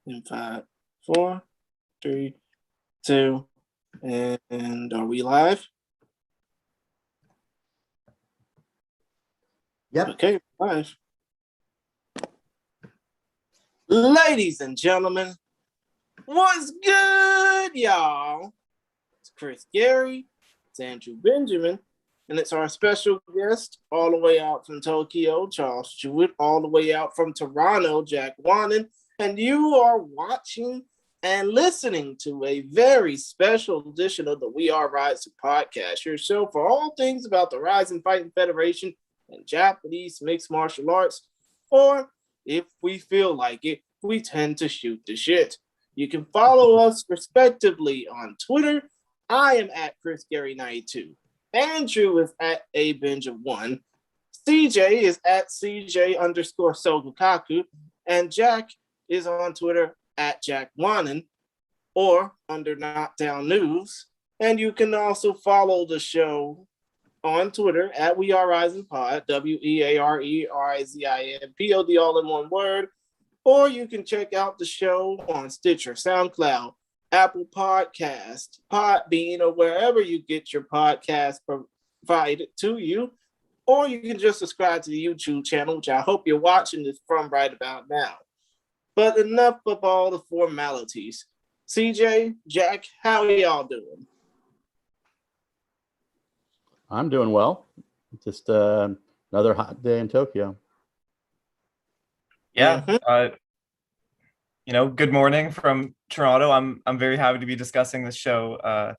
In 5, 4, 3, 2, and are we live? Yep. Okay, live. Ladies and gentlemen, what's good, y'all? It's Chris Gary, it's Andrew Benjamin, and it's our special guest all the way out from Tokyo, Charles Jewett, all the way out from Toronto, Jack Wannan, and you are watching and listening to a very special edition of the We Are Rizin podcast, your show for all things about the Rizin Fighting Federation and Japanese mixed martial arts, or if we feel like it, we tend to shoot the shit. You can follow us respectively on Twitter. I am at ChrisGary92. Andrew is at ABenja1. CJ is at CJ_Sogukaku. And Jack is on Twitter at Jack Wannan or under Knockdown News. And you can also follow the show on Twitter at We Are Rizin Pod, WeAreRizin Pod, all in one word. Or you can check out the show on Stitcher, SoundCloud, Apple Podcast, Podbean, or wherever you get your podcast provided to you. Or you can just subscribe to the YouTube channel, which I hope you're watching this from right about now. But enough of all the formalities. CJ, Jack, how are y'all doing? I'm doing well. Just another hot day in Tokyo. Yeah. Good morning from Toronto. I'm very happy to be discussing this show.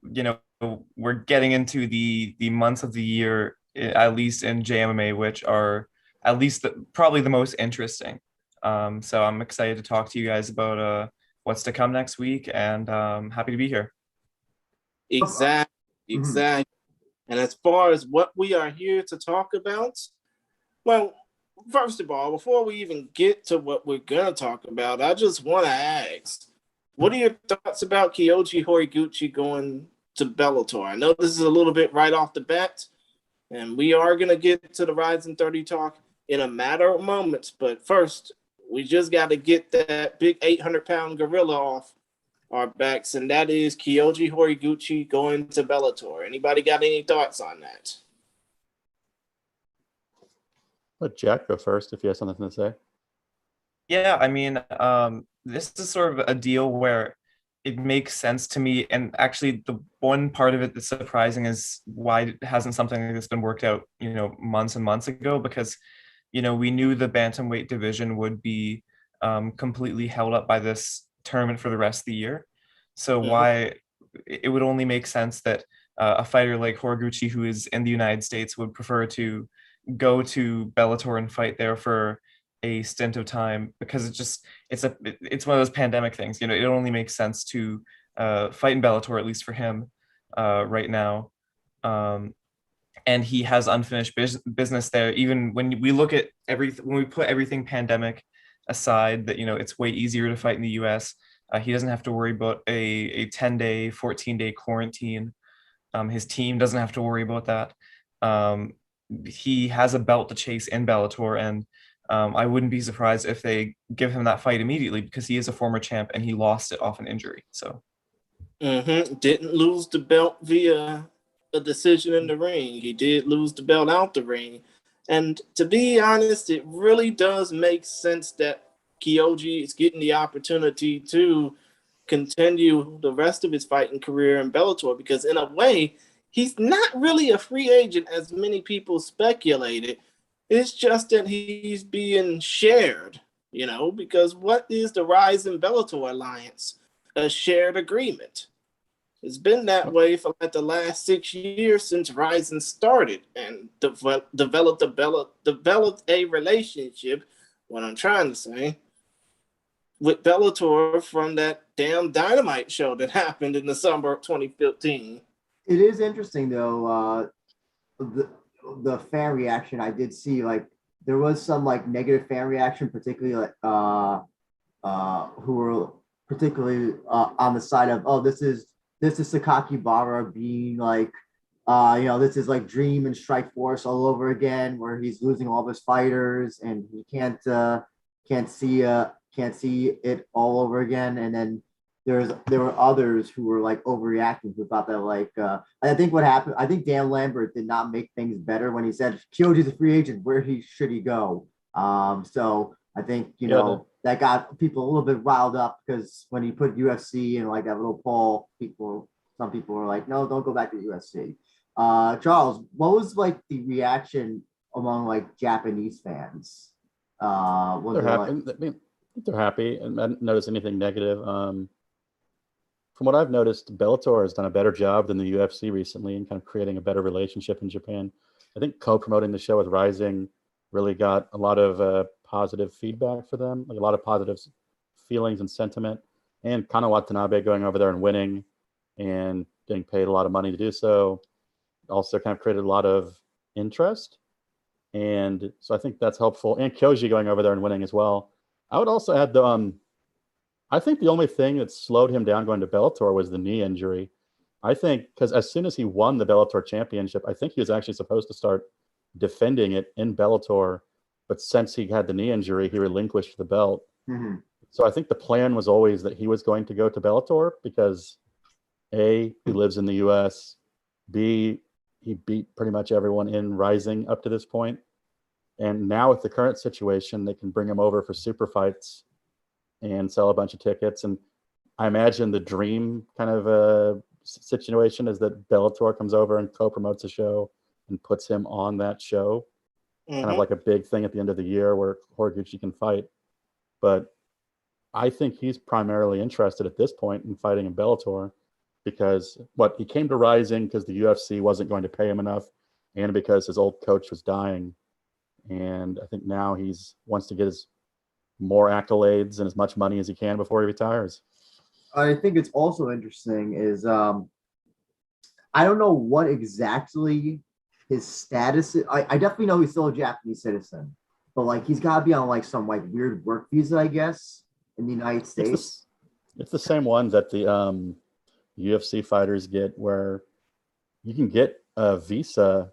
We're getting into the months of the year, at least in JMMA, which are at least probably the most interesting. So I'm excited to talk to you guys about what's to come next week, and happy to be here. Exactly. And as far as what we are here to talk about, well, first of all, before we even get to what we're going to talk about, I just want to ask, what are your thoughts about Kyoji Horiguchi going to Bellator? I know this is a little bit right off the bat, and we are going to get to the Rizin 30 talk in a matter of moments, but first, we just got to get that big 800-pound gorilla off our backs, and that is Kyoji Horiguchi going to Bellator. Anybody got any thoughts on that? Let Jack go first if you have something to say. Yeah, I mean, this is sort of a deal where it makes sense to me. And actually, the one part of it that's surprising is why it hasn't something like this been worked out, months and months ago, because, we knew the bantamweight division would be completely held up by this tournament for the rest of the year. So why it would only make sense that a fighter like Horiguchi, who is in the United States, would prefer to go to Bellator and fight there for a stint of time, because it's one of those pandemic things. It only makes sense to fight in Bellator, at least for him right now. And he has unfinished business there. Even when we look at when we put everything pandemic aside, that it's way easier to fight in the US. He doesn't have to worry about a 10-day, 14-day quarantine. His team doesn't have to worry about that. He has a belt to chase in Bellator, and I wouldn't be surprised if they give him that fight immediately, because he is a former champ and he lost it off an injury. So didn't lose the belt via a decision in the ring. He did lose the belt out the ring. And to be honest, it really does make sense that Kyoji is getting the opportunity to continue the rest of his fighting career in Bellator, because in a way, he's not really a free agent as many people speculated. It's just that he's being shared, because what is the Rizin Bellator Alliance? A shared agreement. It's been that way for like the last 6 years since Rizin started and developed a relationship, what I'm trying to say, with Bellator from that damn Dynamite show that happened in the summer of 2015. It is interesting, though, the fan reaction I did see. Like, there was some negative fan reaction, particularly who were particularly on the side of, this is Sakaki Bara being this is like Dream and Strike Force all over again, where he's losing all of his fighters and he can't can't see it all over again. And then there were others who were like overreacting, who thought that like I think what happened. I think Dan Lambert did not make things better when he said Kyoji's a free agent. Where should he go? So I think that got people a little bit riled up, because when he put UFC in like that little poll, some people were like, no, don't go back to UFC. Charles, what was like the reaction among like Japanese fans? They're happy. I mean, they're happy, and I didn't notice anything negative. From what I've noticed, Bellator has done a better job than the UFC recently in kind of creating a better relationship in Japan. I think co-promoting the show with Rizin really got a lot of positive feedback for them, like a lot of positive feelings and sentiment. And Kana Watanabe going over there and winning and getting paid a lot of money to do so also kind of created a lot of interest. And so I think that's helpful. And Kyoji going over there and winning as well. I would also add I think the only thing that slowed him down going to Bellator was the knee injury. I think because as soon as he won the Bellator championship, I think he was actually supposed to start defending it in Bellator. But since he had the knee injury, he relinquished the belt. Mm-hmm. So I think the plan was always that he was going to go to Bellator because A, he lives in the US, B, he beat pretty much everyone in Rising up to this point. And now with the current situation, they can bring him over for super fights and sell a bunch of tickets. And I imagine the dream kind of situation is that Bellator comes over and co-promotes a show and puts him on that show. Mm-hmm. Kind of like a big thing at the end of the year where Horiguchi can fight. But I think he's primarily interested at this point in fighting in Bellator because he came to Rising because the UFC wasn't going to pay him enough and because his old coach was dying. And I think now he's wants to get more accolades and as much money as he can before he retires. I think it's also interesting is I don't know what exactly his status is. I definitely know he's still a Japanese citizen, but like he's got to be on like some like weird work visa, I guess, in the United States. It's the same one that the UFC fighters get, where you can get a visa,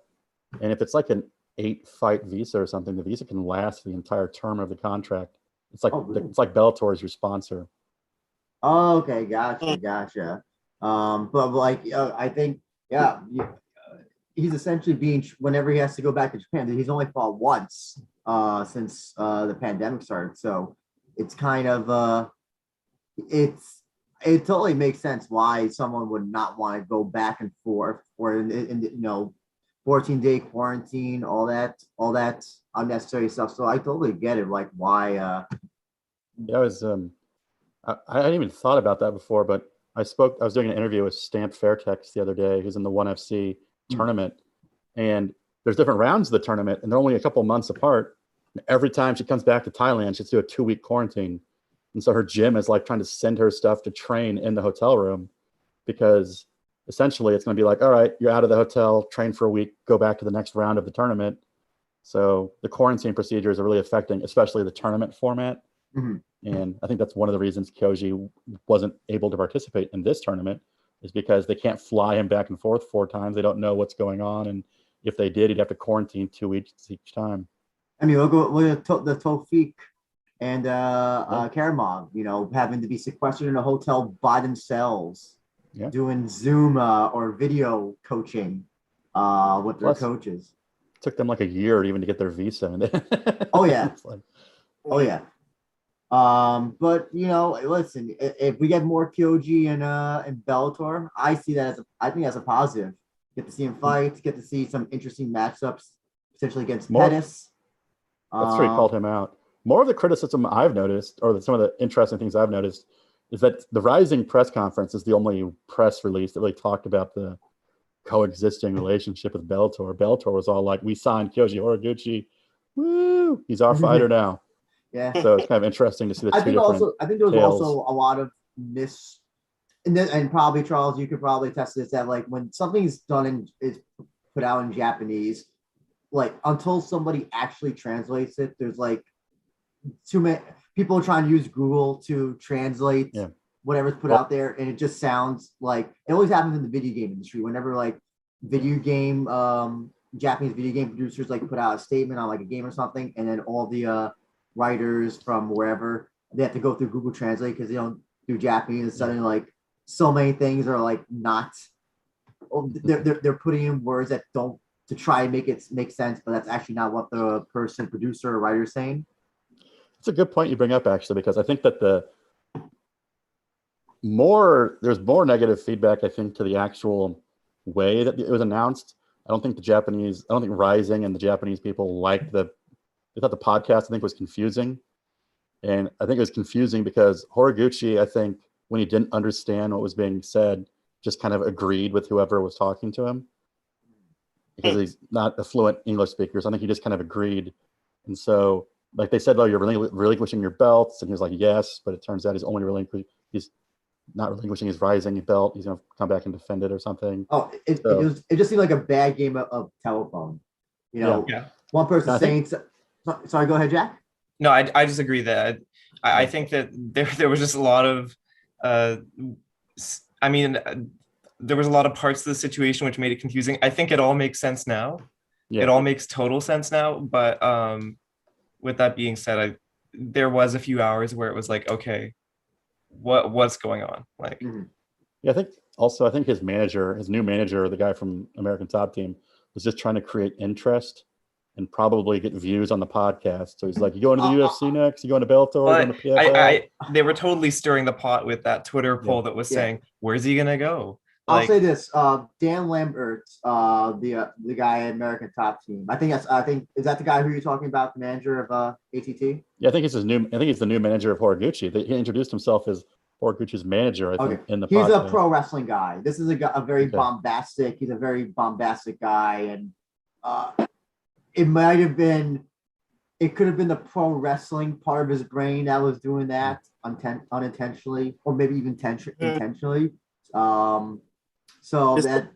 and if it's like an 8-fight visa or something, the visa can last the entire term of the contract. It's like it's like Bellator is your sponsor. Oh, okay, gotcha. But like I think he's essentially being whenever he has to go back to Japan. He's only fought once since the pandemic started, so it's kind of it totally makes sense why someone would not want to go back and forth or in 14-day quarantine, all that unnecessary stuff. So I totally get it, like why. Yeah, I hadn't even thought about that before, but I was doing an interview with Stamp Fairtex the other day, who's in the ONE FC tournament, and there's different rounds of the tournament, and they're only a couple months apart. And every time she comes back to Thailand, she has to do a 2-week quarantine, and so her gym is like trying to send her stuff to train in the hotel room, because essentially it's going to be like, all right, you're out of the hotel, train for a week, go back to the next round of the tournament. So the quarantine procedures are really affecting, especially the tournament format. Mm-hmm. And I think that's one of the reasons Kyoji wasn't able to participate in this tournament, is because they can't fly him back and forth 4 times. They don't know what's going on. And if they did, he'd have to quarantine 2 weeks each time. I mean, look at the Tofik and Karamov, having to be sequestered in a hotel by themselves, doing Zoom or video coaching with their coaches. It took them like a year even to get their visa. Oh, yeah. Oh, yeah. But listen, if we get more Kyoji and Bellator, I see that I think that's a positive. Get to see him fight, get to see some interesting matchups, potentially against Pettis. That's true. He called him out. More of the criticism I've noticed, or some of the interesting things I've noticed, is that the Rising press conference is the only press release that really talked about the coexisting relationship with Bellator. Bellator was all like, we signed Kyoji Horiguchi. Woo! He's our fighter now. Yeah. So it's kind of interesting to see the two different I think there was also a lot of and probably Charles, you could probably attest to this, that like when something's done and is put out in Japanese, like until somebody actually translates it, there's like too many people trying to use Google to translate whatever's put out there, and it just sounds like it always happens in the video game industry. Whenever like Japanese video game producers like put out a statement on like a game or something, and then all the writers from wherever they have to go through Google Translate because they don't do Japanese, and suddenly like so many things are like not. They're putting in words that don't to try and make it make sense, but that's actually not what the person, producer, or writer is saying. It's a good point you bring up, actually, because I think that there's more negative feedback, I think, to the actual way that it was announced. I don't think Rizin and the Japanese people they thought the podcast, I think, was confusing. And I think it was confusing because Horiguchi, I think, when he didn't understand what was being said, just kind of agreed with whoever was talking to him. Because he's not a fluent English speaker. So I think he just kind of agreed. And so, like they said, you're relinquishing your belts. And he was like, yes, but it turns out he's not relinquishing his Rizin belt. He's going to come back and defend it or something. Oh, it just seemed like a bad game of telephone. One person saying, sorry, go ahead, Jack. No, I just agree that I think that there was just a lot of, there was a lot of parts of the situation which made it confusing. I think it all makes sense now. Yeah. It all makes total sense now. But with that being said, there was a few hours where it was like, okay, what's going on? Like, yeah, I think his new manager, the guy from American Top Team, was just trying to create interest and probably get views on the podcast. So he's like, you going to the UFC next? You going to Bellator? Going to PFL? They were totally stirring the pot with that Twitter poll that was saying, where's he gonna go? I'll say this: Dan Lambert, the guy at American Top Team. I think is that the guy who you're talking about, the manager of ATT? Yeah, I think he's the new manager of Horiguchi. He introduced himself as Horiguchi's manager. I think in the he's podcast. A pro wrestling guy. This is a very bombastic. He's a very bombastic guy, and it could have been the pro wrestling part of his brain that was doing that unintentionally, or maybe even intentionally. So that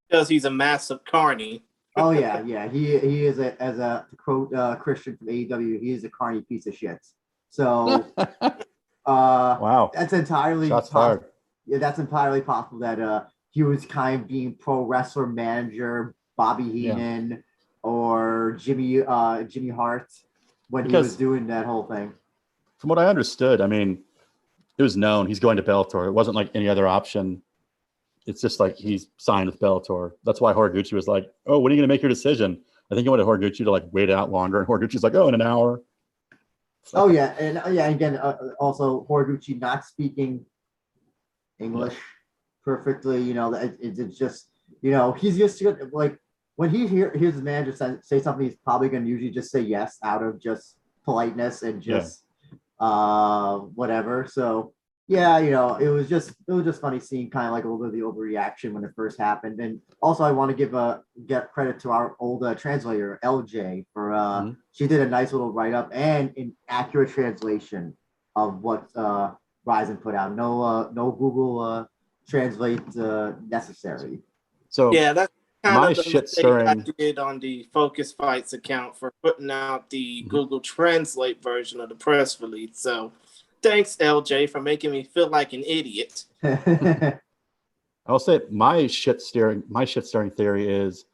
because he's a massive carny. Oh yeah. He is as a quote Christian from AEW. He is a carny piece of shit. So wow, that's entirely possible. Yeah, that's entirely possible that he was kind of being pro wrestler manager Bobby Heenan or Jimmy Hart when he was doing that whole thing. From what I understood, I mean, it was known he's going to Bellator. It wasn't like any other option. It's just like he's signed with Bellator. That's why Horiguchi was like, oh, when are you going to make your decision? I think he wanted Horiguchi to like wait out longer. And Horiguchi's like, oh, in an hour. Oh, yeah. And again, also Horiguchi not speaking English perfectly. It's just, he's just like when he hears his manager say something, he's probably going to usually just say yes out of just politeness and just whatever. So, yeah, it was just funny seeing kind of like a little bit of the overreaction when it first happened. And also, I want to get credit to our old translator LJ for she did a nice little write up and an accurate translation of what Rizin put out. No Google Translate necessary. So yeah, that's kind my of the shit mistake I did on the Focus Fights account for putting out the Google Translate version of the press release. So. Thanks, LJ, for making me feel like an idiot. I'll say my shit stirring theory is,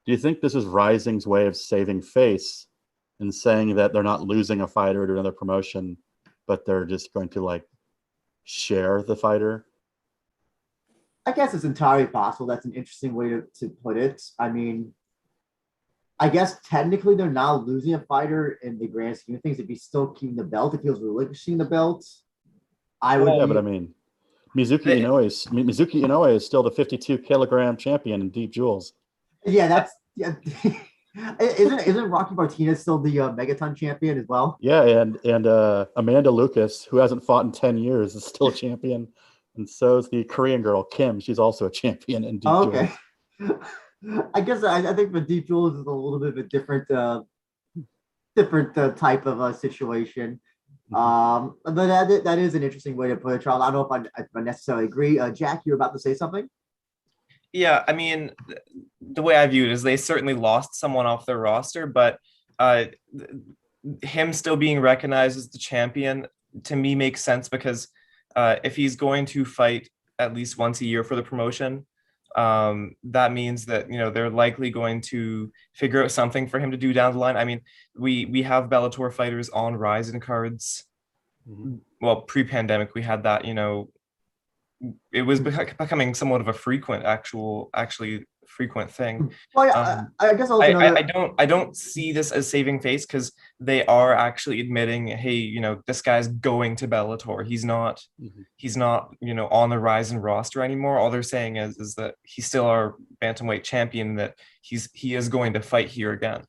do you think this is Rizin's way of saving face and saying that they're not losing a fighter to another promotion, but they're just going to like share the fighter? I guess it's entirely possible. That's an interesting way to put it. I mean, I guess technically they're not losing a fighter in the grand scheme of things. If he's still keeping the belt, if he was relinquishing the belt, I would. Yeah, but I mean, Mizuki Inoue is still the 52-kilogram champion in Deep Jewels. Yeah, Isn't Rocky Martinez still the Megaton champion as well? Yeah, and Amanda Lucas, who hasn't fought in 10 years, is still a champion, and so is the Korean girl Kim. She's also a champion in Deep Jewels. I guess I think the Deep Jewels is a little bit of a different type of situation. But that is an interesting way to put it, Charles. I don't know if I necessarily agree. Jack, you're about to say something? Yeah, I mean, the way I view it is they certainly lost someone off their roster, but him still being recognized as the champion to me makes sense because if he's going to fight at least once a year for the promotion, that means that they're likely going to figure out something for him to do down the line. I mean, we have Bellator fighters on Rizin cards well, pre-pandemic, we had that, it was becoming somewhat of a actually frequent thing. Well, yeah, I guess also I don't see this as saving face, because they are actually admitting, hey, this guy's going to Bellator. He's not on the Rizin roster anymore. All they're saying is that he's still our bantamweight champion, that he is going to fight here again.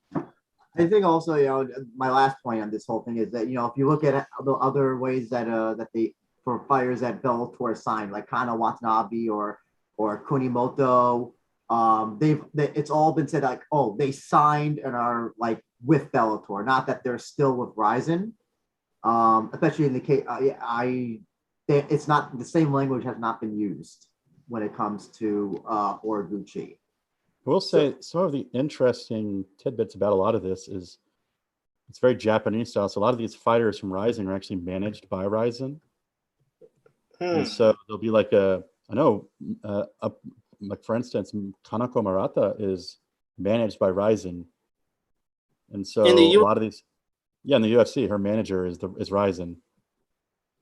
I think also, my last point on this whole thing is that, if you look at the other ways that they, for fighters that Bellator signed, like Kana Watanabe or Kunimoto, it's all been said like, oh, they signed and are like with Bellator, not that they're still with Rizin. Especially in the case, it's not the same language has not been used when it comes to Horiguchi. I will say some of the interesting tidbits about a lot of this is it's very Japanese style. So a lot of these fighters from Rizin are actually managed by Rizin. And so there'll be like like for instance, Kanako Murata is managed by Rizin. And so a lot of these, in the UFC, her manager is Rizin.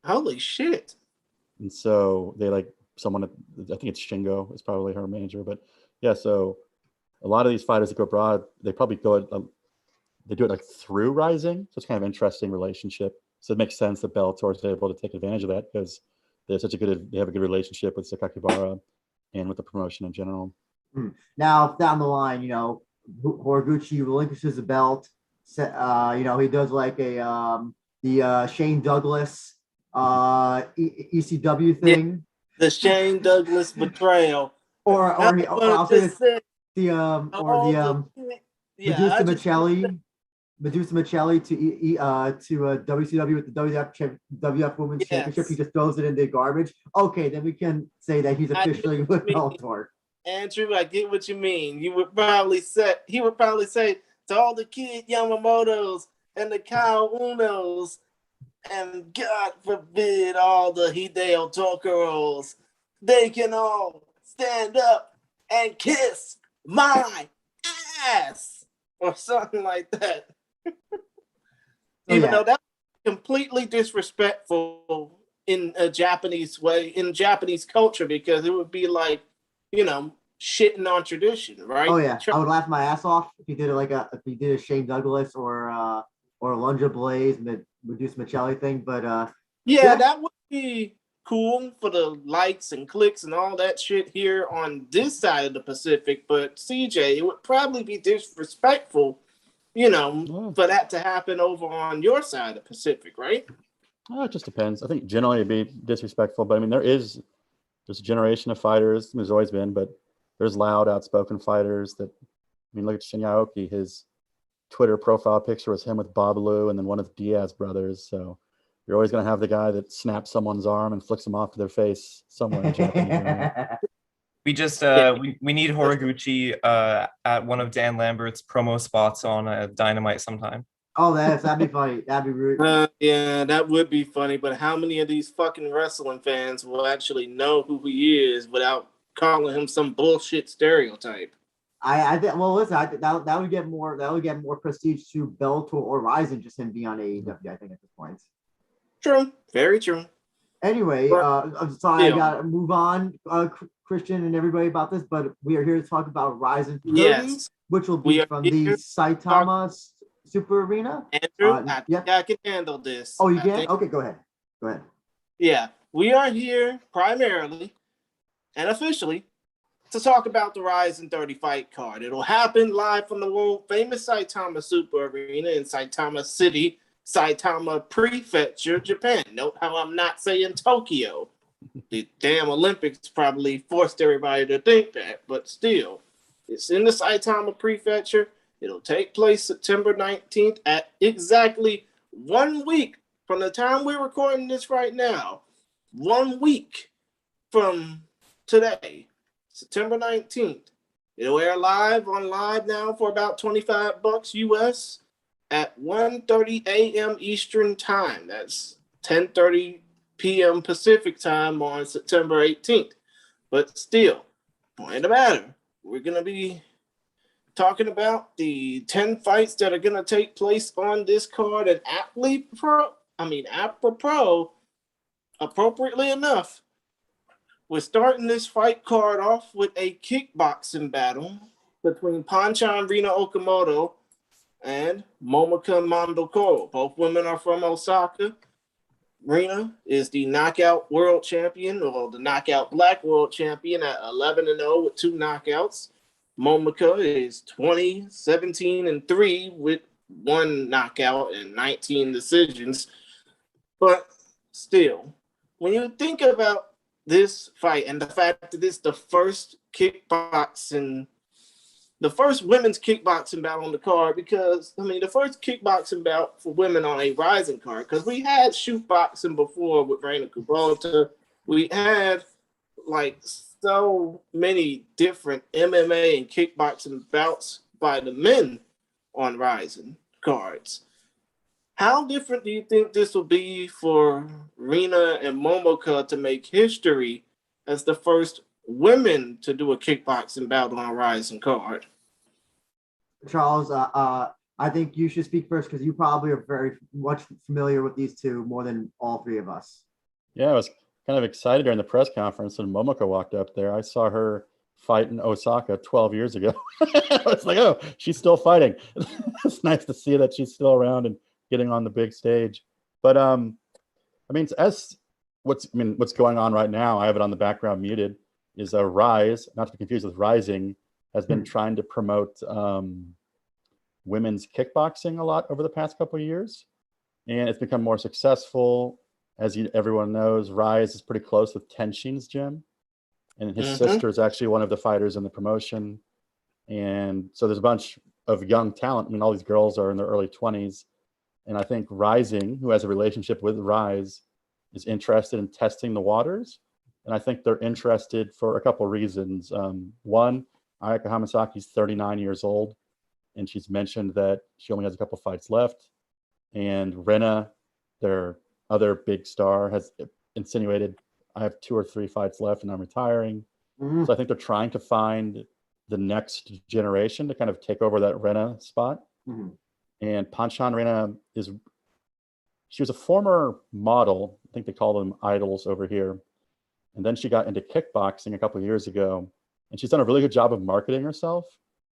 Holy shit. And so they like someone, I think it's Shingo is probably her manager, but yeah, so a lot of these fighters that go abroad, they probably they do it like through Rizin. So it's kind of an interesting relationship. So it makes sense that Bellator is able to take advantage of that because they have a good relationship with Sakakibara and with the promotion in general. Now down the line, Horiguchi relinquishes the belt. He does like the Shane Douglas ECW thing. Yeah, the Shane Douglas betrayal. Medusa Michelli to WCW with the WWF Women's Championship. He just throws it in the garbage. Okay, then we can say that he's officially with Bellator. Andrew, I get what you mean. He would probably say to all the Kid Yamamotos and the Kyle Unos, and God forbid all the Hideo Tokaros, they can all stand up and kiss my ass or something like that. Even though that's completely disrespectful in a Japanese way, in Japanese culture, because it would be like, shitting on tradition, right? Oh yeah, I would laugh my ass off if you did a Shane Douglas or Alundra Blaze and the Medusa Michelli thing, but that would be cool for the likes and clicks and all that shit here on this side of the Pacific. But CJ, it would probably be disrespectful, for that to happen over on your side of the Pacific, right? It just depends. I think generally it'd be disrespectful, but I mean, there's a generation of fighters. There's always been, but there's loud, outspoken fighters that, look at Shinya Aoki. His Twitter profile picture was him with Bob Lou and then one of the Diaz brothers. So you're always going to have the guy that snaps someone's arm and flicks them off to their face somewhere in Japanese. We just we need Horiguchi at one of Dan Lambert's promo spots on Dynamite sometime. Oh, that'd be funny. That'd be rude. Yeah, that would be funny. But how many of these fucking wrestling fans will actually know who he is without calling him some bullshit stereotype? I think. Well, listen, I think that would get more prestige to Bellator or Rizin, just him being on AEW. I think at this point. True. Very true. Anyway, I'm sorry, I gotta move on, Christian and everybody, about this, but we are here to talk about Rizin 30, which will be from the Saitama Super Arena. Andrew, I can handle this. Oh, you can? Okay, go ahead. Yeah, we are here primarily and officially to talk about the Rizin 30 fight card. It'll happen live from the world famous Saitama Super Arena in Saitama City, Saitama Prefecture, Japan. Note how I'm not saying Tokyo. The damn Olympics probably forced everybody to think that, but still, it's in the Saitama Prefecture. It'll take place September 19th at exactly 1 week from the time we're recording this right now. 1 week from today, September 19th. It'll air live on Live Now for about $25 US at 1:30 a.m. Eastern Time. That's 10:30 p.m. Pacific Time on September 18th. But still, point of the matter, we're going to be talking about the 10 fights that are going to take place on this card and aptly apropos, appropriately enough, we're starting this fight card off with a kickboxing battle between Panchan Rina Okamoto and Momika Mondokoro. Both women are from Osaka. Rina is the knockout world champion, or the knockout black world champion at 11-0 with 2 knockouts. Momika is 20, 17-3 with 1 knockout and 19 decisions. But still, when you think about this fight and the fact that it's the first women's kickboxing bout on the card, because the first kickboxing bout for women on a Rizin card, because we had shoot boxing before with Reina Kubota. We had so many different MMA and kickboxing bouts by the men on Rizin cards. How different do you think this will be for Rina and Momika to make history as the first women to do a kickboxing bout on a Rizin card? Charles, I think you should speak first because you probably are very much familiar with these two more than all 3 of us. Yeah, I was kind of excited during the press conference when Momika walked up there. I saw her fight in Osaka 12 years ago. I was like, oh, she's still fighting. It's nice to see that she's still around and getting on the big stage. But what's going on right now, I have it on the background muted, is a Rise, not to be confused with Rising, has been trying to promote women's kickboxing a lot over the past couple of years. And it's become more successful. As everyone knows, Rise is pretty close with Tenshin's gym. And his sister is actually one of the fighters in the promotion. And so there's a bunch of young talent. All these girls are in their early 20s. And I think Rising, who has a relationship with Rise, is interested in testing the waters. And I think they're interested for a couple of reasons. One, Ayaka Hamasaki's 39 years old, and she's mentioned that she only has a couple of fights left. And Rena, their other big star, has insinuated, I have 2 or 3 fights left and I'm retiring. So I think they're trying to find the next generation to kind of take over that Rena spot. And Panchan Rena she was a former model. I think they call them idols over here. And then she got into kickboxing a couple of years ago. And she's done a really good job of marketing herself.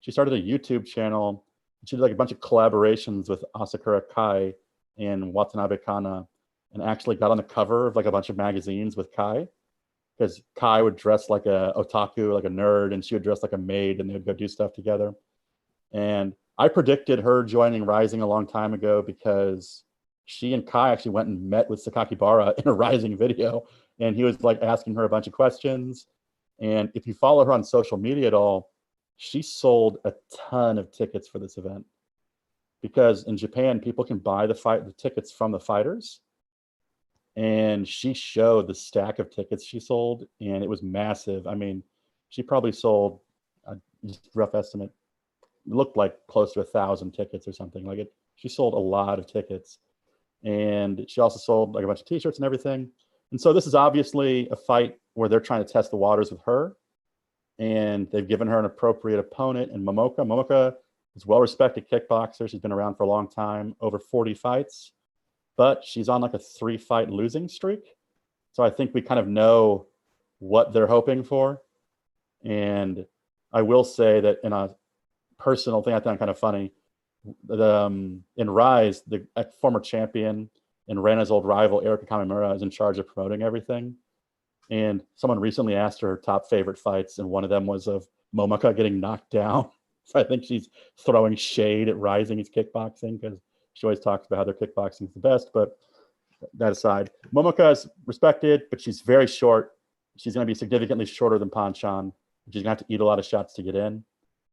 She started a YouTube channel. She did a bunch of collaborations with Asakura Kai and Watanabe Kana, and actually got on the cover of a bunch of magazines with Kai, because Kai would dress like a otaku, like a nerd, and she would dress like a maid, and they would go do stuff together. And I predicted her joining Rising a long time ago because she and Kai actually went and met with Sakakibara in a Rising video, and he was asking her a bunch of questions. And if you follow her on social media at all, she sold a ton of tickets for this event, because in Japan, people can buy the tickets from the fighters. And she showed the stack of tickets she sold, and it was massive. She probably sold, just rough estimate, it looked like close to 1,000 tickets or something like it. She sold a lot of tickets, and she also sold a bunch of t-shirts and everything. And so this is obviously a fight where they're trying to test the waters with her, and they've given her an appropriate opponent in Momika is a well-respected kickboxer. She's been around for a long time, over 40 fights, but she's on a 3-fight losing streak. So I think we kind of know what they're hoping for. And I will say that in a personal thing I found kind of funny, in Rise, the former champion and Rena's old rival, Erika Kamimura, is in charge of promoting everything. And someone recently asked her top favorite fights, and one of them was of Momika getting knocked down. So I think she's throwing shade at Rising's kickboxing, because she always talks about how their kickboxing is the best. But that aside, Momika is respected, but she's very short. She's going to be significantly shorter than Panchan. She's going to have to eat a lot of shots to get in.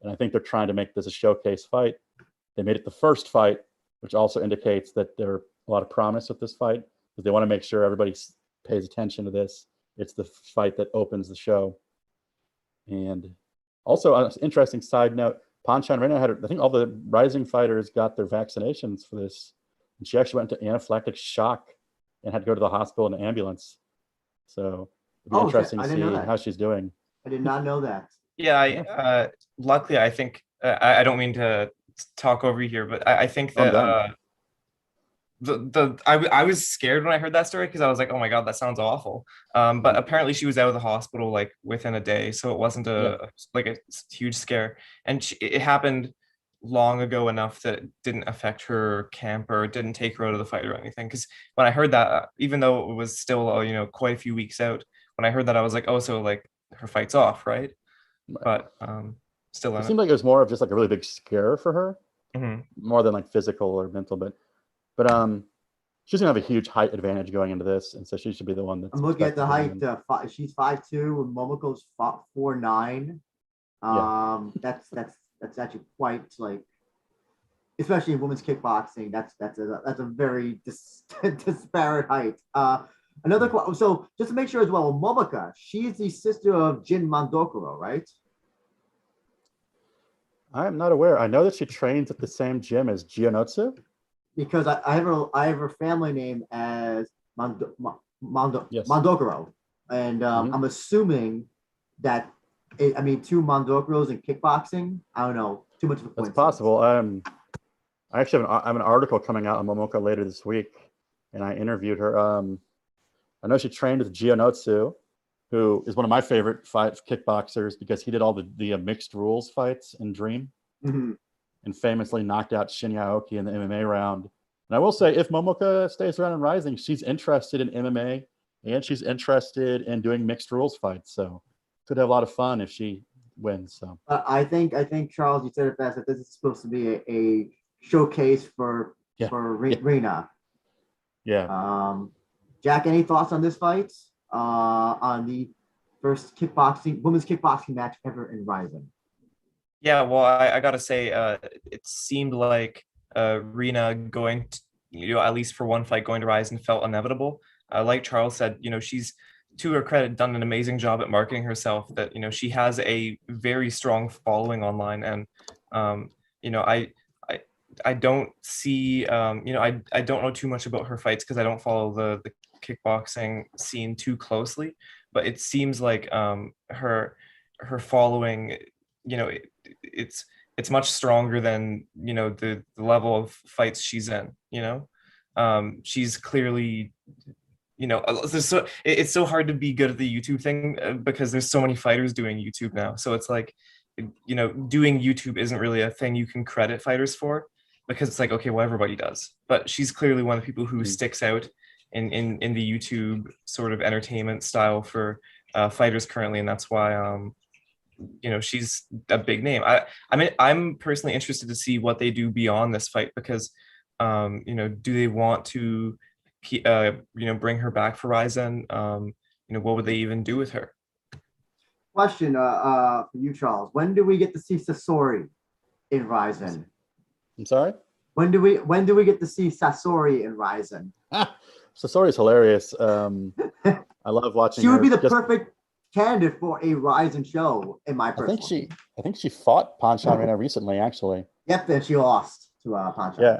And I think they're trying to make this a showcase fight. They made it the first fight, which also indicates that there's a lot of promise with this fight, because they want to make sure everybody pays attention to this. It's the fight that opens the show. And also, an interesting side note, Panchan Rena I think all the Rising fighters got their vaccinations for this. And she actually went into anaphylactic shock and had to go to the hospital in an ambulance. So it'll be interesting to see how she's doing. I did not know that. Yeah, luckily, I think, I don't mean to talk over you here, but I think that I was scared when I heard that story because I was like, oh my God, that sounds awful. But apparently she was out of the hospital like within a day, so it wasn't like a huge scare. And it happened long ago enough that it didn't affect her camp or didn't take her out of the fight or anything. Because when I heard that, even though it was still quite a few weeks out, when I heard that I was like, oh, so like her fight's off, right? But still, it seemed like it was more of just like a really big scare for her, more than like physical or mental. But she's gonna have a huge height advantage going into this, and so she should be the one that's. I'm looking at the height. She's 5'2", and Momoko's 4'9". That's actually quite like, especially in women's kickboxing. That's a very disparate height. So just to make sure as well, Momoko, she's the sister of Jin Mandokuro, right? I am not aware. I know that she trains at the same gym as Gionotsu. Because I have her family name as Mandokuro, and I'm assuming that two Mandokuros in kickboxing. I don't know, too much of a coincidence. That's possible. I actually have an article coming out on Momoko later this week, and I interviewed her. I know she trained with Gionotsu, who is one of my favorite kickboxers because he did all the mixed rules fights in Dream. And famously knocked out Shinya Aoki in the MMA round. And I will say, if Momoko stays around in Rizin, she's interested in MMA and she's interested in doing mixed rules fights. So could have a lot of fun if she wins. So I think Charles, you said it best, that this is supposed to be a showcase for Rina. Yeah. Jack, any thoughts on this fight? On the first women's kickboxing match ever in Rizin? Yeah, well, I gotta say, it seemed like Rina going to, at least for one fight, going to Rizin felt inevitable. Like Charles said, she's, to her credit, done an amazing job at marketing herself. That she has a very strong following online, and I don't see, I don't know too much about her fights because I don't follow the kickboxing scene too closely. But it seems like her following, it's much stronger than the level of fights she's in. She's clearly, it's so hard to be good at the YouTube thing because there's so many fighters doing YouTube now. So it's like, doing YouTube isn't really a thing you can credit fighters for because it's like, okay, well, everybody does. But she's clearly one of the people who sticks out in the YouTube sort of entertainment style for fighters currently, and that's why she's a big name. I mean, I'm personally interested to see what they do beyond this fight because do they want to bring her back for Rizin? What would they even do with her? Question for you, Charles. When do we get to see Sasori in Rizin? I'm sorry? When do we get to see Sasori in Rizin? Sasori is hilarious. I love watching she her. Would be the perfect candidate for a Rizin show, in my personal opinion. I think she fought Panchan Rena recently, actually. Yep, and she lost to Panchan. Yeah.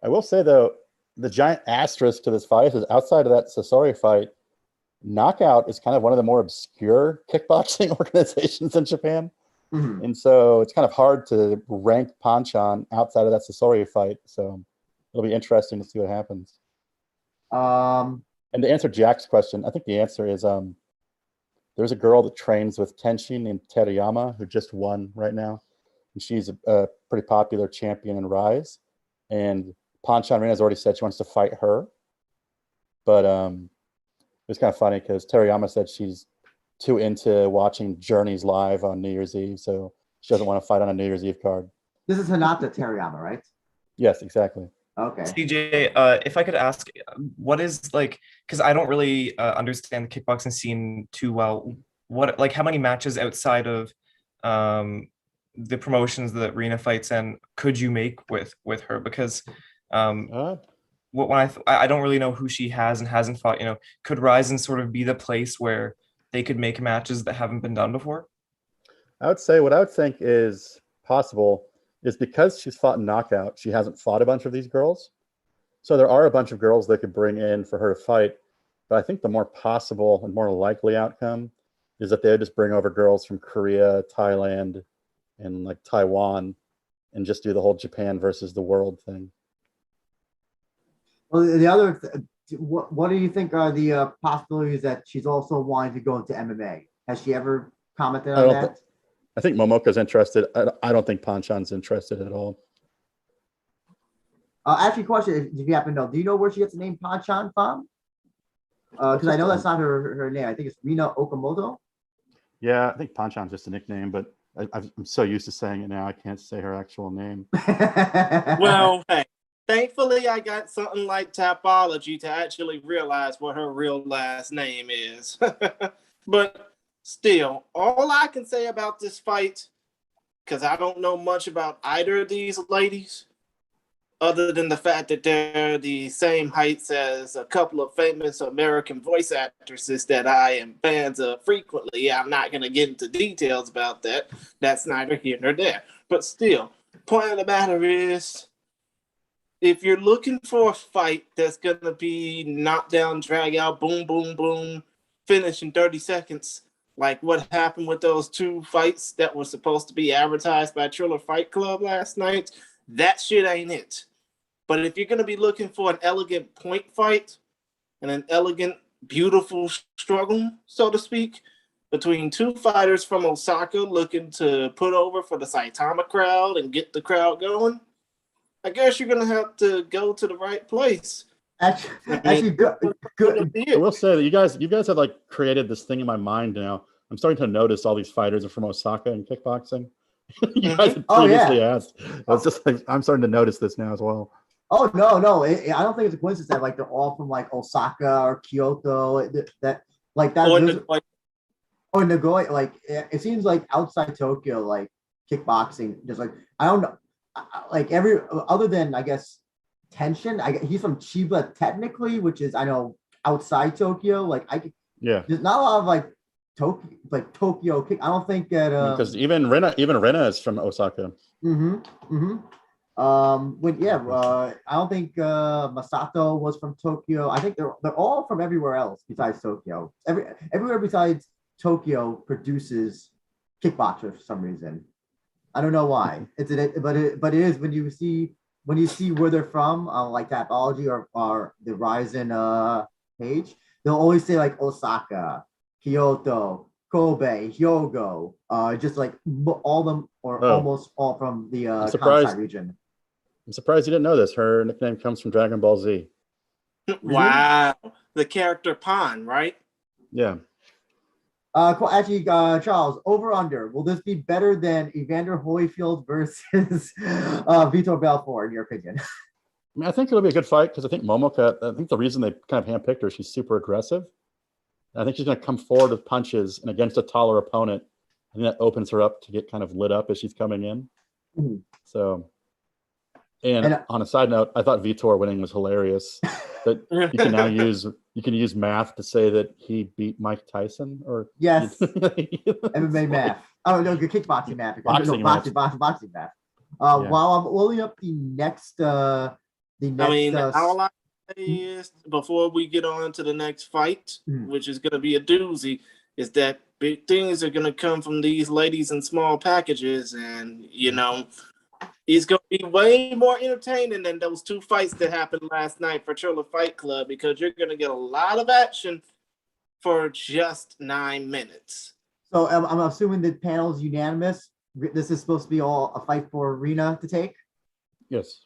I will say, though, the giant asterisk to this fight is outside of that Sasori fight, Knockout is kind of one of the more obscure kickboxing organizations in Japan. And so it's kind of hard to rank Panchan outside of that Sasori fight. So it'll be interesting to see what happens. And to answer Jack's question, I think the answer is there's a girl that trains with Tenshin named Terayama who just won right now. And she's a pretty popular champion in Rise. And Panchan Rena has already said she wants to fight her. But it's kind of funny because Terayama said she's too into watching Journeys live on New Year's Eve, so she doesn't want to fight on a New Year's Eve card. This is Hinata Terayama, right? Yes, exactly. Okay. CJ, if I could ask, what is like, because I don't really understand the kickboxing scene too well. How many matches outside of the promotions that Rena fights in could you make with her? Because when I don't really know who she has and hasn't fought. Could Rizin sort of be the place where they could make matches that haven't been done before? I would say what I would think is possible is because she's fought in Knockout, she hasn't fought a bunch of these girls. So there are a bunch of girls they could bring in for her to fight. But I think the more possible and more likely outcome is that they would just bring over girls from Korea, Thailand, and like Taiwan and just do the whole Japan versus the world thing. Well, the other, what do you think are the possibilities that she's also wanting to go into MMA? Has she ever commented on that? I think Momoka's interested. I don't think Panchan's interested at all. Actually, question: if you happen to know, do you know where she gets the name Panchan from? Because I know that's not her name. I think it's Rina Okamoto. Yeah, I think Panchan's just a nickname, but I'm so used to saying it now, I can't say her actual name. Well, hey, thankfully I got something like Tapology to actually realize what her real last name is. But still, all I can say about this fight, because I don't know much about either of these ladies, other than the fact that they're the same heights as a couple of famous American voice actresses that I am fans of frequently. I'm not going to get into details about that. That's neither here nor there. But still, point of the matter is, if you're looking for a fight that's going to be knockdown, drag out, boom, boom, boom, finish in 30 seconds, like what happened with those two fights that were supposed to be advertised by Triller Fight Club last night, that shit ain't it. But if you're going to be looking for an elegant point fight and an elegant, beautiful struggle, so to speak, between two fighters from Osaka looking to put over for the Saitama crowd and get the crowd going, I guess you're going to have to go to the right place. Actually, good. I will say that you guys have like created this thing in my mind now. I'm starting to notice all these fighters are from Osaka in kickboxing. You guys had previously asked. It's just like I'm starting to notice this now as well. Oh no! I don't think it's a coincidence that like they're all from like Osaka or Kyoto. That like that. Or Nagoya. Like it seems like outside Tokyo, like kickboxing, just like I don't know, like every other than I guess Tenshin. He's from Chiba technically, which is I know outside Tokyo. Like there's not a lot of like Tokyo kick. I don't think that because even Rena is from Osaka. I don't think Masato was from Tokyo. I think they're all from everywhere else besides Tokyo. Everywhere besides Tokyo produces kickboxers for some reason. I don't know why. But it is when you see where they're from, like Tapology or the Rizin page, they'll always say like Osaka, Kyoto, Kobe, Hyogo, just like all of them or almost all from the Kansai region. I'm surprised you didn't know this. Her nickname comes from Dragon Ball Z. Wow. The character Pan, right? Yeah. Actually, Charles, over under. Will this be better than Evander Holyfield versus Vitor Belfort, in your opinion? I mean, I think it'll be a good fight because I think I think the reason they kind of handpicked her, she's super aggressive. I think she's going to come forward with punches, and against a taller opponent, I think that opens her up to get kind of lit up as she's coming in. Mm-hmm. So, and on a side note, I thought Vitor winning was hilarious. That you can use math to say that he beat Mike Tyson, or yes, MMA math. Oh no, kickboxing math. Boxing math. While I'm loading up the next. All I say is before we get on to the next fight, which is going to be a doozy, is that big things are going to come from these ladies in small packages, and it's going to be way more entertaining than those two fights that happened last night for Triller Fight Club, because you're going to get a lot of action for just 9 minutes. So I'm assuming the panel's unanimous. This is supposed to be all a fight for Rina to take? Yes.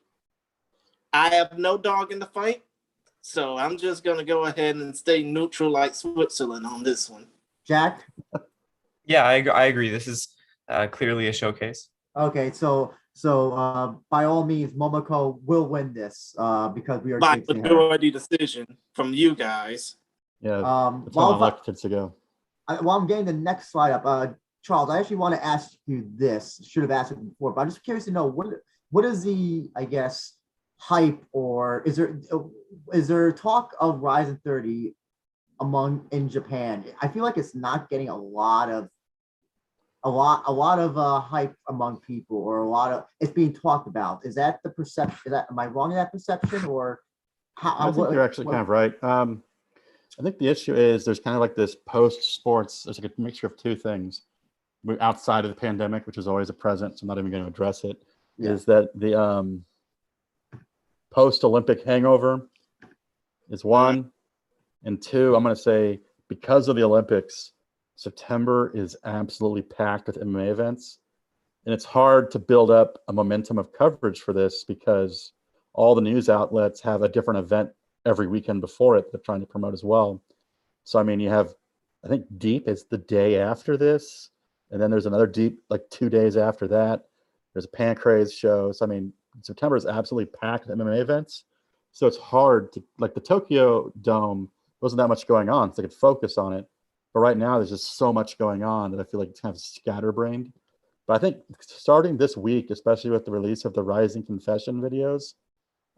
I have no dog in the fight, so I'm just going to go ahead and stay neutral like Switzerland on this one. Jack? Yeah, I agree. This is clearly a showcase. Okay, so by all means, Momoko will win this because we are by majority decision from you guys. Yeah, that's how I like kids to go. While I'm getting the next slide up, Charles, I actually want to ask you this. Should have asked it before, but I'm just curious to know what is the, I guess, hype, or is there talk of Rizin 30 in Japan? I feel like it's not getting a lot of hype among people, or it's being talked about. Is that the perception? Am I wrong in that perception, or how? I think you're actually kind of right. I think the issue is there's kind of like this post-sports. There's like a mixture of two things. We're outside of the pandemic, which is always a present, so I'm not even going to address it. Yeah. Is that the post-Olympic hangover is one. And two, I'm going to say because of the Olympics, September is absolutely packed with MMA events. And it's hard to build up a momentum of coverage for this because all the news outlets have a different event every weekend before it they're trying to promote as well. So, I mean, you have, I think Deep is the day after this. And then there's another Deep like 2 days after that. There's a Pancrase show. So, I mean, September is absolutely packed with MMA events. So it's hard to, like the Tokyo Dome, wasn't that much going on, so they could focus on it. But right now, there's just so much going on that I feel like it's kind of scatterbrained. But I think starting this week, especially with the release of the Rising Confession videos,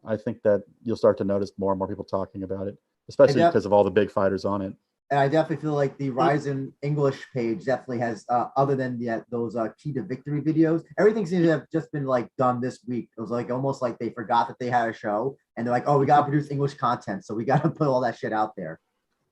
I think that you'll start to notice more and more people talking about it, especially because of all the big fighters on it. And I definitely feel like the Rizin English page definitely has, other than those key to victory videos, everything seems to have just been like done this week. It was like almost like they forgot that they had a show, and they're like, "Oh, we gotta produce English content, so we gotta put all that shit out there."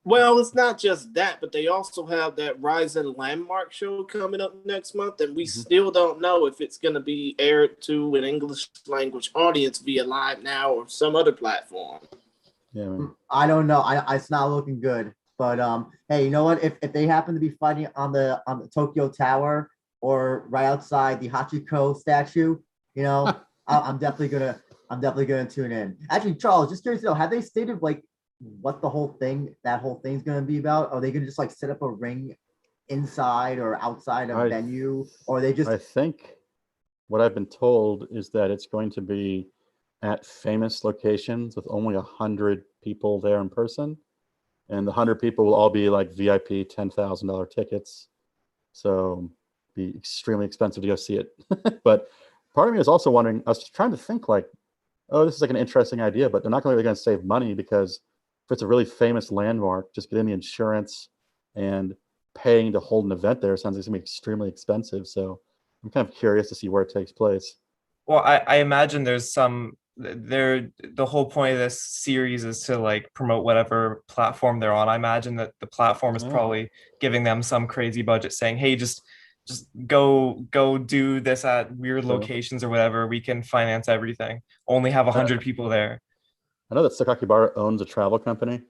Well, it's not just that, but they also have that Rizin Landmark show coming up next month, and we still don't know if it's going to be aired to an English language audience via Live Now or some other platform. Yeah, man. I don't know. It's not looking good. But hey, you know what? If they happen to be fighting on the Tokyo Tower or right outside the Hachiko statue, you know, I'm definitely gonna tune in. Actually, Charles, just curious to know, have they stated like what that whole thing's gonna be about? Are they gonna just like set up a ring inside or outside a venue, or they just? I think what I've been told is that it's going to be at famous locations with only 100 people there in person. And the 100 people will all be like VIP $10,000 tickets. So be extremely expensive to go see it. But part of me is also wondering, I was trying to think like, oh, this is like an interesting idea, but they're not going to save money because if it's a really famous landmark, just getting the insurance and paying to hold an event there sounds like it's going to be extremely expensive. So I'm kind of curious to see where it takes place. Well, I imagine the whole point of this series is to like promote whatever platform they're on. I imagine that the platform is probably giving them some crazy budget saying, hey, just go do this at weird locations or whatever. We can finance everything. Only have 100 people there. I know that Sakakibara owns a travel company.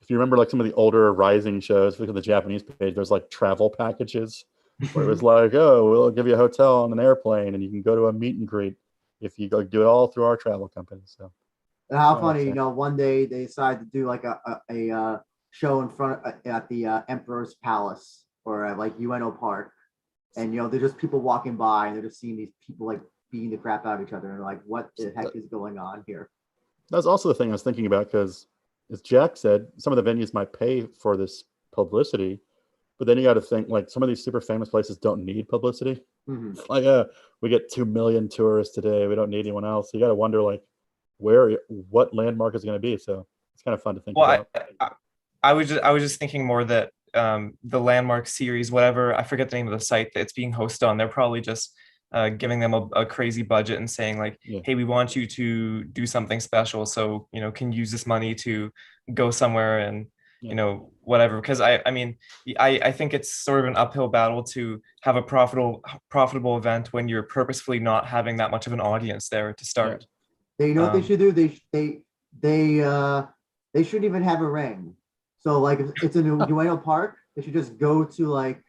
If you remember like some of the older Rising shows, look at the Japanese page, there's like travel packages where it was like, oh, we'll give you a hotel on an airplane and you can go to a meet and greet if you go do it all through our travel company. So how funny, you know, one day they decided to do like a show in front at the Emperor's Palace or at like UNO Park, and you know there's just people walking by and they're just seeing these people like beating the crap out of each other and like, what the heck is going on here? That's also the thing I was thinking about because, as Jack said, some of the venues might pay for this publicity, but then you got to think like some of these super famous places don't need publicity. Like, we get 2 million tourists today. We don't need anyone else. So you got to wonder like what landmark is going to be. So it's kind of fun to think about. I was just thinking more that the Landmark series, whatever, I forget the name of the site that it's being hosted on, they're probably just giving them a crazy budget and saying like, hey, we want you to do something special. So, you know, can use this money to go somewhere and, you know, whatever. Because I mean, I think it's sort of an uphill battle to have a profitable event when you're purposefully not having that much of an audience there to start. You know what they should do? They shouldn't even have a ring. So like if it's in Ueno Park, they should just go to like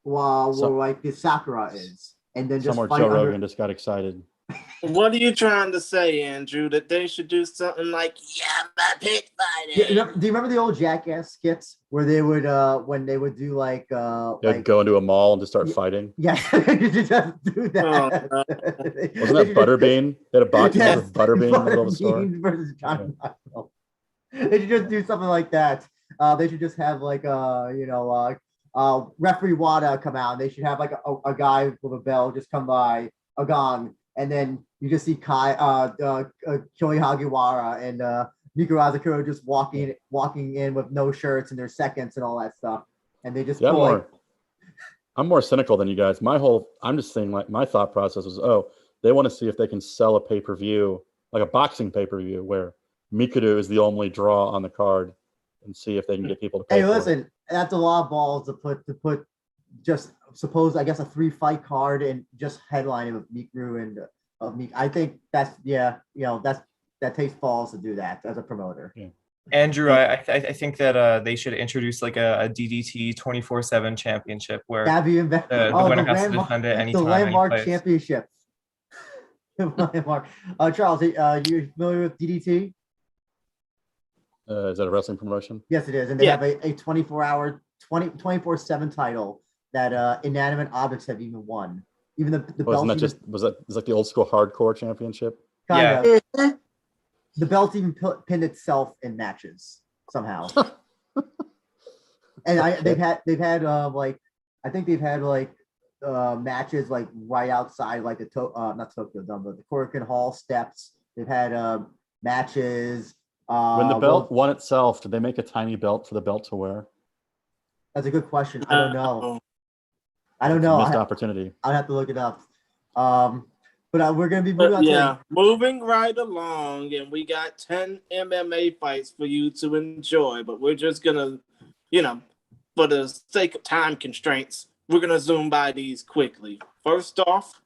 where like the Sakura is, and then just somewhere fight Joe Rogan just got excited. What are you trying to say, Andrew? That they should do something like my pit fighting? Yeah, do you remember the old Jackass skits where they would when they would do like like go into a mall and just start fighting? Yeah, you should just do that. Wasn't that Butterbean? They had a box with Butterbean in the middle of the store. Versus John Knoxville. They should just do something like that. They should just have like referee Wada come out. They should have like a guy with a bell just come by, a gong, and then you just see Kyoji Hagiwara and Mikuru Asakura just walking in with no shirts and their seconds and all that stuff, and they just I'm more cynical than you guys. I'm just saying like my thought process was, they want to see if they can sell a pay-per-view, like a boxing pay-per-view where Mikuru is the only draw on the card, and see if they can get people to pay. Hey, listen, that's a lot of balls to put just suppose I guess a 3-fight card and just headline it with Mikuru and of Mik. I think that takes balls to do that as a promoter. Yeah. Andrew, I think that they should introduce like a DDT 24/7 championship where That'd be even better. the winner has to defend it the anytime, landmark any place. championship. Landmark. Charles, you familiar with DDT? Is that a wrestling promotion? Yes, it is. And they have a 24-hour, 24/7 title that inanimate objects have even won. Even the Wasn't that just was that like the old school hardcore championship? Kind of. The belt even pinned itself in matches somehow. And they've had like I think they've had like matches like right outside like the not Tokyo Dome, but the Korakuen Hall steps. They've had matches. When the belt won itself, did they make a tiny belt for the belt to wear? That's a good question. I don't know. I don't know. Missed opportunity. I'd have to look it up. But we're going to be moving on. Moving right along, and we got 10 MMA fights for you to enjoy, but we're just going to, for the sake of time constraints, we're going to zoom by these quickly. First off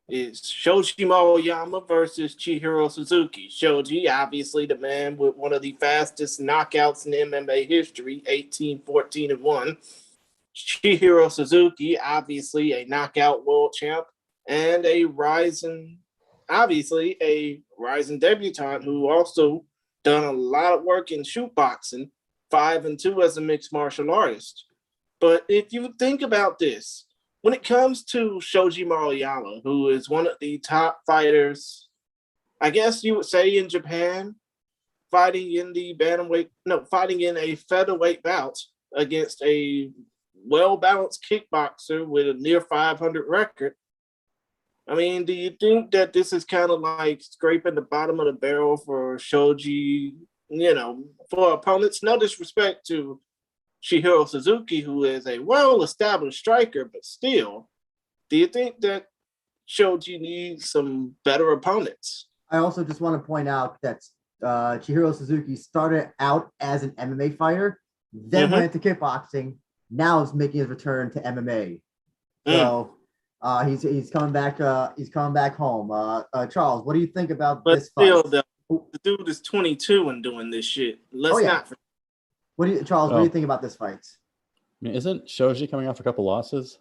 is Shoji Maruyama versus Chihiro Suzuki. Shoji, obviously the man with one of the fastest knockouts in MMA history, 18-14-1. Chihiro Suzuki, obviously a knockout world champ, and a rising debutant who also done a lot of work in shoot boxing, 5-2 as a mixed martial artist. But if you think about this, when it comes to Shoji Maruyama, who is one of the top fighters, I guess you would say in Japan, fighting in a featherweight bout against a well-balanced kickboxer with a near 500 record. I mean, do you think that this is kind of like scraping the bottom of the barrel for Shoji, for opponents? No disrespect to Chihiro Suzuki, who is a well-established striker, but still, do you think that Shoji needs some better opponents? I also just want to point out that Chihiro Suzuki started out as an MMA fighter, then went into kickboxing. Now is making his return to MMA. So he's coming back. He's coming back home. Charles, what do you think about this fight? The dude is 22 and doing this shit. Charles, what do you think about this fight? I mean, isn't Shoji coming off a couple losses?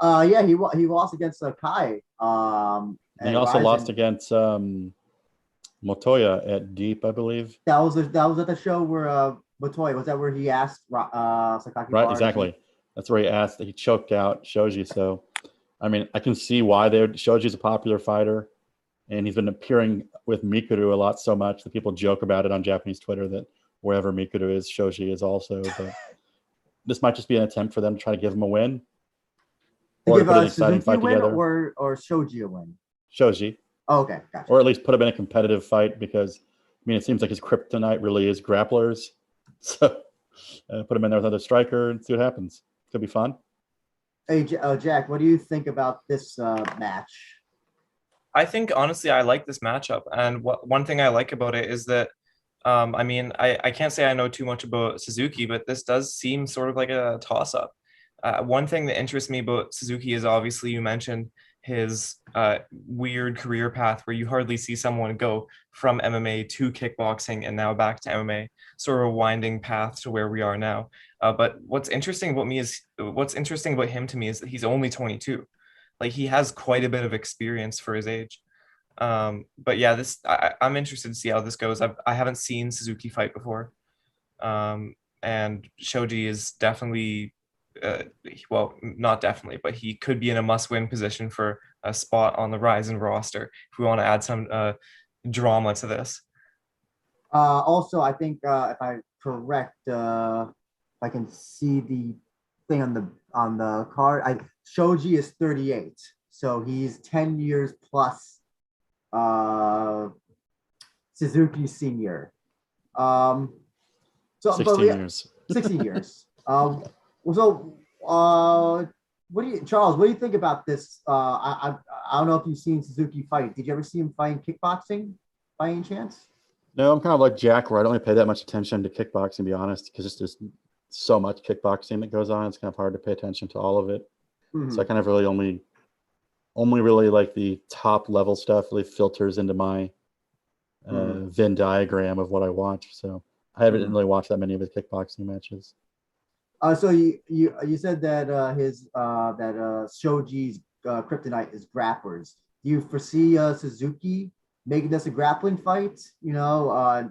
He lost against Kai. And he also lost against Motoya at Deep, I believe. That was at the show where Motoya, was that where he asked Sakaki? Right, exactly. That's where he asked that he choked out Shoji. So, I mean, I can see why Shoji's a popular fighter, and he's been appearing with Mikuru a lot so much that people joke about it on Japanese Twitter that wherever Mikuru is, Shoji is also. But this might just be an attempt for them to try to give him a win. Or to put an exciting fight together. Or Shoji a win? Shoji. Oh, okay, gotcha. Or at least put him in a competitive fight because, I mean, it seems like his kryptonite really is grapplers. So put him in there with another striker and see what happens. Could be fun. Hey, Jack, what do you think about this match? I think, honestly, I like this matchup. And one thing I like about it is that, I can't say I know too much about Suzuki, but this does seem sort of like a toss-up. One thing that interests me about Suzuki is obviously you mentioned his weird career path where you hardly see someone go from MMA to kickboxing and now back to MMA, sort of a winding path to where we are now. But what's interesting about him to me is that he's only 22. Like, he has quite a bit of experience for his age. But yeah, I'm interested to see how this goes. I haven't seen Suzuki fight before. And Shoji is definitely, not definitely, but he could be in a must-win position for a spot on the Rizin roster if we want to add some drama to this. Also, I think if I'm correct, if I can see the thing on the card, Shoji is 38, so he's 10 years plus Suzuki senior. 16 years. 16 years. Charles, what do you think about this? I don't know if you've seen Suzuki fight. Did you ever see him fighting kickboxing by any chance? No, I'm kind of like Jack, where I don't really pay that much attention to kickboxing, to be honest, because there's so much kickboxing that goes on. It's kind of hard to pay attention to all of it. Mm-hmm. So I kind of really only really like the top level stuff really filters into my Venn diagram of what I watch. So I haven't really watched that many of his kickboxing matches. So you said that Shoji's kryptonite is grapplers. Do you foresee Suzuki making this a grappling fight? I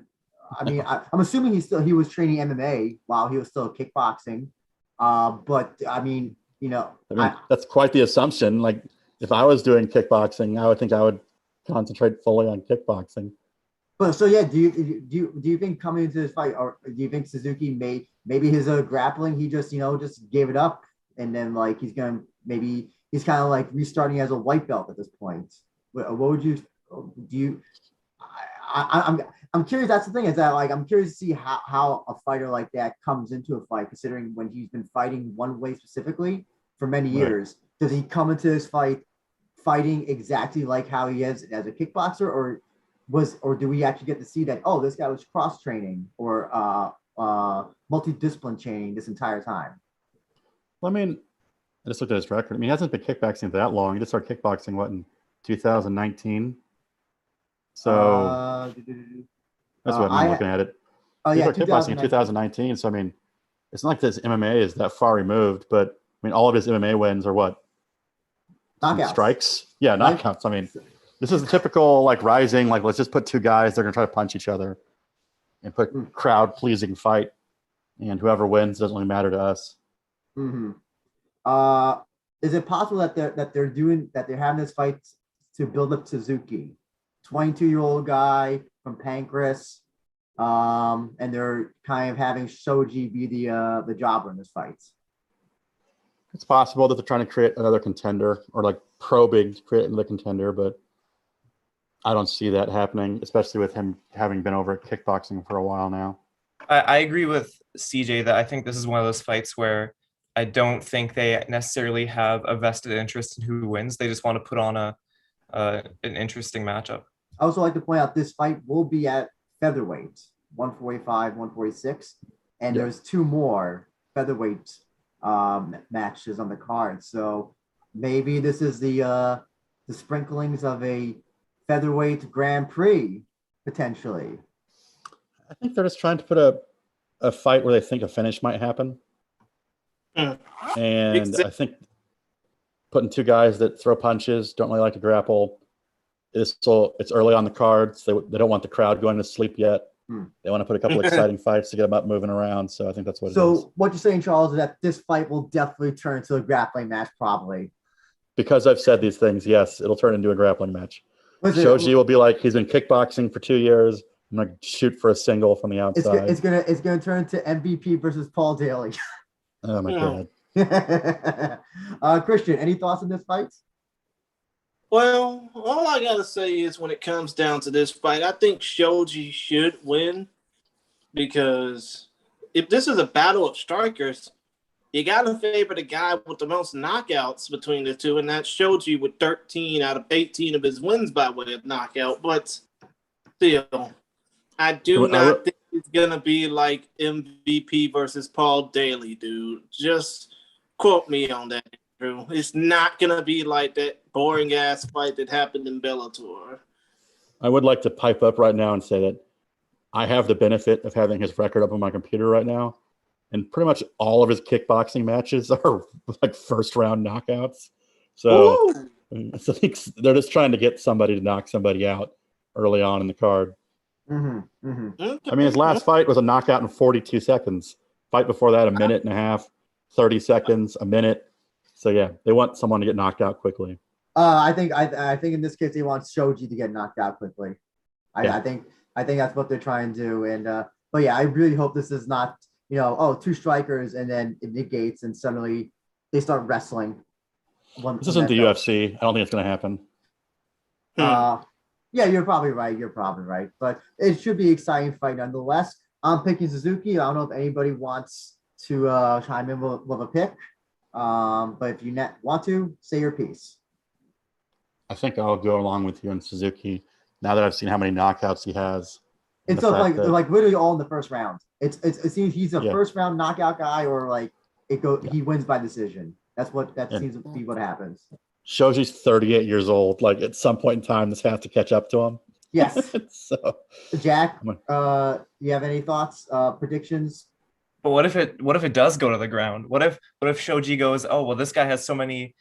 mean, I'm assuming he was training MMA while he was still kickboxing. But I mean, that's quite the assumption. Like, if I was doing kickboxing, I would think I would concentrate fully on kickboxing. But so yeah, do you think coming into this fight, or do you think Suzuki maybe his grappling, he just just gave it up, and then like he's kind of like restarting as a white belt at this point? What would you do? I'm curious. That's the thing, is that like I'm curious to see how a fighter like that comes into a fight, considering when he's been fighting one way specifically for many years. Does he come into this fight fighting exactly like how he is as a kickboxer, or do we actually get to see that, oh, this guy was cross training or multidiscipline training this entire time? Well, I mean, I just looked at his record. I mean, he hasn't been kickboxing that long. He just started kickboxing in 2019. So that's what I'm looking at it. He started kickboxing in 2019. So I mean, it's not like this MMA is that far removed, but I mean, all of his MMA wins are what? Knockouts. Strikes? Yeah, knockouts. I mean, this is the typical like Rizin, like let's just put two guys, they're gonna try to punch each other and put crowd pleasing fight, and whoever wins doesn't really matter to us. Mm-hmm. Is it possible that they're having this fight to build up Suzuki, 22-year-old guy from Pancras, and they're kind of having Shoji be the jobber in this fight? It's possible that they're trying to create another contender, or like probing to create another contender, but I don't see that happening, especially with him having been over at kickboxing for a while now. I agree with CJ that I think this is one of those fights where I don't think they necessarily have a vested interest in who wins. They just want to put on an interesting matchup. I also like to point out this fight will be at featherweight, 145, 146, and there's two more featherweight matches on the card. So maybe this is the sprinklings of a featherweight Grand Prix, potentially. I think they're just trying to put a fight where they think a finish might happen. And I think putting two guys that throw punches, don't really like to grapple, it's early on the cards. They don't want the crowd going to sleep yet. They want to put a couple exciting fights to get them up moving around. So I think that's what it is. So what you're saying, Charles, is that this fight will definitely turn into a grappling match, probably. Because I've said these things, yes, it'll turn into a grappling match. Shoji will be like, he's been kickboxing for 2 years. I'm gonna shoot for a single from the outside. It's gonna turn to MVP versus Paul Daly. Oh my god. Christian, any thoughts on this fight? Well, all I gotta say is when it comes down to this fight, I think Shoji should win, because if this is a battle of strikers, you gotta favor the guy with the most knockouts between the two, and that's Shoji with 13 out of 18 of his wins by way of knockout. But still, I do not think it's gonna be like MVP versus Paul Daly, dude. Just quote me on that, Andrew. It's not gonna be like that boring ass fight that happened in Bellator. I would like to pipe up right now and say that I have the benefit of having his record up on my computer right now, and pretty much all of his kickboxing matches are like first round knockouts. So I think they're just trying to get somebody to knock somebody out early on in the card. I mean, his last fight was a knockout in 42 seconds. Fight before that, a minute and a half, 30 seconds, a minute. So yeah, they want someone to get knocked out quickly. I think in this case they want Shoji to get knocked out quickly. I think that's what they're trying to do. And but yeah, I really hope this is not, two strikers and then it negates and suddenly they start wrestling. This isn't the UFC. I don't think it's going to happen. Yeah, you're probably right. But it should be an exciting fight nonetheless. I'm picking Suzuki. I don't know if anybody wants to chime in with a pick. But if you want to, say your piece. I think I'll go along with you on Suzuki now that I've seen how many knockouts he has. It's so like literally all in the first round. It seems he's a first round knockout guy, or he wins by decision. That seems to be what happens. Shoji's 38 years old. Like at some point in time, this has to catch up to him. Yes. So, Jack, you have any thoughts, predictions? But what if it does go to the ground? What if Shoji goes, oh well, this guy has so many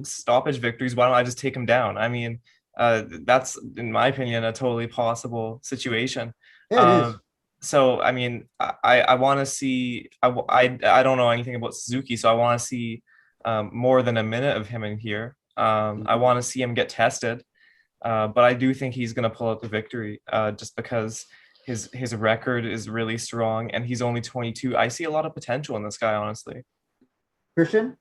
stoppage victories. Why don't I just take him down? I mean, that's in my opinion a totally possible situation. Yeah, it is. So I mean, I want to see. I don't know anything about Suzuki, so I want to see more than a minute of him in here. I want to see him get tested, but I do think he's going to pull out the victory just because his record is really strong and he's only 22. I see a lot of potential in this guy, honestly. Christian?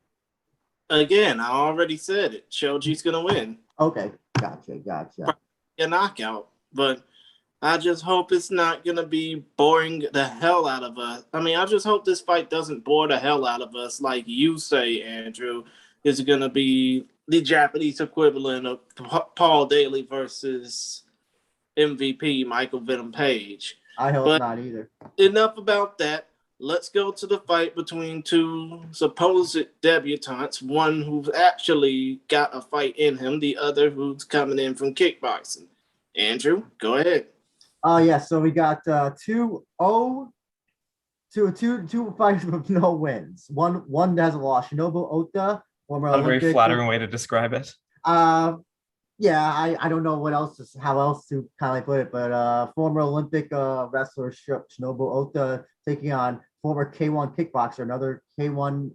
Again, I already said it. Shoji's going to win. Okay, gotcha. Probably a knockout, but I just hope it's not going to be boring the hell out of us. I mean, I just hope this fight doesn't bore the hell out of us like you say, Andrew. Is going to be the Japanese equivalent of Paul Daly versus MVP Michael Venom Page. I hope not either. Enough about that. Let's go to the fight between two supposed debutantes. One who's actually got a fight in him, the other who's coming in from kickboxing. Andrew, go ahead. So we got two fights with no wins. One has a loss. Shinobu Ota, former Olympic. A very flattering way to describe it. I don't know how else to kind of put it, but former Olympic wrestler Shinobu Ota taking on former K1 kickboxer, another K1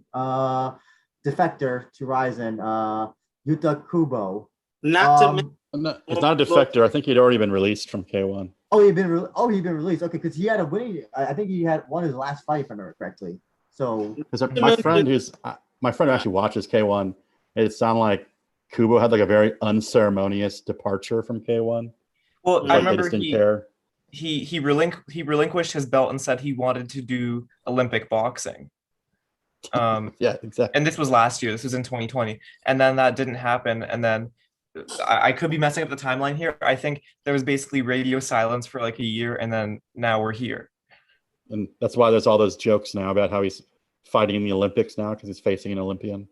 defector to Rizin, Yuta Kubo. He's not a defector. I think he'd already been released from K1. He'd been released. Okay, because he had a winning. I think he had won his last fight, if I remember correctly. So my friend who actually watches K1, it sounded like Kubo had like a very unceremonious departure from K1. Well, I remember he relinquished his belt and said he wanted to do Olympic boxing. Yeah, exactly. And this was last year. This was in 2020, and then that didn't happen. And then I could be messing up the timeline here. I think there was basically radio silence for like a year, and then now we're here. And that's why there's all those jokes now about how he's fighting in the Olympics now because he's facing an Olympian.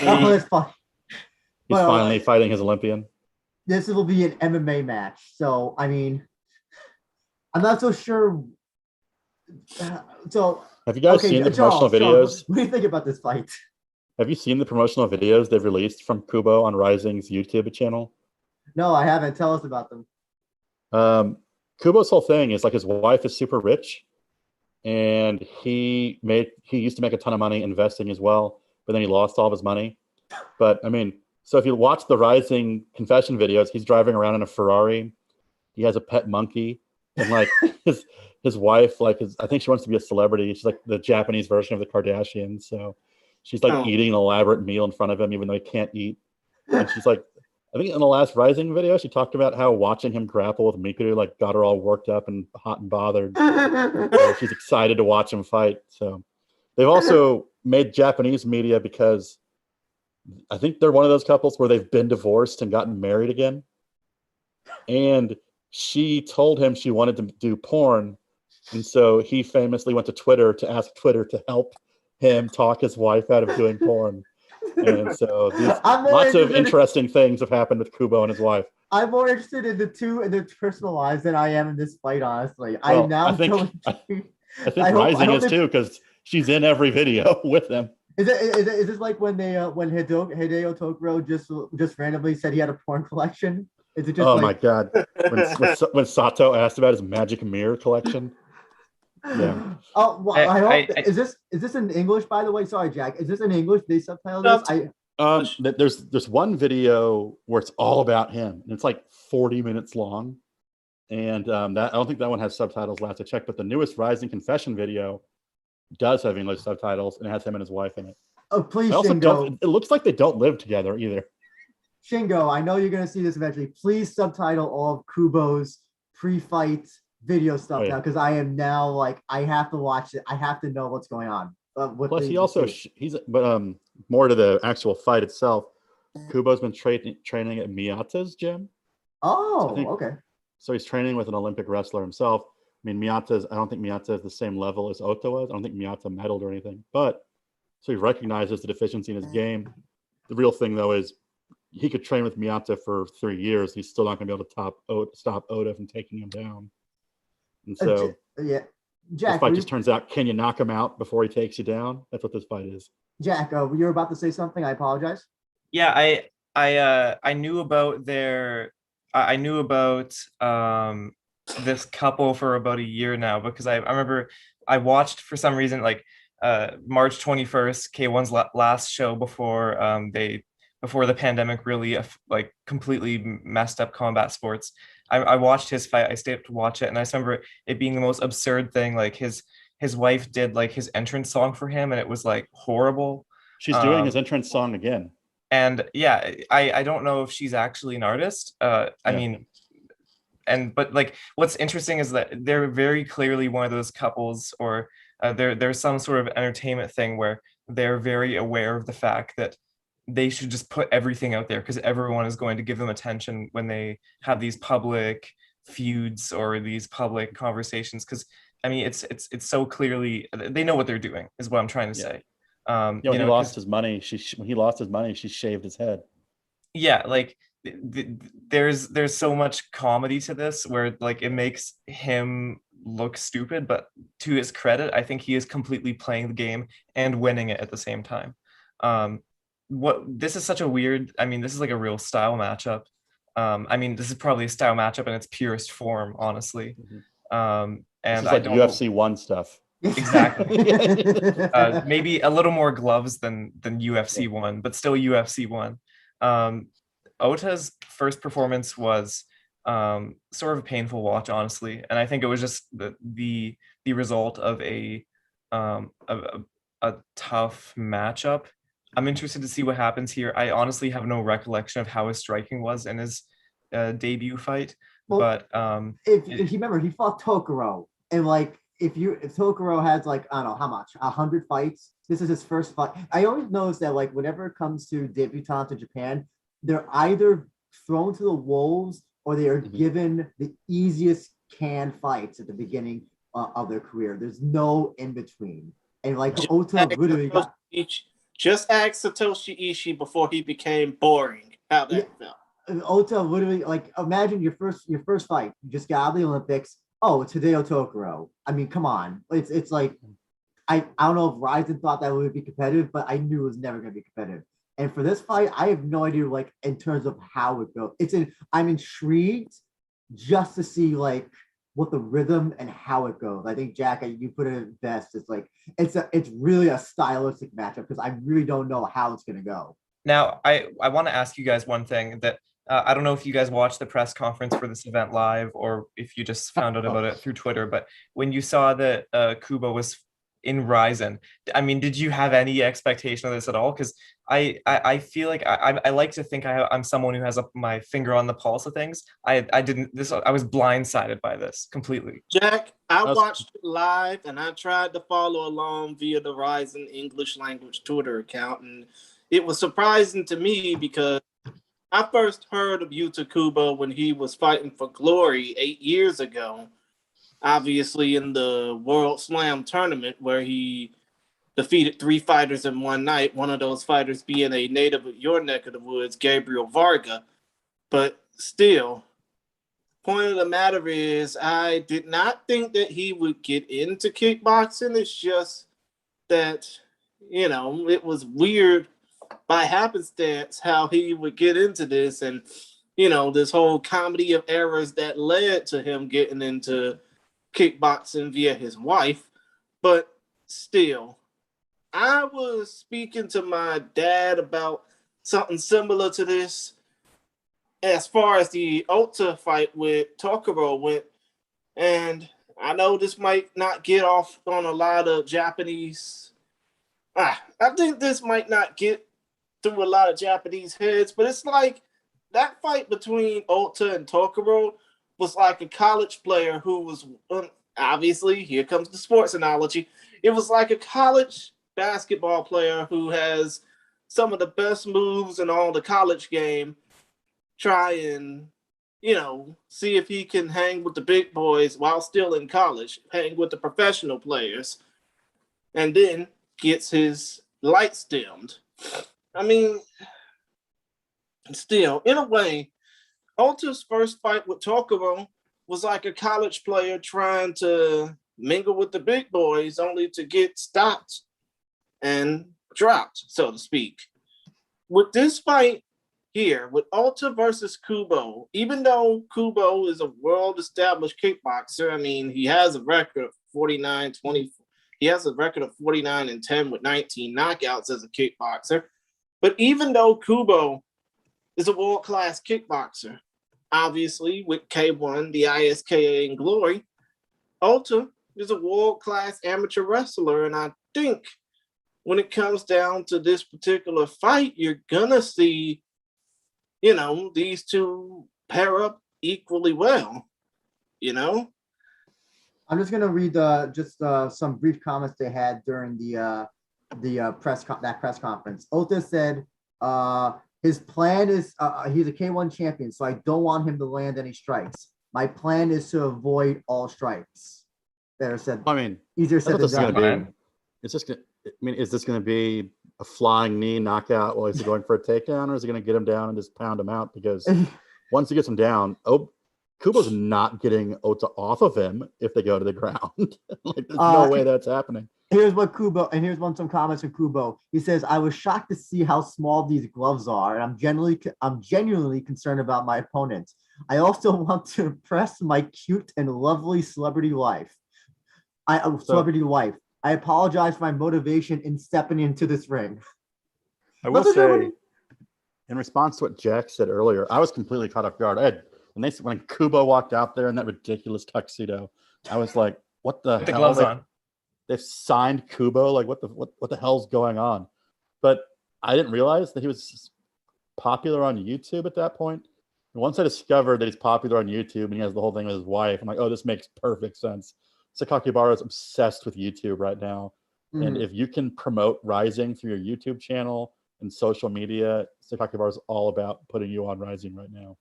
Oh, that's fun. He's finally fighting his Olympian. This will be an MMA match. So, I mean, I'm not so sure. Have you guys seen the promotional videos? What do you think about this fight? Have you seen the promotional videos they've released from Kubo on Rising's YouTube channel? No, I haven't. Tell us about them. Kubo's whole thing is like his wife is super rich, and he used to make a ton of money investing as well, but then he lost all of his money. But I mean, so if you watch the Rising confession videos, he's driving around in a Ferrari. He has a pet monkey, and like his wife, I think she wants to be a celebrity. She's like the Japanese version of the Kardashians. So she's like eating an elaborate meal in front of him, even though he can't eat. And she's like, I think in the last Rising video, she talked about how watching him grapple with Mikuru like got her all worked up and hot and bothered. So she's excited to watch him fight. So they've also made Japanese media because I think they're one of those couples where they've been divorced and gotten married again. And she told him she wanted to do porn. And so he famously went to Twitter to ask Twitter to help him talk his wife out of doing porn. And so lots of interesting things have happened with Kubo and his wife. I'm more interested in their personal lives than I am in this fight, honestly. Well, I think Rising is too, because she's in every video with them. Is this like when Hideo Tokuro just randomly said he had a porn collection? Is it just my God. When Sato asked about his magic mirror collection. Yeah. Oh, well, is this in English, by the way? Sorry, Jack. Is this in English? They subtitle this? There's one video where it's all about him, and it's like 40 minutes long. And I don't think that one has subtitles last I checked, but the newest Rising Confession video does have English subtitles, and it has him and his wife in it. Oh, please, Shingo. It looks like they don't live together either. Shingo, I know you're going to see this eventually. Please subtitle all of Kubo's pre-fight video stuff now, because I am now like, I have to watch it. I have to know what's going on. Plus, more to the actual fight itself. Kubo's been training at Miyata's gym. Oh, okay. So he's training with an Olympic wrestler himself. I mean, I don't think Miyata is the same level as Ota was. I don't think Miyata medaled or anything. But so he recognizes the deficiency in his game. The real thing, though, is he could train with Miyata for 3 years. He's still not going to be able to stop Oda from taking him down. And so, Jack, this fight just turns out, can you knock him out before he takes you down? That's what this fight is. Jack, you were about to say something. I apologize. Yeah, I knew about this couple for about a year now, because I remember I watched, for some reason, like March 21st, K1's last show before the pandemic really like completely messed up combat sports. I watched his fight. I stayed up to watch it, and I just remember it being the most absurd thing. Like his wife did like his entrance song for him, and it was like horrible. She's doing his entrance song again. And yeah, I don't know if she's actually an artist. I mean, but like what's interesting is that they're very clearly one of those couples, or there's some sort of entertainment thing where they're very aware of the fact that they should just put everything out there, because everyone is going to give them attention when they have these public feuds or these public conversations. Because I mean, it's so clearly they know what they're doing, is what I'm trying to say. When he lost his money, she shaved his head. Yeah, like there's so much comedy to this where like it makes him look stupid, but to his credit, I think he is completely playing the game and winning it at the same time. This is such a weird, I mean, this is like a real style matchup. I mean, this is probably a style matchup in its purest form, honestly. And this is like UFC 1 stuff. Exactly. Maybe a little more gloves than UFC 1, but still UFC 1. Ota's first performance was sort of a painful watch, honestly, and I think it was just the result of a tough matchup. I'm interested to see what happens here. I honestly have no recollection of how his striking was in his debut fight. Well, but if you remember, he fought Tokoro, and like if Tokoro has like, I don't know how much, 100 fights, this is his first fight. I always notice that like whenever it comes to debutantes in Japan, they're either thrown to the wolves or they are given the easiest canned fights at the beginning of their career. There's no in between. And like Ota literally got... Just ask Satoshi Ishii before he became boring how that felt. Ota literally, like, imagine your first fight. You just got out of the Olympics. Oh, it's Hideo Tokoro. I mean, come on. It's like, I don't know if Rizin thought that would be competitive, but I knew it was never going to be competitive. And for this fight, I have no idea, like, in terms of how it goes. I'm intrigued just to see, like, what the rhythm and how it goes. I think, Jack, you put it best. It's like, it's really a stylistic matchup because I really don't know how it's going to go. Now, I want to ask you guys one thing that I don't know if you guys watched the press conference for this event live or if you just found out about it through Twitter, but when you saw that Kubo was in Rizin, I mean, did you have any expectation of this at all? Because I feel like I like to think I'm someone who has my finger on the pulse of things. I was blindsided by this completely. Jack, I watched it live and I tried to follow along via the Rizin English language Twitter account, and it was surprising to me because I first heard of Yuta Kubo when he was fighting for Glory 8 years ago, obviously in the World Slam tournament where he defeated 3 fighters in one night, one of those fighters being a native of your neck of the woods, Gabriel Varga. But still, point of the matter is I did not think that he would get into kickboxing. It's just that, it was weird by happenstance how he would get into this, and this whole comedy of errors that led to him getting into kickboxing via his wife. But still, I was speaking to my dad about something similar to this as far as the Ota fight with Tokoro went, and I know this might not get off on a lot of Japanese I think this might not get through a lot of Japanese heads, but it's like that fight between Ota and Tokoro was like a college player who was, obviously, here comes the sports analogy. It was like a college basketball player who has some of the best moves in all the college game, try and, see if he can hang with the big boys while still in college, hang with the professional players, and then gets his lights dimmed. I mean, still, in a way, Ota's first fight with Tokoro was like a college player trying to mingle with the big boys only to get stopped and dropped, so to speak. With this fight here, with Ota versus Kubo, even though Kubo is a world-established kickboxer, I mean, he has a record of 49-20. He has a record of 49-10 with 19 knockouts as a kickboxer. But even though Kubo is a world-class kickboxer, obviously with K1, the ISKA, and Glory, Ota is a world-class amateur wrestler, and I think when it comes down to this particular fight, you're gonna see, these two pair up equally well, I'm just gonna read some brief comments they had during the press conference. Ota said his plan is he's a K1 champion, so I don't want him to land any strikes. My plan is to avoid all strikes. Better said. I mean, easier said than done. It's just. Is this going to be a flying knee knockout while he's going for a takedown, or is he going to get him down and just pound him out? Because once he gets him down, Kubo's not getting Ota off of him if they go to the ground. There's no way that's happening. Here's some comments from Kubo. He says, "I was shocked to see how small these gloves are, and I'm genuinely concerned about my opponent. I also want to impress my cute and lovely celebrity wife. I apologize for my motivation in stepping into this ring." I will say, in response to what Jack said earlier, I was completely caught off guard. When Kubo walked out there in that ridiculous tuxedo, I was like, "What the hell?" The gloves on. They've signed Kubo. Like, what the hell's going on? But I didn't realize that he was popular on YouTube at that point. And once I discovered that he's popular on YouTube and he has the whole thing with his wife, I'm like, oh, this makes perfect sense. Sakakibara is obsessed with YouTube right now. Mm-hmm. And if you can promote Rizin through your YouTube channel and social media, Sakakibara is all about putting you on Rizin right now.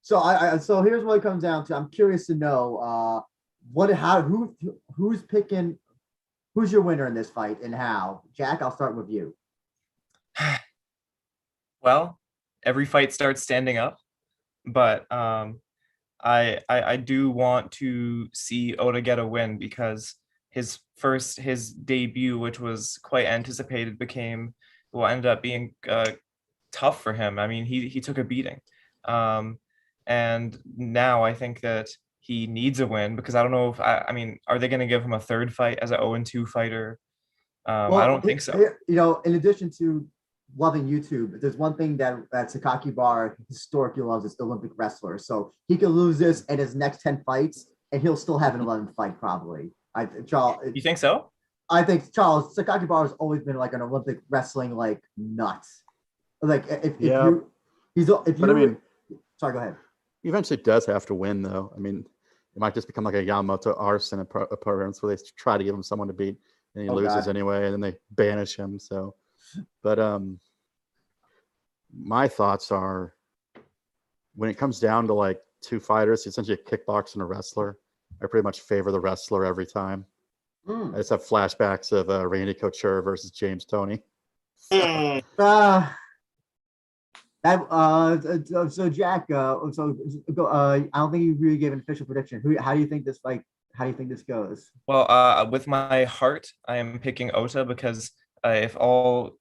So here's what it comes down to. I'm curious to know who's your winner in this fight and how. Jack, I'll start with you. Well, every fight starts standing up, but I do want to see Ota get a win because his debut, which was quite anticipated, ended up being tough for him. I mean, he took a beating, and now I think that he needs a win because I don't know if are they going to give him a third fight as an 0-2 fighter? I don't think so. In addition to loving YouTube, there's one thing that Sakakibara historically loves is Olympic wrestlers. So he could lose this in his next 10 fights, and he'll still have an 11th fight probably. Charles, you think so? I think Sakakibara has always been like an Olympic wrestling nut. Like sorry, go ahead. He eventually does have to win, though. I mean, it might just become like a Yamamoto arson programs where they try to give him someone to beat, and he loses anyway, and then they banish him. So, but my thoughts are, when it comes down to two fighters, essentially a kickboxer and a wrestler, I pretty much favor the wrestler every time. I just have flashbacks of Randy Couture versus James Toney. So, so Jack, I don't think you really gave an official prediction. How do you think this goes? Well, with my heart, I am picking Ota because we'll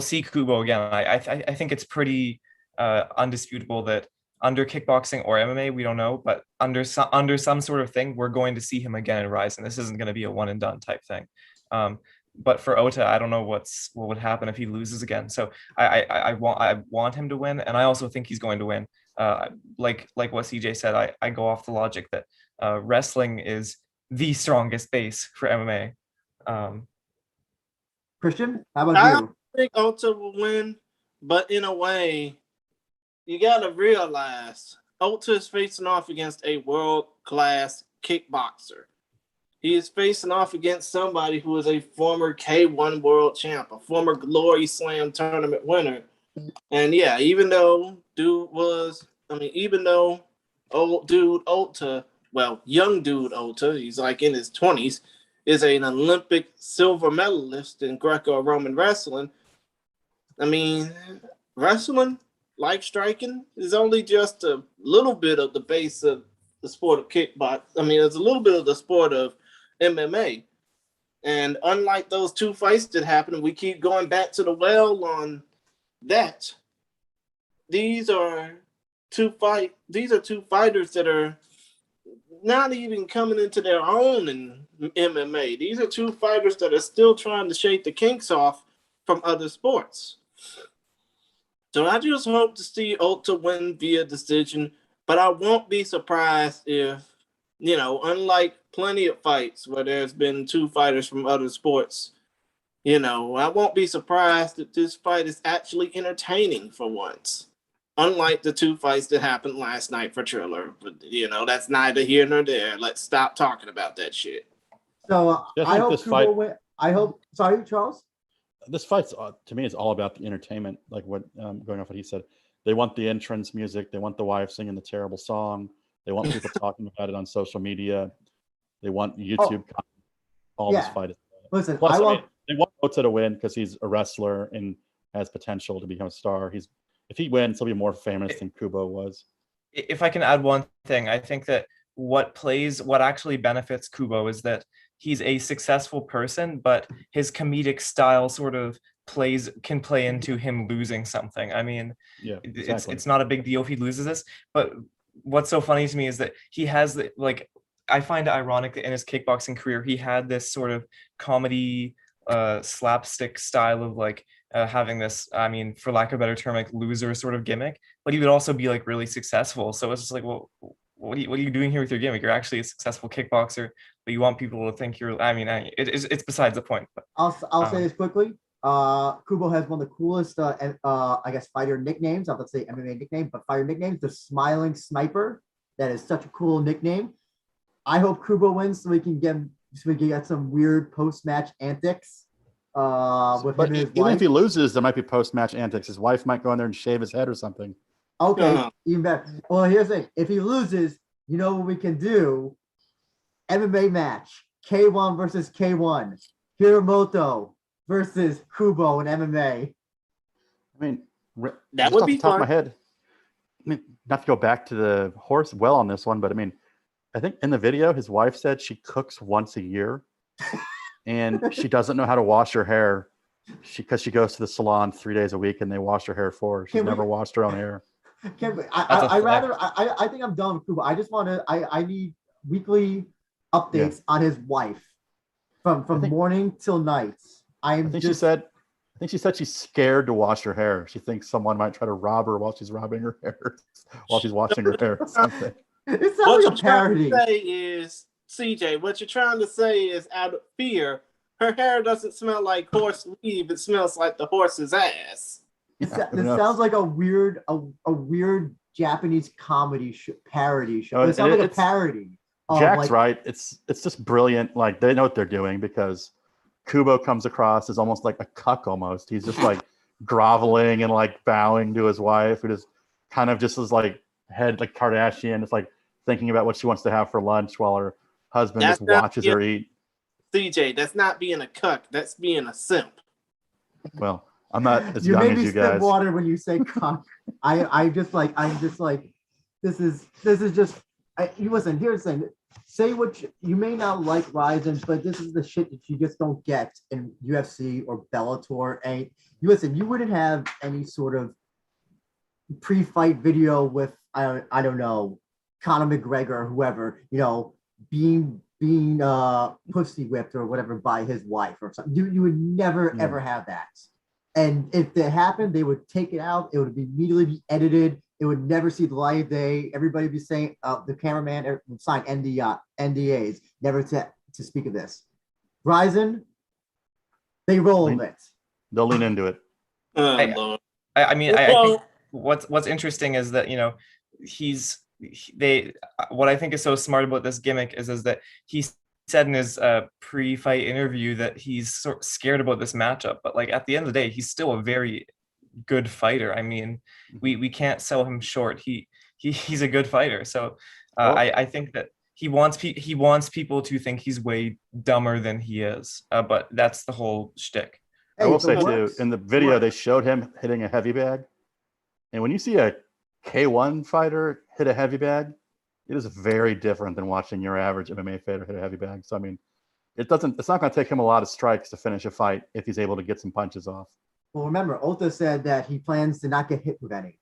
see Kubo again. I think it's pretty undisputable that under kickboxing or MMA, we don't know, but under some sort of thing, we're going to see him again in Rizin. This isn't going to be a one and done type thing. But for Ota, I don't know what would happen if he loses again. So I want him to win, and I also think he's going to win. Like what CJ said, I go off the logic that wrestling is the strongest base for MMA. Christian, how about you? I think Ota will win, but in a way, you got to realize Ota is facing off against a world-class kickboxer. He is facing off against somebody who is a former K1 world champ, a former Glory Slam tournament winner. And yeah, even though old dude Ota, young dude Ota, he's in his 20s, is an Olympic silver medalist in Greco-Roman wrestling. I mean, wrestling, like striking, is only just a little bit of the base of the sport of kickbox. I mean, it's a little bit of the sport of MMA. And unlike those two fights that happened, we keep going back to the well on that. These are two fighters that are not even coming into their own in MMA. These are two fighters that are still trying to shake the kinks off from other sports. So I just hope to see Ota win via decision, but I won't be surprised if, unlike plenty of fights where there's been two fighters from other sports, I won't be surprised that this fight is actually entertaining for once. Unlike the two fights that happened last night for Triller. But, that's neither here nor there. Let's stop talking about that shit. So I hope Kubo win. Sorry, Charles? This fight's, to me, is all about the entertainment, like what, going off what he said. They want the entrance music. They want the wife singing the terrible song. They want people talking about it on social media. They want YouTube content. This fight is. Listen, Plus, they want Ota to win because he's a wrestler and has potential to become a star. If he wins, he'll be more famous than Kubo was. If I can add one thing, I think that what actually benefits Kubo is that he's a successful person, but his comedic style sort of can play into him losing something. I mean, it's not a big deal if he loses this, but what's so funny to me is that he has I find it ironic that in his kickboxing career, he had this sort of comedy slapstick style of having this, I mean, for lack of a better term, loser sort of gimmick, but he would also be really successful. So it's just well, what are you doing here with your gimmick? You're actually a successful kickboxer, but you want people to think you're, I mean, it's besides the point. But, I'll say this quickly. Kubo has one of the coolest, I guess, fighter nicknames. I'll say MMA nickname, but fighter nicknames, the Smiling Sniper. That is such a cool nickname. I hope Kubo wins so we can get some weird post-match antics. But even if he loses, there might be post-match antics. His wife might go in there and shave his head or something. Okay, even better. Well, here's the thing. If he loses, you know what we can do? MMA match. K1 versus K1. Hiramoto versus Kubo in MMA. I mean, that would be off the top fun. of my head. I mean, not to go back to the horse well on this one, but I mean, I think in the video, his wife said she cooks once a year. And she doesn't know how to wash her hair because she goes to the salon 3 days a week and they wash her hair for her. She's never washed her own hair. I think I'm done with Kubo. I just want to. I need weekly updates on his wife from morning till night. I think she said she's scared to wash her hair. She thinks someone might try to rob her while she's robbing her hair, while she's washing her hair or something. It sounds like a parody. CJ, what you're trying to say is, out of fear, her hair doesn't smell like horse leave; it smells like the horse's ass. This sounds like a weird Japanese comedy parody show. It sounds like a parody. Jack's right. It's just brilliant. Like, they know what they're doing because Kubo comes across as almost like a cuck. Almost, he's just groveling and bowing to his wife, who just kind of just is head Kardashian. It's thinking about what she wants to have for lunch while her husband just watches her eat. CJ, that's not being a cuck. That's being a simp. Well, I'm not as young as you guys. Water when you say cuck. I'm just this is just. Listen, here's the thing. Say what you may not like Rizin, but this is the shit that you just don't get in UFC or Bellator. And you wouldn't have any sort of pre-fight video with I don't know, Conor McGregor or whoever, being pussy whipped or whatever by his wife or something. You would never ever have that. And if that happened, they would take it out. It would immediately be edited. It would never see the light of day. Everybody would be saying the cameraman would sign NDAs, never to speak of this. Rizin, they roll with it. They'll lean into it. I think what's interesting is that what I think is so smart about this gimmick is that he said in his pre-fight interview that he's sort of scared about this matchup, but at the end of the day, he's still a very good fighter. I mean, we can't sell him short. He's a good fighter. So I think that he wants people to think he's way dumber than he is. But that's the whole shtick. I will say too, in the video they showed him hitting a heavy bag, And when you see a K1 fighter hit a heavy bag, it is very different than watching your average MMA fighter hit a heavy bag. So I mean, it's not going to take him a lot of strikes to finish a fight if he's able to get some punches off. Well, remember, Ota said that he plans to not get hit with any.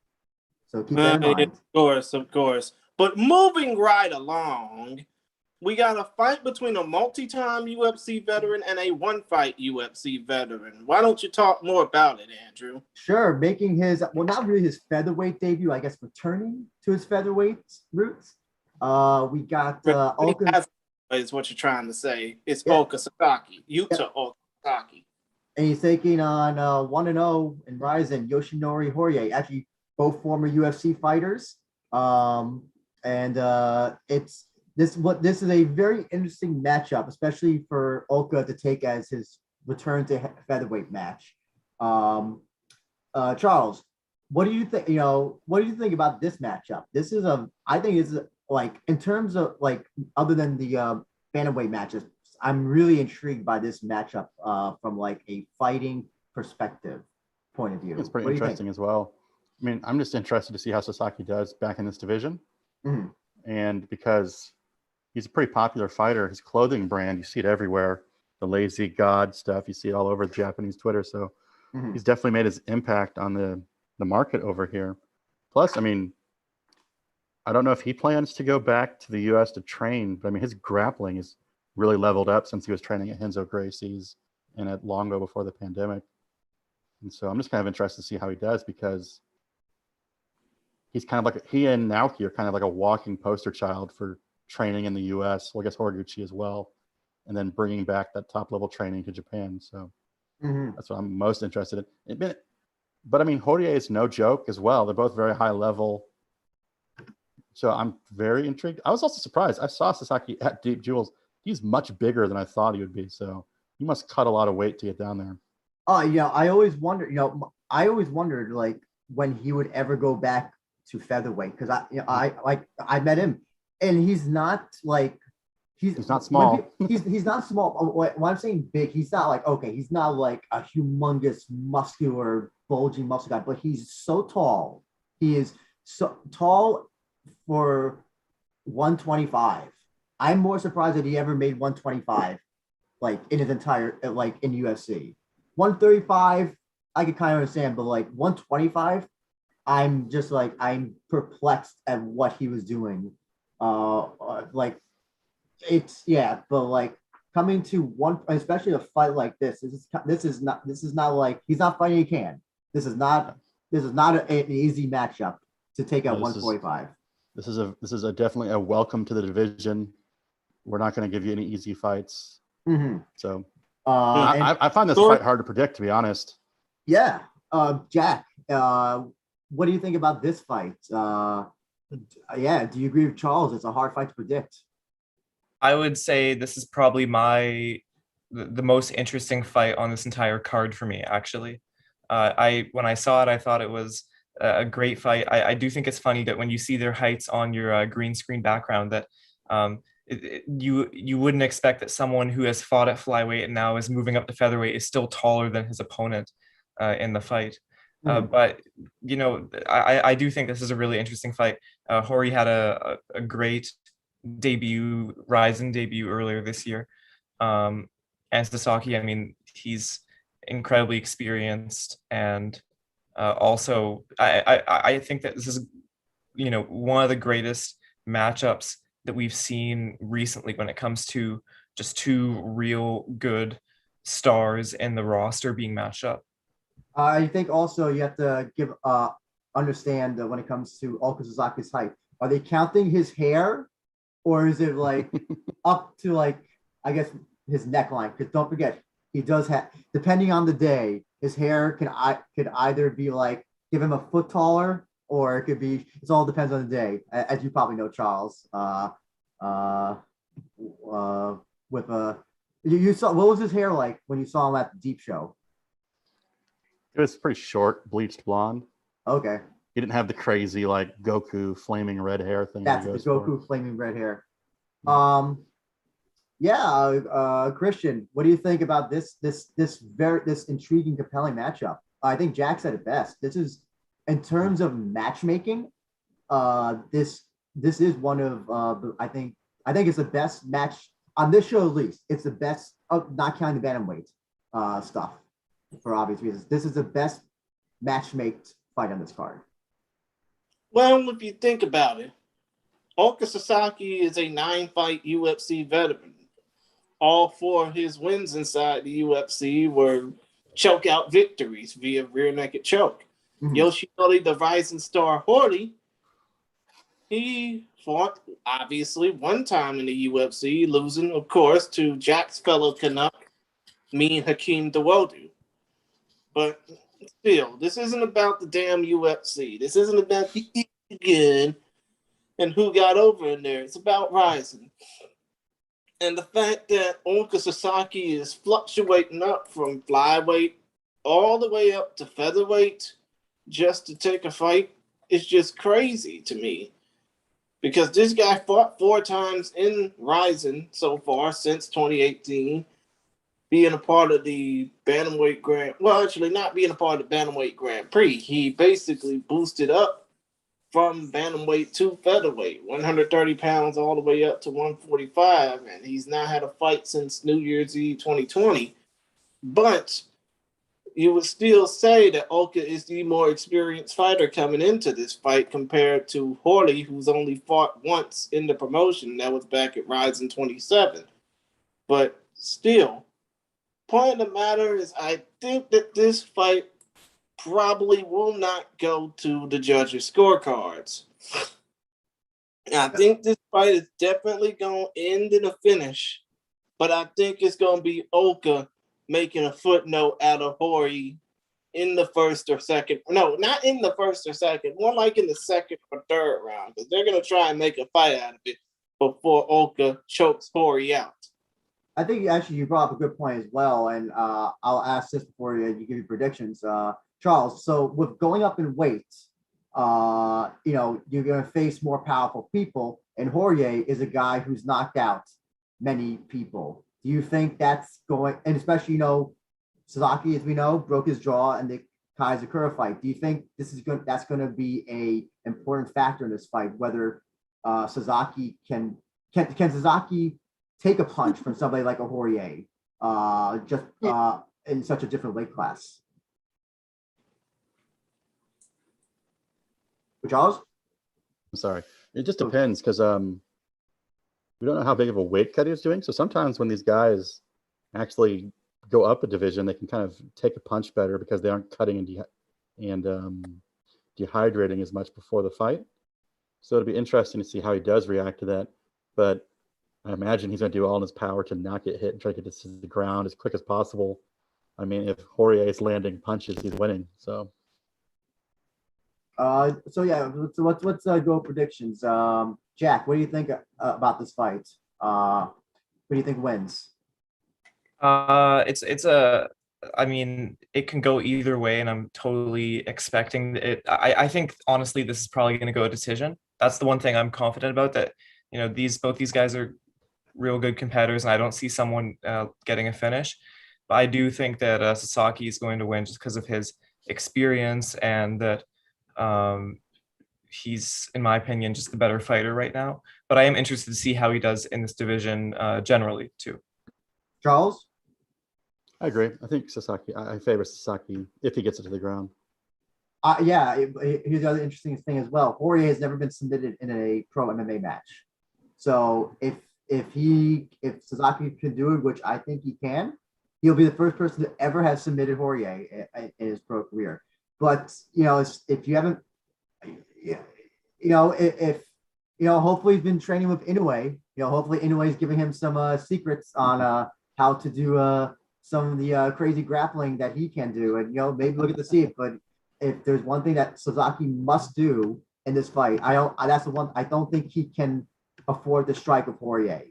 So keep that in mind. Of course. But moving right along, we got a fight between a multi-time UFC veteran and a one-fight UFC veteran. Why don't you talk more about it, Andrew? Sure. Making his, well, not really his featherweight debut, I guess returning to his featherweight roots. We got Ulka. Is what you're trying to say. It's Ulka Sasaki. Ulka Sasaki. And he's taking on 1-0 in Rizin, Yoshinori Horie, actually both former UFC fighters. This is a very interesting matchup, especially for Ulka to take as his return to featherweight match. Charles, what do you think? What do you think about this matchup? I think it's like, in terms of like, other than the bantamweight matches, I'm really intrigued by this matchup from like a fighting perspective point of view. It's pretty interesting as well. I mean, I'm just interested to see how Sasaki does back in this division. Mm-hmm. And because he's a pretty popular fighter, his clothing brand, you see it everywhere. The Lazy God stuff, you see it all over Japanese Twitter. So he's definitely made his impact on the market over here. Plus, I mean, I don't know if he plans to go back to the U.S. to train, but I mean, his grappling is really leveled up since he was training at Renzo Gracie's and at Longo before the pandemic. And so I'm just kind of interested to see how he does, because he's kind of like, he and Naoki are kind of like a walking poster child for training in the U.S. Well, I guess Horiguchi as well, and then bringing back that top level training to Japan. So that's what I'm most interested in. But I mean, Horie is no joke as well. They're both very high level. So I'm very intrigued. I was also surprised. I saw Sasaki at Deep Jewels. He's much bigger than I thought he would be. So he must cut a lot of weight to get down there. Oh, yeah. I always wondered like when he would ever go back to featherweight, because I met him, and he's not like he's not small. He's not small. When I'm saying big, he's not like, okay, he's not like a humongous, muscular, bulging muscle guy, but he's so tall. He is so tall for 125. I'm more surprised that he ever made 125, like in his entire, like in UFC. 135, I could kind of understand, but like 125, I'm just like, I'm perplexed at what he was doing. Like it's, yeah, but like coming to one, especially a fight like this is not like, he's not fighting he can. This is not an easy matchup to take out 145. This is definitely a welcome to the division. We're not going to give you any easy fights. So I find this fight hard to predict, to be honest. Yeah. Jack, what do you think about this fight? Do you agree with Charles? It's a hard fight to predict. I would say this is probably the most interesting fight on this entire card for me, actually. When I saw it, I thought it was a great fight. I do think it's funny that when you see their heights on your green screen background, that you wouldn't expect that someone who has fought at flyweight and now is moving up to featherweight is still taller than his opponent in the fight. But I do think this is a really interesting fight. Horie had a great Rizin debut earlier this year. And Sasaki, I mean, he's incredibly experienced, and also I think that this is one of the greatest matchups that we've seen recently when it comes to just two real good stars in the roster being matched up. I think also you have to understand that when it comes to Ulka Sasaki's height, are they counting his hair, or is it like up to like, I guess, his neckline? Because don't forget, he does have, depending on the day, his hair could either be like, give him a foot taller, or it could be, it all depends on the day, as you probably know, Charles. You saw, what was his hair like when you saw him at the Deep Show? It was pretty short, bleached blonde. Okay. He didn't have the crazy like Goku flaming red hair thing. That's the Goku flaming red hair. Christian, what do you think about this intriguing, compelling matchup? I think Jack said it best. This is in terms of matchmaking, this is one of I think it's the best match on this show, at least. It's the best, not counting the bantamweight stuff for obvious reasons. This is the best matchmaked fight on this card. Well, if you think about it, Oka Sasaki is a 9-fight UFC veteran. All 4 of his wins inside the UFC were choke-out victories via rear-naked choke. Mm-hmm. Yoshinori, the rising star Hori, he fought, obviously, one time in the UFC, losing, of course, to Jack's fellow Canuck, Mean Hakeem Dawodu. But still, this isn't about the damn UFC. This isn't about the good and who got over in there. It's about Rizin. And the fact that Oka Sasaki is fluctuating up from flyweight all the way up to featherweight just to take a fight is just crazy to me. Because this guy fought 4 times in Rizin so far since 2018, being a part of the Bantamweight Grand... Well, actually, not being a part of the Bantamweight Grand Prix. He basically boosted up from Bantamweight to featherweight, 130 pounds all the way up to 145, and he's not had a fight since New Year's Eve 2020. But you would still say that Oka is the more experienced fighter coming into this fight compared to Hori, who's only fought once in the promotion. That was back at Rizin 27. But still, point of the matter is I think that this fight probably will not go to the judges' scorecards. I think this fight is definitely going to end in a finish, but I think it's going to be Oka making a footnote out of Hori in the first or second. No, not in the first or second. More like in the second or third round, because they're going to try and make a fight out of it before Oka chokes Hori out. I think actually you brought up a good point as well, and I'll ask this before you give your predictions. Charles, so with going up in weight, you're going to face more powerful people, and Poirier is a guy who's knocked out many people. Do you think that's going, and especially, Sasaki, as we know, broke his jaw in the Kaizakura fight. Do you think that's going to be a important factor in this fight, whether Sasaki can Sasaki take a punch from somebody like a Poirier in such a different weight class? Charles? I'm sorry. It just depends because we don't know how big of a weight cut he was doing. So sometimes when these guys actually go up a division, they can kind of take a punch better because they aren't cutting and dehydrating as much before the fight. So it'll be interesting to see how he does react to that. But I imagine he's going to do all in his power to not get hit and try to get this to the ground as quick as possible. I mean, if Poirier is landing punches, he's winning. So let's go predictions. Jack, what do you think about this fight? What do you think wins? I mean, it can go either way, and I'm totally expecting it. I think honestly, this is probably going to go a decision. That's the one thing I'm confident about. That both these guys are real good competitors, and I don't see someone getting a finish. But I do think that Sasaki is going to win just because of his experience and that he's, in my opinion, just the better fighter right now. But I am interested to see how he does in this division generally too. Charles? I agree. I think Sasaki. I favor Sasaki if he gets it to the ground. Here's the other interesting thing as well. Poirier has never been submitted in a pro MMA match. So if Sasaki can do it, which I think he can, he'll be the first person to ever have submitted Poirier in his pro career. But if you haven't, hopefully he's been training with Inoue. Hopefully Inoue is giving him some secrets on how to do some of the crazy grappling that he can do, and maybe look at the see it. But if there's one thing that Sasaki must do in this fight, that's the one. I don't think he can afford the strike of Poirier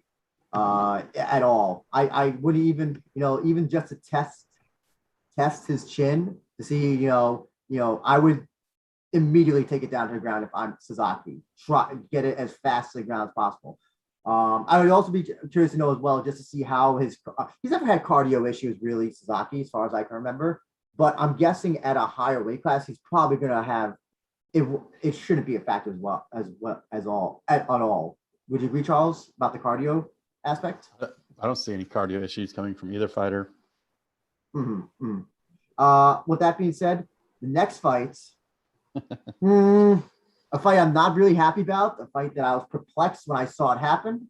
at all. I wouldn't even just to test his chin to see, I would immediately take it down to the ground if I'm Sasaki. Try get it as fast to the ground as possible. I would also be curious to know as well, just to see how he's never had cardio issues really, Sasaki, as far as I can remember. But I'm guessing at a higher weight class, he's probably going to have it shouldn't be a factor as all at all. Would you agree, Charles, about the cardio aspect? I don't see any cardio issues coming from either fighter. With that being said, the next fight, a fight I'm not really happy about, a fight that I was perplexed when I saw it happen.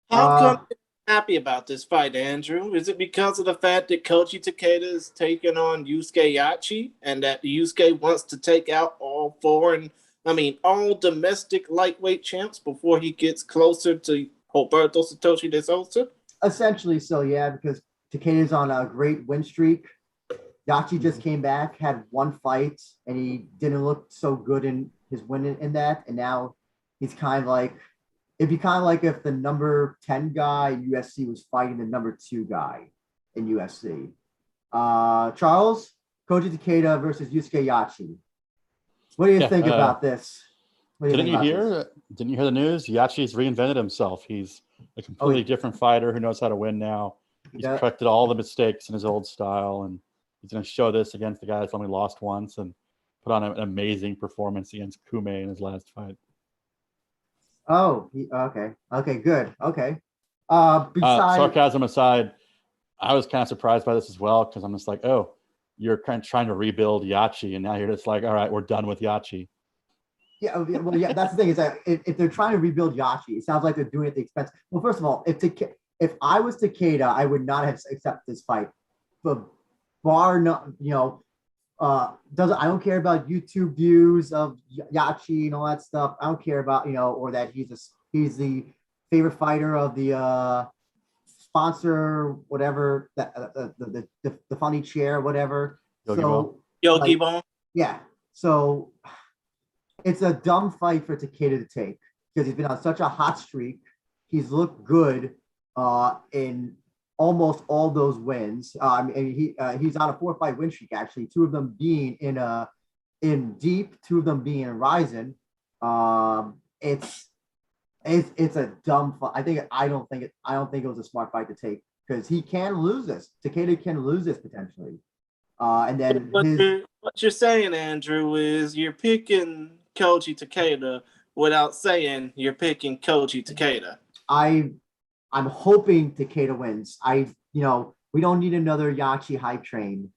How come you're happy about this fight, Andrew? Is it because of the fact that Kyoji Takeda is taking on Yusuke Yachi and that Yusuke wants to take out all all domestic lightweight champs before he gets closer to Roberto Satoshi de Souza? Essentially so, yeah, because Takeda's on a great win streak. Yachi just came back, had one fight, and he didn't look so good in his win in that. And now he's kind of like, it'd be kind of like if the number 10 guy in UFC was fighting the number 2 guy in UFC. Charles, Kyoji Takeda versus Yusuke Yachi. What do you think about this? Didn't you hear the news? Yachi's reinvented himself. He's a completely different fighter who knows how to win now. He's corrected all the mistakes in his old style, and he's going to show this against the guy that's only lost once and put on an amazing performance against Kume in his last fight. Oh, okay, good. Okay. Sarcasm aside, I was kind of surprised by this as well because I'm just like, oh, you're kind of trying to rebuild Yachi, and now you're just like, all right, we're done with Yachi. Yeah, well, yeah. That's the thing is that if they're trying to rebuild Yachi, it sounds like they're doing it at the expense. Well, first of all, if I was Takeda, I would not have accepted this fight. But bar no, I don't care about YouTube views of Yachi and all that stuff. I don't care about or that he's the favorite fighter of the sponsor, whatever, the funny chair, whatever. Yogi Bone. Yeah. So it's a dumb fight for Takeda to take because he's been on such a hot streak. He's looked good in almost all those wins. He's on a 4-fight win streak, actually, 2 of them being in Deep, 2 of them being in Rizin. It's a dumb fight. I don't think it was a smart fight to take because he can lose this. Takeda can lose this potentially. And then what you're saying, Andrew, is you're picking Kyoji Takeda without saying you're picking Kyoji Takeda. I'm hoping Takeda wins. We don't need another Yachi hype train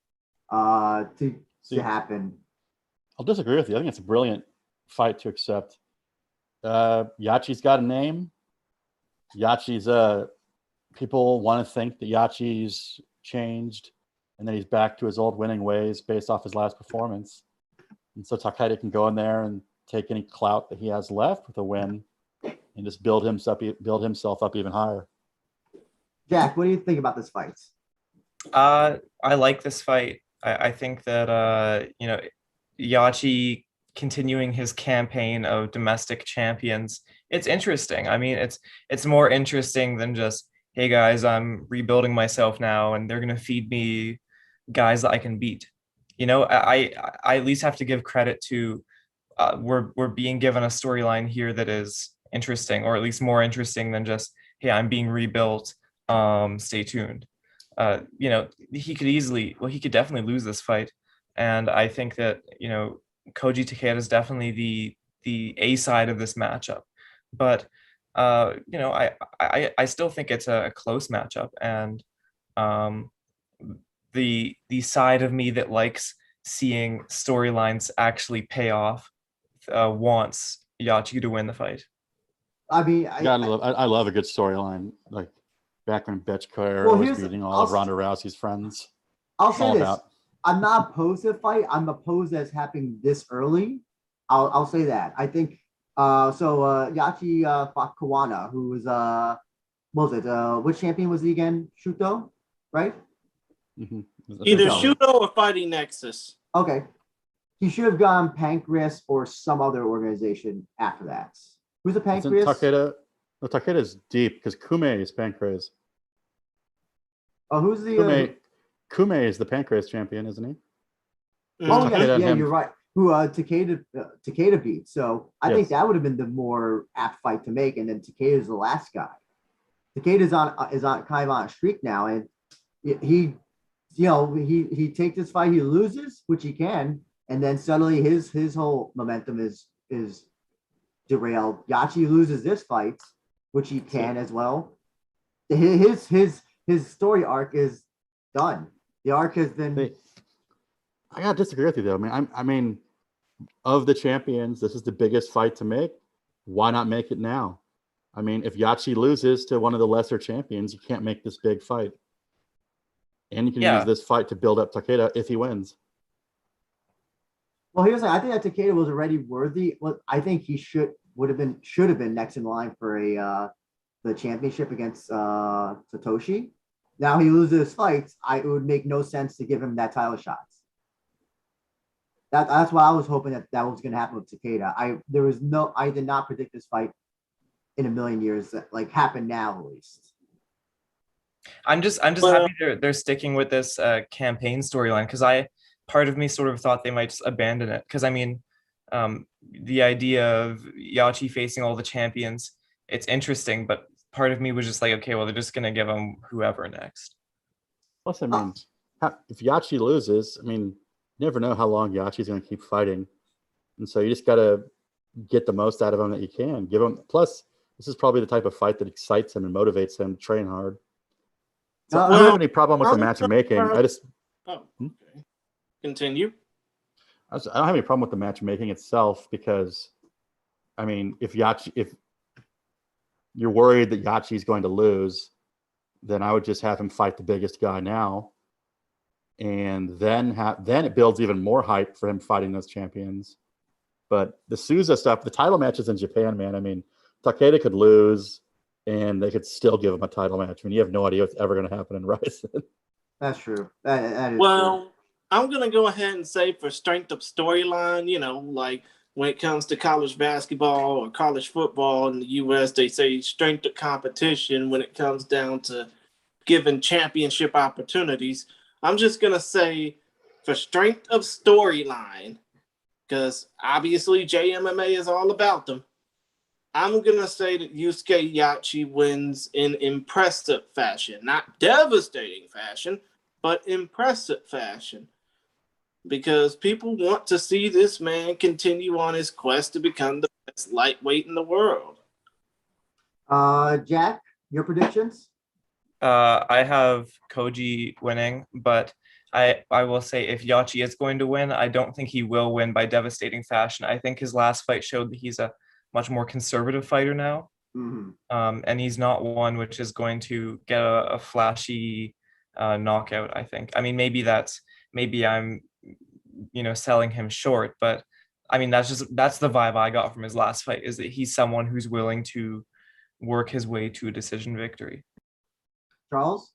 to happen. I'll disagree with you. I think it's a brilliant fight to accept. Yachi's got a name. Yachi's people want to think that Yachi's changed and then he's back to his old winning ways based off his last performance. And so Takeda can go in there and take any clout that he has left with a win and just build himself up even higher. Jack, what do you think about this fight? I like this fight. I think that Yachi continuing his campaign of domestic champions, it's interesting. I mean, it's more interesting than just, hey guys, I'm rebuilding myself now and they're gonna feed me guys that I can beat. I at least have to give credit to we're being given a storyline here that is interesting, or at least more interesting than just, hey, I'm being rebuilt. Stay tuned. He could definitely lose this fight, and I think that Kyoji Takeda is definitely the A side of this matchup, but I still think it's a close matchup, and the side of me that likes seeing storylines actually pay off wants Yachi to win the fight. I mean, I love a good storyline, like back when Betchko was beating all of Ronda Rousey's friends. I'll say this: I'm not opposed to the fight. I'm opposed to it happening this early. I'll say that. I think Yachi fought Kawana, who was what was it? Which champion was he again? Shuto, right? Mm-hmm. Either Shuto or Fighting Nexus. Okay, he should have gone Pancreas or some other organization after that. Who's the Pancreas? Takeda's Deep because Kume is Pancreas. Oh, who's the Kume is the Pancreas champion, isn't he? Oh yeah, you're right. Who Takeda beat. So I think that would have been the more apt fight to make. And then Takeda's the last guy. Takeda's on kind of on a streak now, and he takes this fight, he loses, which he can, and then suddenly his whole momentum is derailed. Yachi loses this fight, which he can as well. His story arc is done. The arc has been. I gotta disagree with you though. I mean, of the champions, this is the biggest fight to make. Why not make it now? I mean, if Yachi loses to one of the lesser champions, you can't make this big fight. And you can use this fight to build up Takeda if he wins. Well, here's the thing. I think that Takeda was already worthy. Well, I think he should have been next in line for the championship against Satoshi. Now he loses fights. It would make no sense to give him that title shots. That's why I was hoping that was going to happen with Takeda. I did not predict this fight in a million years that happen now at least. I'm just happy they're sticking with this campaign storyline, because part of me sort of thought they might just abandon it, because I mean, the idea of Yachi facing all the champions, it's interesting, but part of me was just like, okay, well, they're just gonna give him whoever next. Plus, I mean, if Yachi loses, I mean, you never know how long Yachi's going to keep fighting, and so you just got to get the most out of him that you can. Give him. Plus, this is probably the type of fight that excites him and motivates him to train hard. So I don't have any problem with the matchmaking. I just continue. I don't have any problem with the matchmaking itself, because, I mean, if you're worried that Yachi's going to lose, then I would just have him fight the biggest guy now, and then it builds even more hype for him fighting those champions. But the Souza stuff, the title matches in Japan, man, I mean, Takeda could lose, and they could still give him a title match. I mean, you have no idea what's ever going to happen in Rizin. That's true. That is true. I'm going to go ahead and say for strength of storyline, like when it comes to college basketball or college football in the U.S., they say strength of competition when it comes down to giving championship opportunities. I'm just going to say for strength of storyline, because obviously JMMA is all about them, I'm going to say that Yusuke Yachi wins in impressive fashion. Not devastating fashion, but impressive fashion. Because people want to see this man continue on his quest to become the best lightweight in the world. Jack, your predictions? I have Kyoji winning, but I will say if Yachi is going to win, I don't think he will win by devastating fashion. I think his last fight showed that he's a much more conservative fighter now. Mm-hmm. And he's not one which is going to get a flashy knockout, I think. I mean, maybe I'm selling him short, but I mean, that's the vibe I got from his last fight, is that he's someone who's willing to work his way to a decision victory. Charles?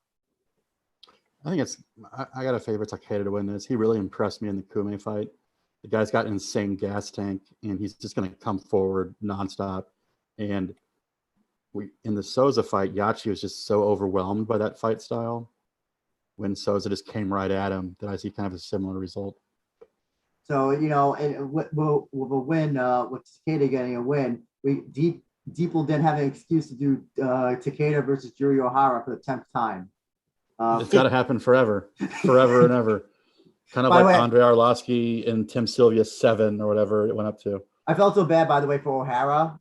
I think I got a favorite Takeda to win this. He really impressed me in the Kume fight. The guy's got an insane gas tank, and he's just going to come forward nonstop. And in the Souza fight, Yachi was just so overwhelmed by that fight style. When Souza just came right at him, that I see kind of a similar result. So, and with a win, with Takeda getting a win, Deeple didn't have an excuse to do Takeda versus Yuri Ohara for the 10th time. It's got to happen forever and ever. Kind of like Andre Arlovsky and Tim Sylvia 7 or whatever it went up to. I felt so bad, by the way, for Ohara.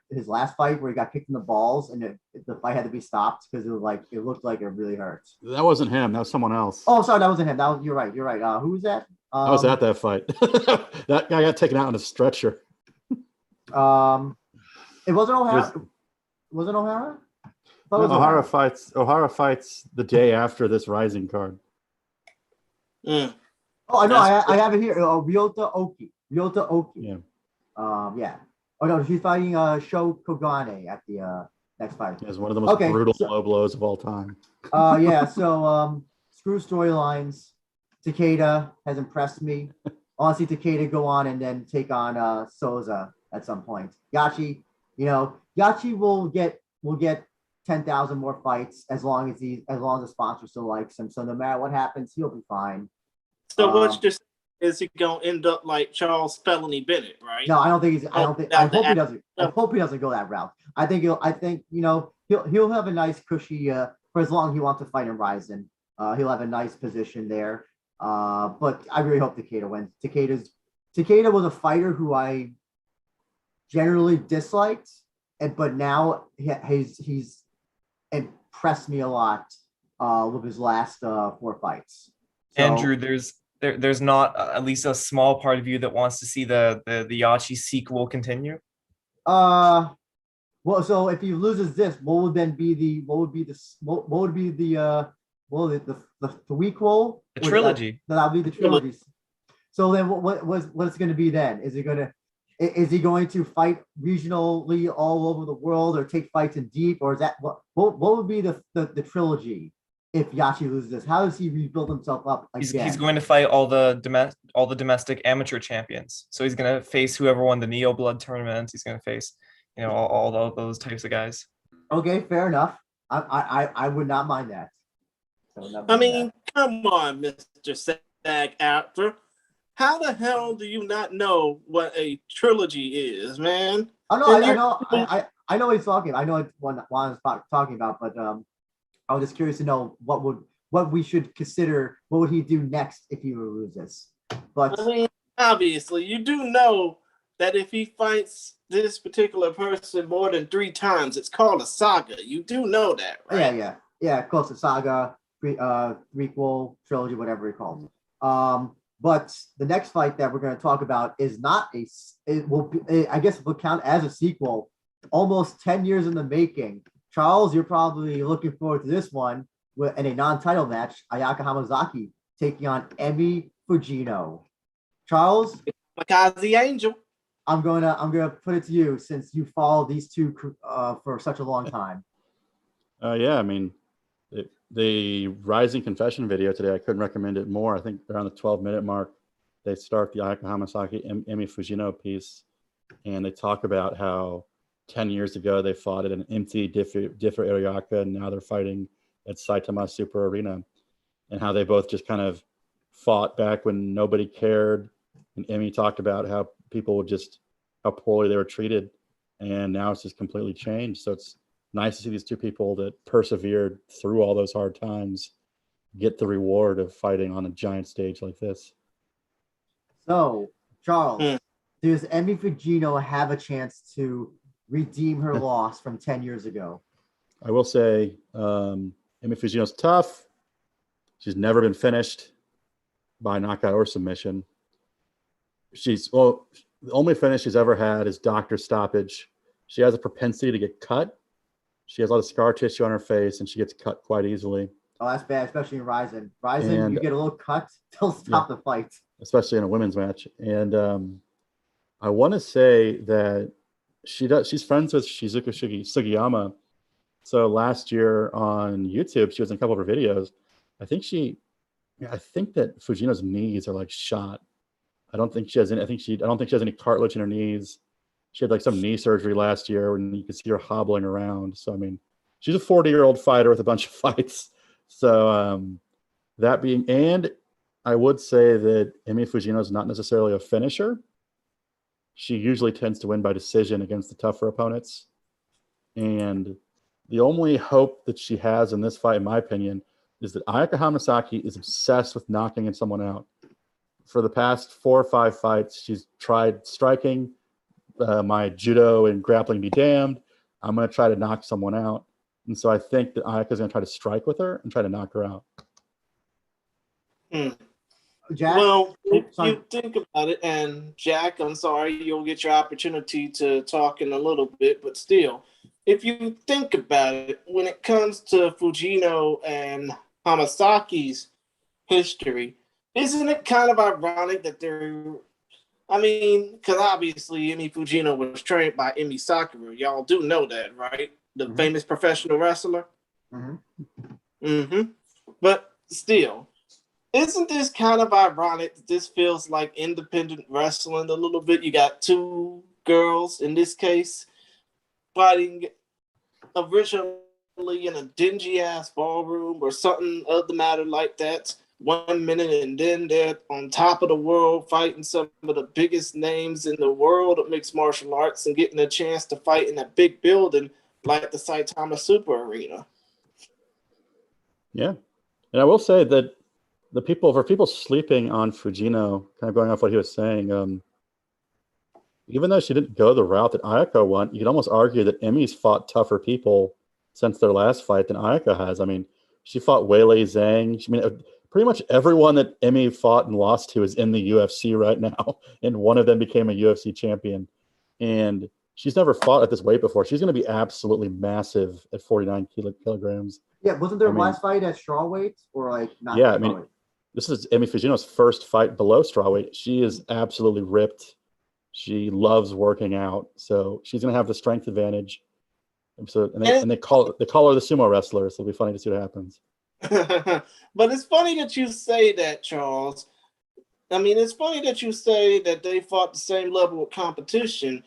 His last fight where he got kicked in the balls, and the fight had to be stopped because it looked like it really hurt. That wasn't him. That was someone else. Oh, sorry, that wasn't him. You're right. Who was that? I was at that fight. That guy got taken out on a stretcher. It wasn't Ohara. Wasn't Ohara? Ohara fights the day after this Rising card. Mm. Oh, I know. I have it here. Ryota Oki. Yeah. Yeah. Oh no, she's fighting Sho Kogane at the next fight. It's one of the most brutal low blows of all time. Yeah. So screw storylines. Takeda has impressed me. I want to see Takeda go on and then take on Souza at some point. Yachi will get 10,000 more fights as long as the sponsor still likes him. So no matter what happens, he'll be fine. So what's just is he gonna end up like Charles Felony Bennett, right? No, I don't think he's. I hope he doesn't. I hope he doesn't go that route. I think he'll have a nice cushy for as long as he wants to fight in Rizin. He'll have a nice position there. But I really hope Takeda wins. Takeda was a fighter who I generally disliked, but now he's impressed me a lot with his last 4 fights. So, Andrew, there's not at least a small part of you that wants to see the Yachi sequel continue. Well, so if he loses this, what would be the prequel? The trilogy. That'll be the trilogy. So then, what's going to be then? Is he going to fight regionally all over the world, or take fights in deep, or is that what would be the trilogy if Yachi loses this? How does he rebuild himself up again? He's going to fight all the domestic amateur champions. So he's going to face whoever won the Neo Blood tournament. He's going to face all those types of guys. Okay, fair enough. I would not mind that. Come on, Mr. SAG actor. How the hell do you not know what a trilogy is, man? I know what he's talking about. I know it's what Juan is talking about, but I was just curious to know what we should consider. What would he do next if he were to lose this? But obviously, you do know that if he fights this particular person more than 3 times, it's called a saga. You do know that, right? Yeah. Close to saga, prequel, trilogy, whatever he calls it. But the next fight that we're going to talk about is not I guess it will count as a sequel. Almost 10 years in the making. Charles, you're probably looking forward to this one in a non-title match. Ayaka Hamazaki taking on Emi Fujino. Charles, Makazi Angel. I'm gonna put it to you, since you followed these two for such a long time. The Rising Confession video today, I couldn't recommend it more. I think around the 12-minute mark, they start the Ayaka Hamasaki Emi Fujino piece, and they talk about how 10 years ago they fought at an empty Differ Ariaka, and now they're fighting at Saitama Super Arena, and how they both just kind of fought back when nobody cared. And Emi talked about how how poorly they were treated, and now it's just completely changed. So it's nice to see these two people that persevered through all those hard times get the reward of fighting on a giant stage like this. So, Charles, does Emi Fujino have a chance to redeem her loss from 10 years ago? I will say Emi Fujino's tough. She's never been finished by knockout or submission. The only finish she's ever had is doctor stoppage. She has a propensity to get cut. She has a lot of scar tissue on her face, and she gets cut quite easily. Oh, that's bad, especially in Rizin. You get a little cut, they'll stop the fight. Especially in a women's match. And I want to say that she's friends with Shizuka Sugiyama. So last year on YouTube, she was in a couple of her videos. I think that Fujino's knees are like shot. I don't think she has any cartilage in her knees. She had like some knee surgery last year, and you could see her hobbling around. So, she's a 40-year-old fighter with a bunch of fights. So and I would say that Emi Fujino is not necessarily a finisher. She usually tends to win by decision against the tougher opponents. And the only hope that she has in this fight, in my opinion, is that Ayaka Hamasaki is obsessed with knocking someone out. For the past 4 or 5 fights, she's tried striking. My judo and grappling be damned. I'm going to try to knock someone out. And so I think that Ayaka's going to try to strike with her and try to knock her out. Jack? Well, if you think about it, and Jack, I'm sorry, you'll get your opportunity to talk in a little bit, but still, if you think about it, when it comes to Fujino and Hamasaki's history, isn't it kind of ironic that because obviously Emi Fujino was trained by Emi Sakura. Y'all do know that, right? The famous professional wrestler. But still, isn't this kind of ironic that this feels like independent wrestling a little bit? You got 2 girls, in this case, fighting originally in a dingy-ass ballroom or something of the matter like that. 1 minute, and then they're on top of the world fighting some of the biggest names in the world of mixed martial arts and getting a chance to fight in a big building like the Saitama Super Arena. Yeah. And I will say that for people sleeping on Fujino, kind of going off what he was saying, even though she didn't go the route that Ayaka went, you could almost argue that Emi's fought tougher people since their last fight than Ayaka has. I mean, she fought Weili Zhang. Pretty much everyone that Emi fought and lost to is in the UFC right now, and one of them became a UFC champion. And she's never fought at this weight before. She's going to be absolutely massive at 49 kilograms. Yeah, wasn't their last fight at strawweight or like not? Yeah, I mean, this is Emi Fujino's first fight below strawweight. She is absolutely ripped. She loves working out, so she's going to have the strength advantage. And they call her the sumo wrestler, so it'll be funny to see what happens. But it's funny that you say that, Charles. I mean, it's funny that you say that they fought the same level of competition,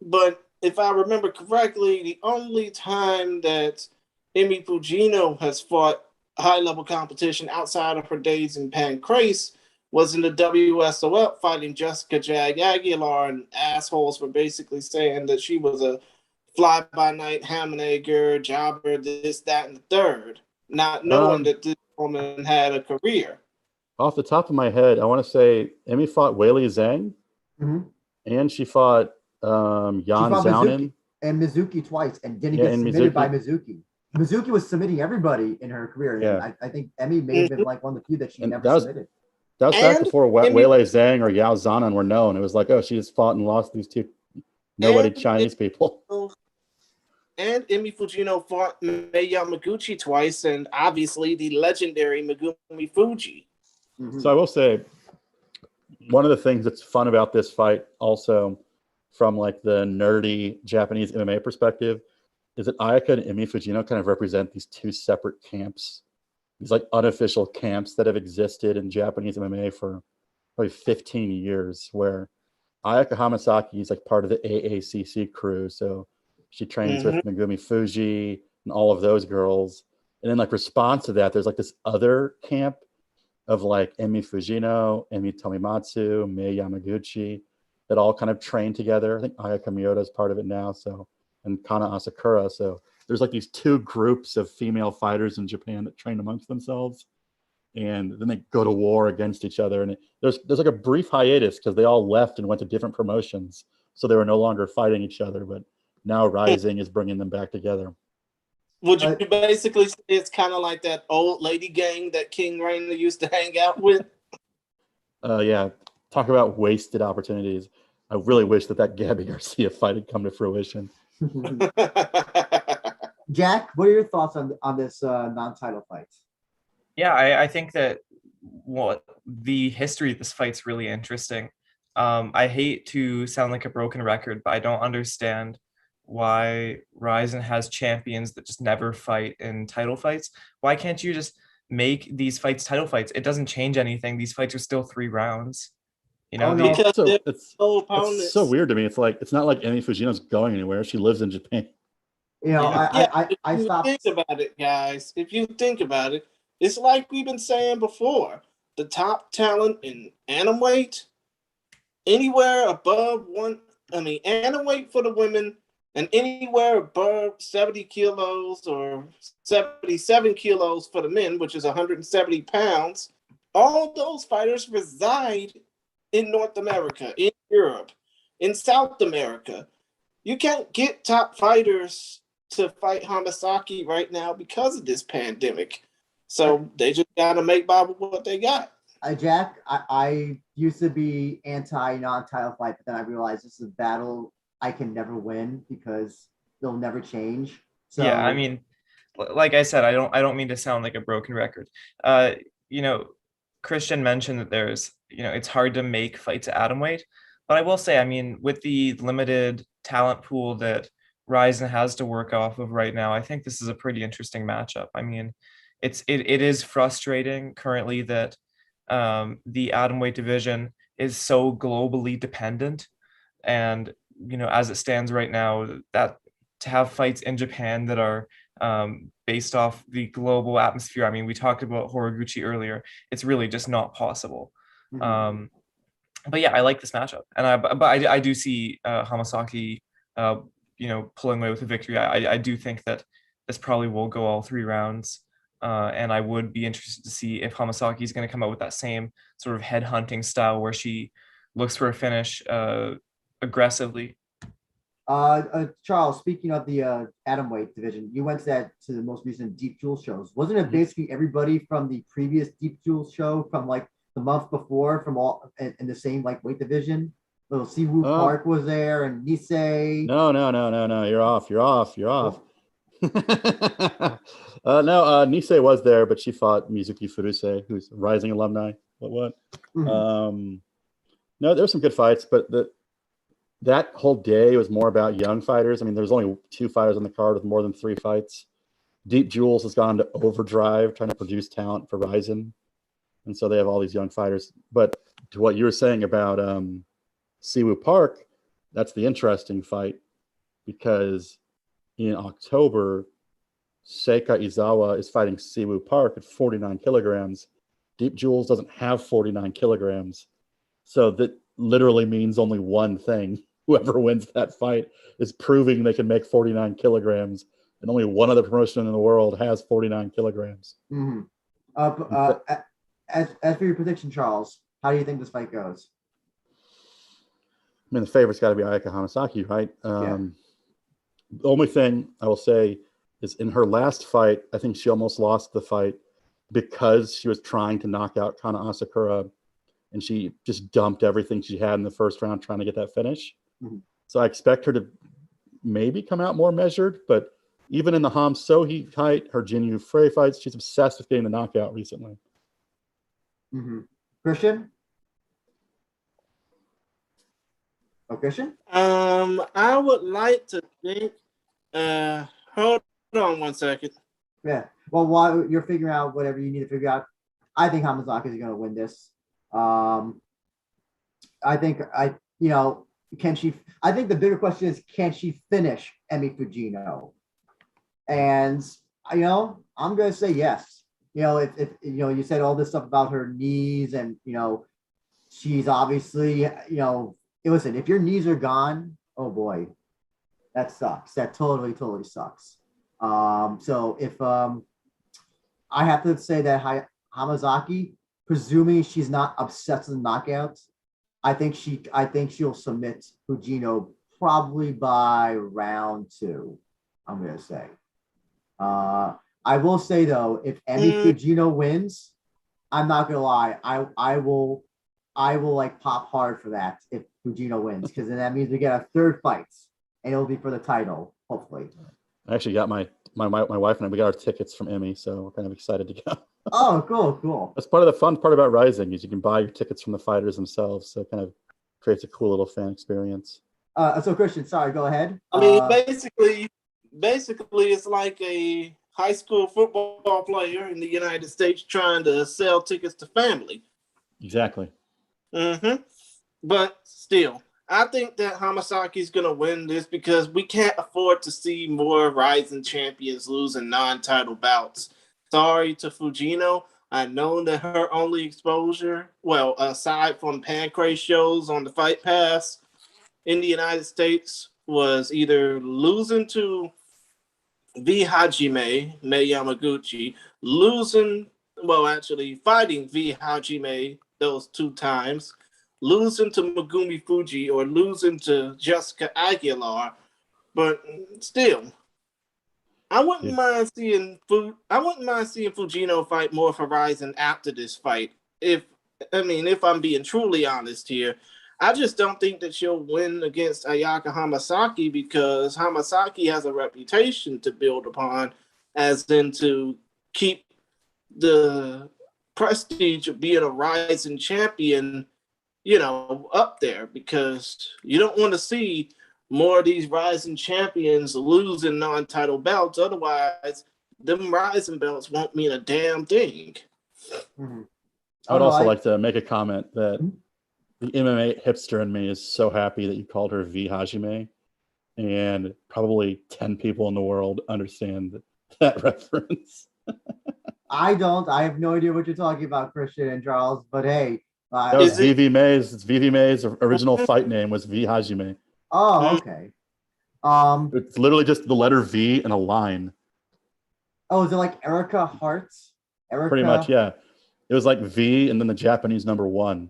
but if I remember correctly, the only time that Emi Fujino has fought high-level competition outside of her days in Pancrase was in the WSOF fighting Jessica Jag Aguilar, and assholes were basically saying that she was a fly-by-night Hammenegger, jobber, this, that, and the third, not knowing that this woman had a career. Off the top of my head, I want to say Emi fought Weili Zhang, and she fought Yan Zhounen. And Mizuki twice, and didn't get submitted by Mizuki. Mizuki was submitting everybody in her career. Yeah. And I think Emi may have been like one of the few that she never submitted. That was back before Weili Zhang or Yao Zanan were known. It was like, oh, she just fought and lost these two Chinese people. And Emi Fujino fought Mei Yamaguchi twice, and obviously the legendary Megumi Fuji. So I will say, one of the things that's fun about this fight also from like the nerdy Japanese MMA perspective is that Ayaka and Emi Fujino kind of represent these two separate camps, these like unofficial camps that have existed in Japanese MMA for probably 15 years, where Ayaka Hamasaki is like part of the AACC crew. So she trains with Megumi Fuji and all of those girls. And then like response to that, there's like this other camp of like Emi Fujino, Emi Tomimatsu, Mei Yamaguchi that all kind of train together. I think Ayaka Miyoda is part of it now. So, and Kana Asakura. So there's like these two groups of female fighters in Japan that train amongst themselves, and then they go to war against each other. And there's like a brief hiatus because they all left and went to different promotions, so they were no longer fighting each other. But now Rizin is bringing them back together. Would you basically say it's kind of like that old lady gang that King Rainer used to hang out with? Yeah, talk about wasted opportunities. I really wish that Gabby Garcia fight had come to fruition. Jack, what are your thoughts on this non-title fight? Yeah, I think that the history of this fight's really interesting. I hate to sound like a broken record, but I don't understand why Rizin has champions that just never fight in title fights. Why can't you just make these fights title fights? It doesn't change anything. These fights are still 3 rounds. You know, it's so weird to me. It's like, it's not like Emi Fujino's going anywhere. She lives in Japan. You know, I stopped. Think about it, guys. If you think about it, it's like we've been saying before. The top talent in atomweight, anywhere above atomweight for the women, and anywhere above 70 kilos or 77 kilos for the men, which is 170 pounds, all those fighters reside in North America, in Europe, in South America. You can't get top fighters to fight Hamasaki right now because of this pandemic. So they just got to make by with what they got. Jack, I used to be anti non-title fight, but then I realized this is a battle I can never win because they'll never change. So yeah, I mean, like I said, I don't mean to sound like a broken record. You know, Christian mentioned that there's, it's hard to make fights at atomweight, but I will say, I mean, with the limited talent pool that Rizin has to work off of right now, I think this is a pretty interesting matchup. I mean, it is frustrating currently that the atomweight division is so globally dependent, and as it stands right now, that to have fights in Japan that are based off the global atmosphere. I mean, we talked about Horiguchi earlier. It's really just not possible. But yeah, I like this matchup, and I do see Hamasaki, pulling away with a victory. I do think that this probably will go all 3 rounds. And I would be interested to see if Hamasaki is going to come out with that same sort of head-hunting style where she looks for a finish aggressively. Charles, speaking of the atomweight division, you went to the most recent Deep Jewel shows. Wasn't it basically everybody from the previous Deep Jewel show from like the month before from all in the same like weight division? Little Siwoo Park was there and Nisei. No. You're off. Nisei was there, but she fought Mizuki Furuse, who's a Rising alumni. What? Mm-hmm. No, there were some good fights, but that whole day was more about young fighters. I mean, there's only 2 fighters on the card with more than 3 fights. Deep Jewels has gone to overdrive trying to produce talent for Rizin. And so they have all these young fighters. But to what you were saying about Siwoo Park, that's the interesting fight, because in October, Seika Izawa is fighting Siwoo Park at 49 kilograms. Deep Jewels doesn't have 49 kilograms. So that literally means only one thing. Whoever wins that fight is proving they can make 49 kilograms. And only one other promotion in the world has 49 kilograms. Mm-hmm. As for your prediction, Charles, how do you think this fight goes? I mean, the favorite's got to be Ayaka Hamasaki, right? The only thing I will say is in her last fight, I think she almost lost the fight because she was trying to knock out Kana Asakura, and she just dumped everything she had in the first round trying to get that finish. Mm-hmm. So I expect her to maybe come out more measured, but even in the Ham Sohee fight, her Jinyu Frey fights, she's obsessed with getting the knockout recently. Mm-hmm. Christian? Oh, Christian? I would like to think. Hold on one second. Yeah. Well, while you're figuring out whatever you need to figure out, I think Hamasaki is going to win this. I think can she? I think the bigger question is, can she finish Emi Fujino? And I'm going to say yes. If you said all this stuff about her knees, and she's obviously listen, if your knees are gone, oh boy, that sucks. That totally sucks. So if I have to say that Hamasaki, presuming she's not obsessed with knockouts, I think she'll submit Fujino probably by round 2. I'm gonna say. I will say though, if Emi Fujino wins, I'm not gonna lie, I will like pop hard for that if Fujino wins, because then that means we get a third fight, and it'll be for the title, hopefully. I actually got my wife and I, we got our tickets from Emmy, so we're kind of excited to go. Oh, cool. That's part of the fun part about Rising, is you can buy your tickets from the fighters themselves, so it kind of creates a cool little fan experience. So Christian, sorry, go ahead. I mean, basically it's like a high school football player in the United States trying to sell tickets to family. Exactly. Mm-hmm. But still, I think that Hamasaki's going to win this because we can't afford to see more Rising champions losing non-title bouts. Sorry to Fujino. I know that her only exposure, well, aside from Pancrase shows on the Fight Pass in the United States, was either losing to V. Hajime, Mei Yamaguchi, fighting V. Hajime those 2 times, losing to Megumi Fuji or losing to Jessica Aguilar, but still, I wouldn't mind seeing Fujino fight more for Rizin after this fight. If I'm being truly honest here, I just don't think that she'll win against Ayaka Hamasaki because Hamasaki has a reputation to build upon, as in to keep the prestige of being a Rising champion up there, because you don't want to see more of these Rising champions losing non-title belts. Otherwise, them Rising belts won't mean a damn thing. Mm-hmm. I would also like to make a comment that the MMA hipster in me is so happy that you called her V. Hajime, and probably 10 people in the world understand that reference. I don't. I have no idea what you're talking about, Christian and Charles, but hey. That was Vivi May's. It's Vivi May's original fight name was V. Hajime. Oh, okay. It's literally just the letter V and a line. Oh, is it like Erica Hart? Erica. Pretty much, yeah. It was like V and then the Japanese number 1.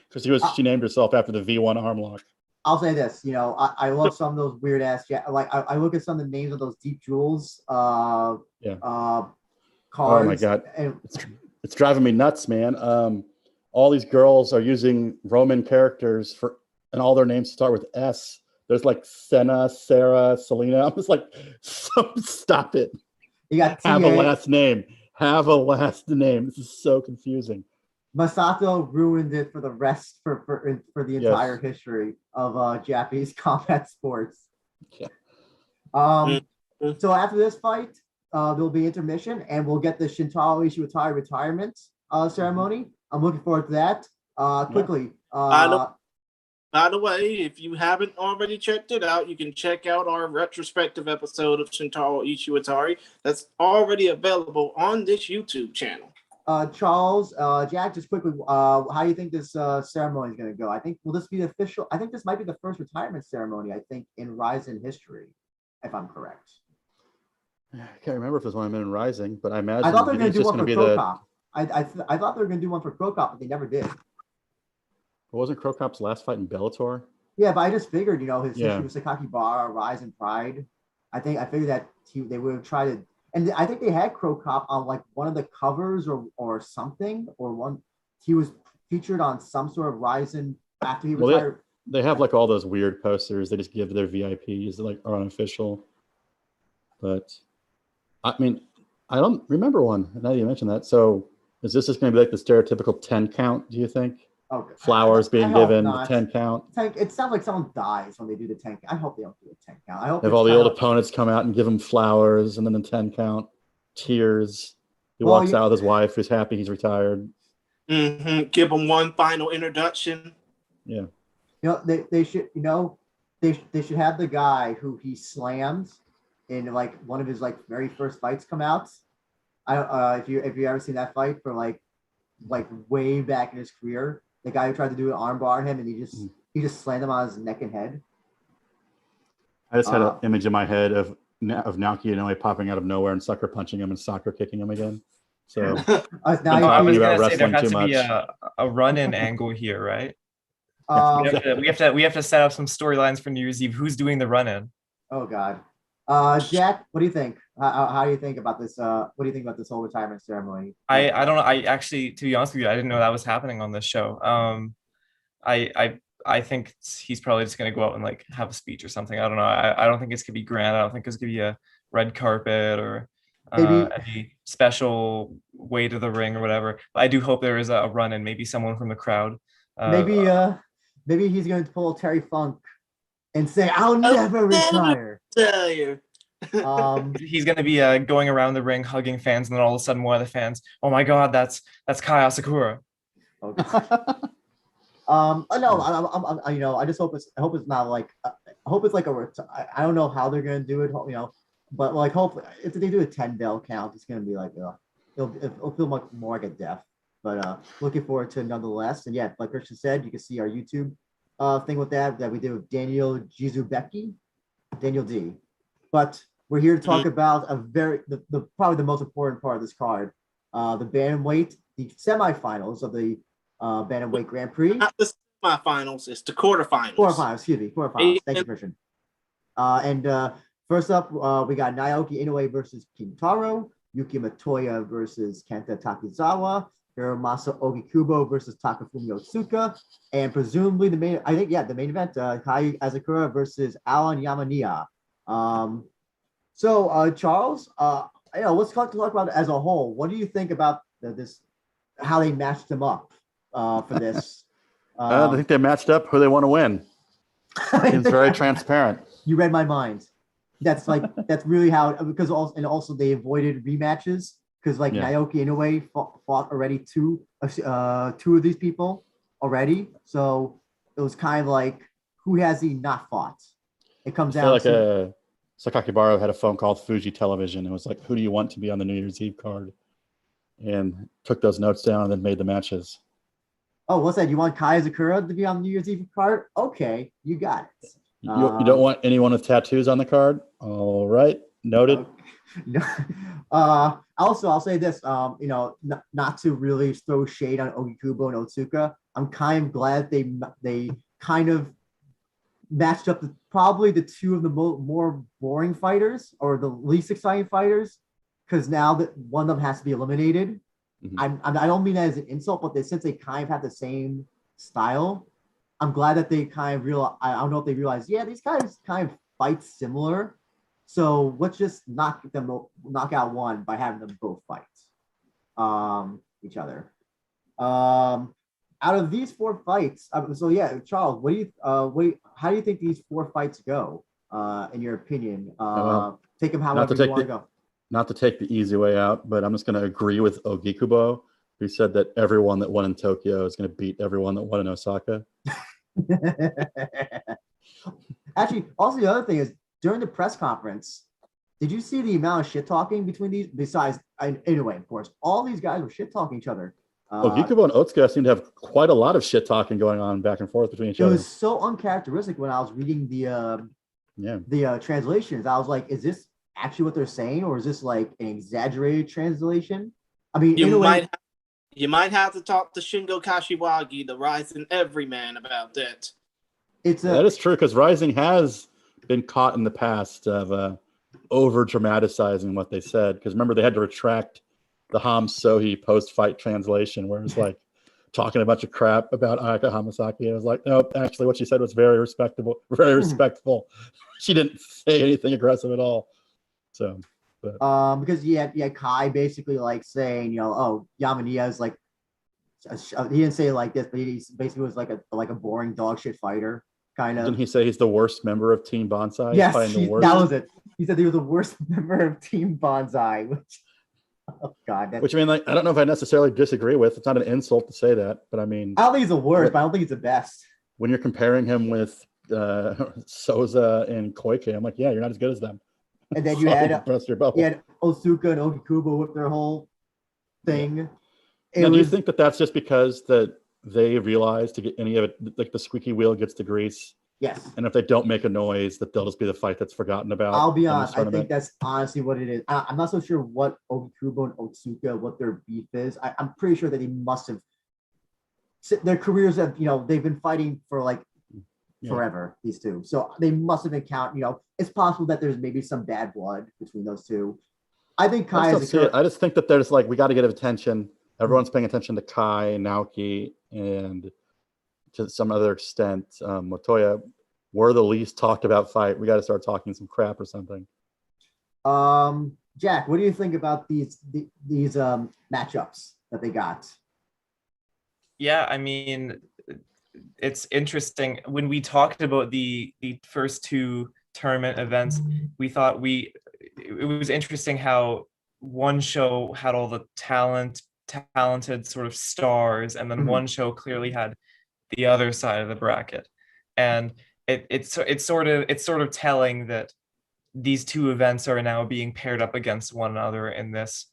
Because she named herself after the V1 arm lock. I'll say this, I love some of those weird ass, like I look at some of the names of those Deep Jewels cards. Oh my God. And it's driving me nuts, man. All these girls are using Roman characters and all their names start with S. There's like Senna, Sarah, Selena. I'm just like, stop it. You got Have a last name. Have a last name. This is so confusing. Masato ruined it for the rest for the entire history of Japanese combat sports. Yeah. So after this fight, there'll be intermission, and we'll get the Shintaro Ishiwatari retirement ceremony. I'm looking forward to that. Quickly. By the way, if you haven't already checked it out, you can check out our retrospective episode of Shintaro Ishiwatari that's already available on this YouTube channel. Charles, Jack, just quickly, how do you think this ceremony is going to go? Will this be the official? I think this might be the first retirement ceremony, in Rizin history, if I'm correct. I can't remember if there's one in Rising, but I imagine I thought they were going to do one for Crow Cop. I thought they were going to do one for Crow Cop, but they never did. Wasn't Crow Cop's last fight in Bellator? Yeah, but I just figured, his history with Sakakibara, Rizin Pride. I figured that they would try to. And I think they had Crow Cop on like one of the covers or something, or one. He was featured on some sort of Rizin after he retired. They have like all those weird posters they just give their VIPs that like are unofficial. But I mean, I don't remember one. Now that you mentioned that, so is this just going to be like the stereotypical 10 count? Do you think? Okay. Flowers being given, the 10 count. It sounds like someone dies when they do the 10 count. I hope they don't do a 10 count. I hope if all the old opponents come out and give him flowers, and then the 10 count, tears. He walks out with his wife, who's happy he's retired. Mm-hmm. Give him one final introduction. Yeah. They should. They should have the guy who he slammed in like one of his like very first fights come out. If you ever seen that fight for like way back in his career. The guy who tried to do an armbar on him, and he just slammed him on his neck and head. I just had an image in my head of Naoki Inoue popping out of nowhere and sucker punching him and soccer kicking him again. So I was going to say there has to be a run-in angle here, right? We have to set up some storylines for New Year's Eve. Who's doing the run-in? Oh God, Jack, what do you think? How do you think about this? What do you think about this whole retirement ceremony? I don't know. I actually, to be honest with you, I didn't know that was happening on this show. I think he's probably just going to go out and like have a speech or something. I don't know. I don't think it's going to be grand. I don't think it's going to be a red carpet or any special way to the ring or whatever. But I do hope there is a run-in, maybe someone from the crowd. Maybe he's going to pull Terry Funk and say, "I'll never retire." Tell you. He's going to be going around the ring hugging fans, and then all of a sudden one of the fans, "Oh my God, that's Kai Asakura." Okay. No, I just hope it's not like I hope it's like I don't know how they're going to do it, but like hopefully if they do a 10 bell count, it's going to be like it'll feel much more like a death. But looking forward to it nonetheless. And yeah, like Christian said, you can see our YouTube thing with that we did with Daniel Jizubeki, Daniel D. But we're here to talk about the probably the most important part of this card, the bantamweight, the semifinals of the bantamweight Grand Prix. Not the semifinals, it's the quarterfinals. Quarterfinals. Thank you, Christian. And first up, we got Naoki Inoue versus Kintaro, Yuki Matoya versus Kenta Takizawa, Hiromasa Ogikubo versus Takafumi Otsuka, and presumably the main event, Kai Asakura versus Alan Yamaniya. So Charles, let's talk about it as a whole. What do you think about this? How they matched them up for this? I think they matched up who they want to win. It's very transparent. You read my mind. That's really how, because also they avoided rematches because Naoki Inoue fought already two of these people already, so it was kind of like who has he not fought? It comes down to Sakakibara had a phone call with Fuji Television and was like, "Who do you want to be on the New Year's Eve card?" And took those notes down and then made the matches. Oh, what's that? You want Kai Asakura to be on the New Year's Eve card? Okay, you got it. You don't want anyone with tattoos on the card? All right. Noted. No. Also, I'll say this. Not to really throw shade on Ogikubo and Otsuka. I'm kind of glad they kind of matched up probably the two of the more boring fighters or the least exciting fighters, because now that one of them has to be eliminated. Mm-hmm. I don't mean that as an insult, but since they kind of have the same style, I'm glad that they kind of realize. I don't know if they realize. Yeah, these guys kind of fight similar. So let's just knock out one by having them both fight each other. Out of these 4 fights, so yeah, Charles, how do you think these 4 fights go? In your opinion, take them however you want to go. Not to take the easy way out, but I'm just going to agree with Ogikubo, who said that everyone that won in Tokyo is going to beat everyone that won in Osaka. Actually, also the other thing is, during the press conference, did you see the amount of shit talking between these? Besides, anyway, of course, all these guys were shit talking each other. Ogikubo and Otsuka seem to have quite a lot of shit talking going on back and forth between each other. It was so uncharacteristic when I was reading the translations. I was like, is this actually what they're saying, or is this like an exaggerated translation? I mean, you might have to talk to Shingo Kashiwagi, the Rizin everyman, about that. That is true, because Rizin has been caught in the past of over dramatizing what they said, because remember they had to retract the Ham Sohi post-fight translation where it was like talking a bunch of crap about Ayaka Hamasaki. It was like, no, actually what she said was very respectable. She didn't say anything aggressive at all. So because Kai basically like saying, Yamaniya is like, he didn't say it like this, but he basically was like a boring dog shit fighter. Kind of. Didn't he say he's the worst member of Team Bonsai? Yes, that was it. He said he was the worst member of Team Bonsai, which, oh God. Which I mean, like, I don't know if I necessarily disagree with. It's not an insult to say that, but I mean, I don't think he's the worst, but I don't think he's the best. When you're comparing him with Souza and Koike, I'm like, yeah, you're not as good as them. And then you had Otsuka and Ogikubo with their whole thing. Yeah. Do you think that that's just because that they realize to get any of it, like the squeaky wheel gets the grease? Yes. And if they don't make a noise, that they'll just be the fight that's forgotten about. I'll be honest. I think that's honestly what it is. I'm not so sure what Ogikubo and Otsuka, what their beef is. I'm pretty sure that they must have, their careers have, they've been fighting for like forever, these two. So they must have been counting, it's possible that there's maybe some bad blood between those two. I think Kai I just think that there's like, we got to get attention. Everyone's paying attention to Kai, Naoki, and to some other extent, Motoya. We're the least talked about fight. We got to start talking some crap or something. Jack, what do you think about these matchups that they got? Yeah, I mean, it's interesting. When we talked about the first 2 tournament events, we thought it was interesting how one show had all the talented sort of stars, and then one show clearly had the other side of the bracket, and it's sort of telling that these 2 events are now being paired up against one another in this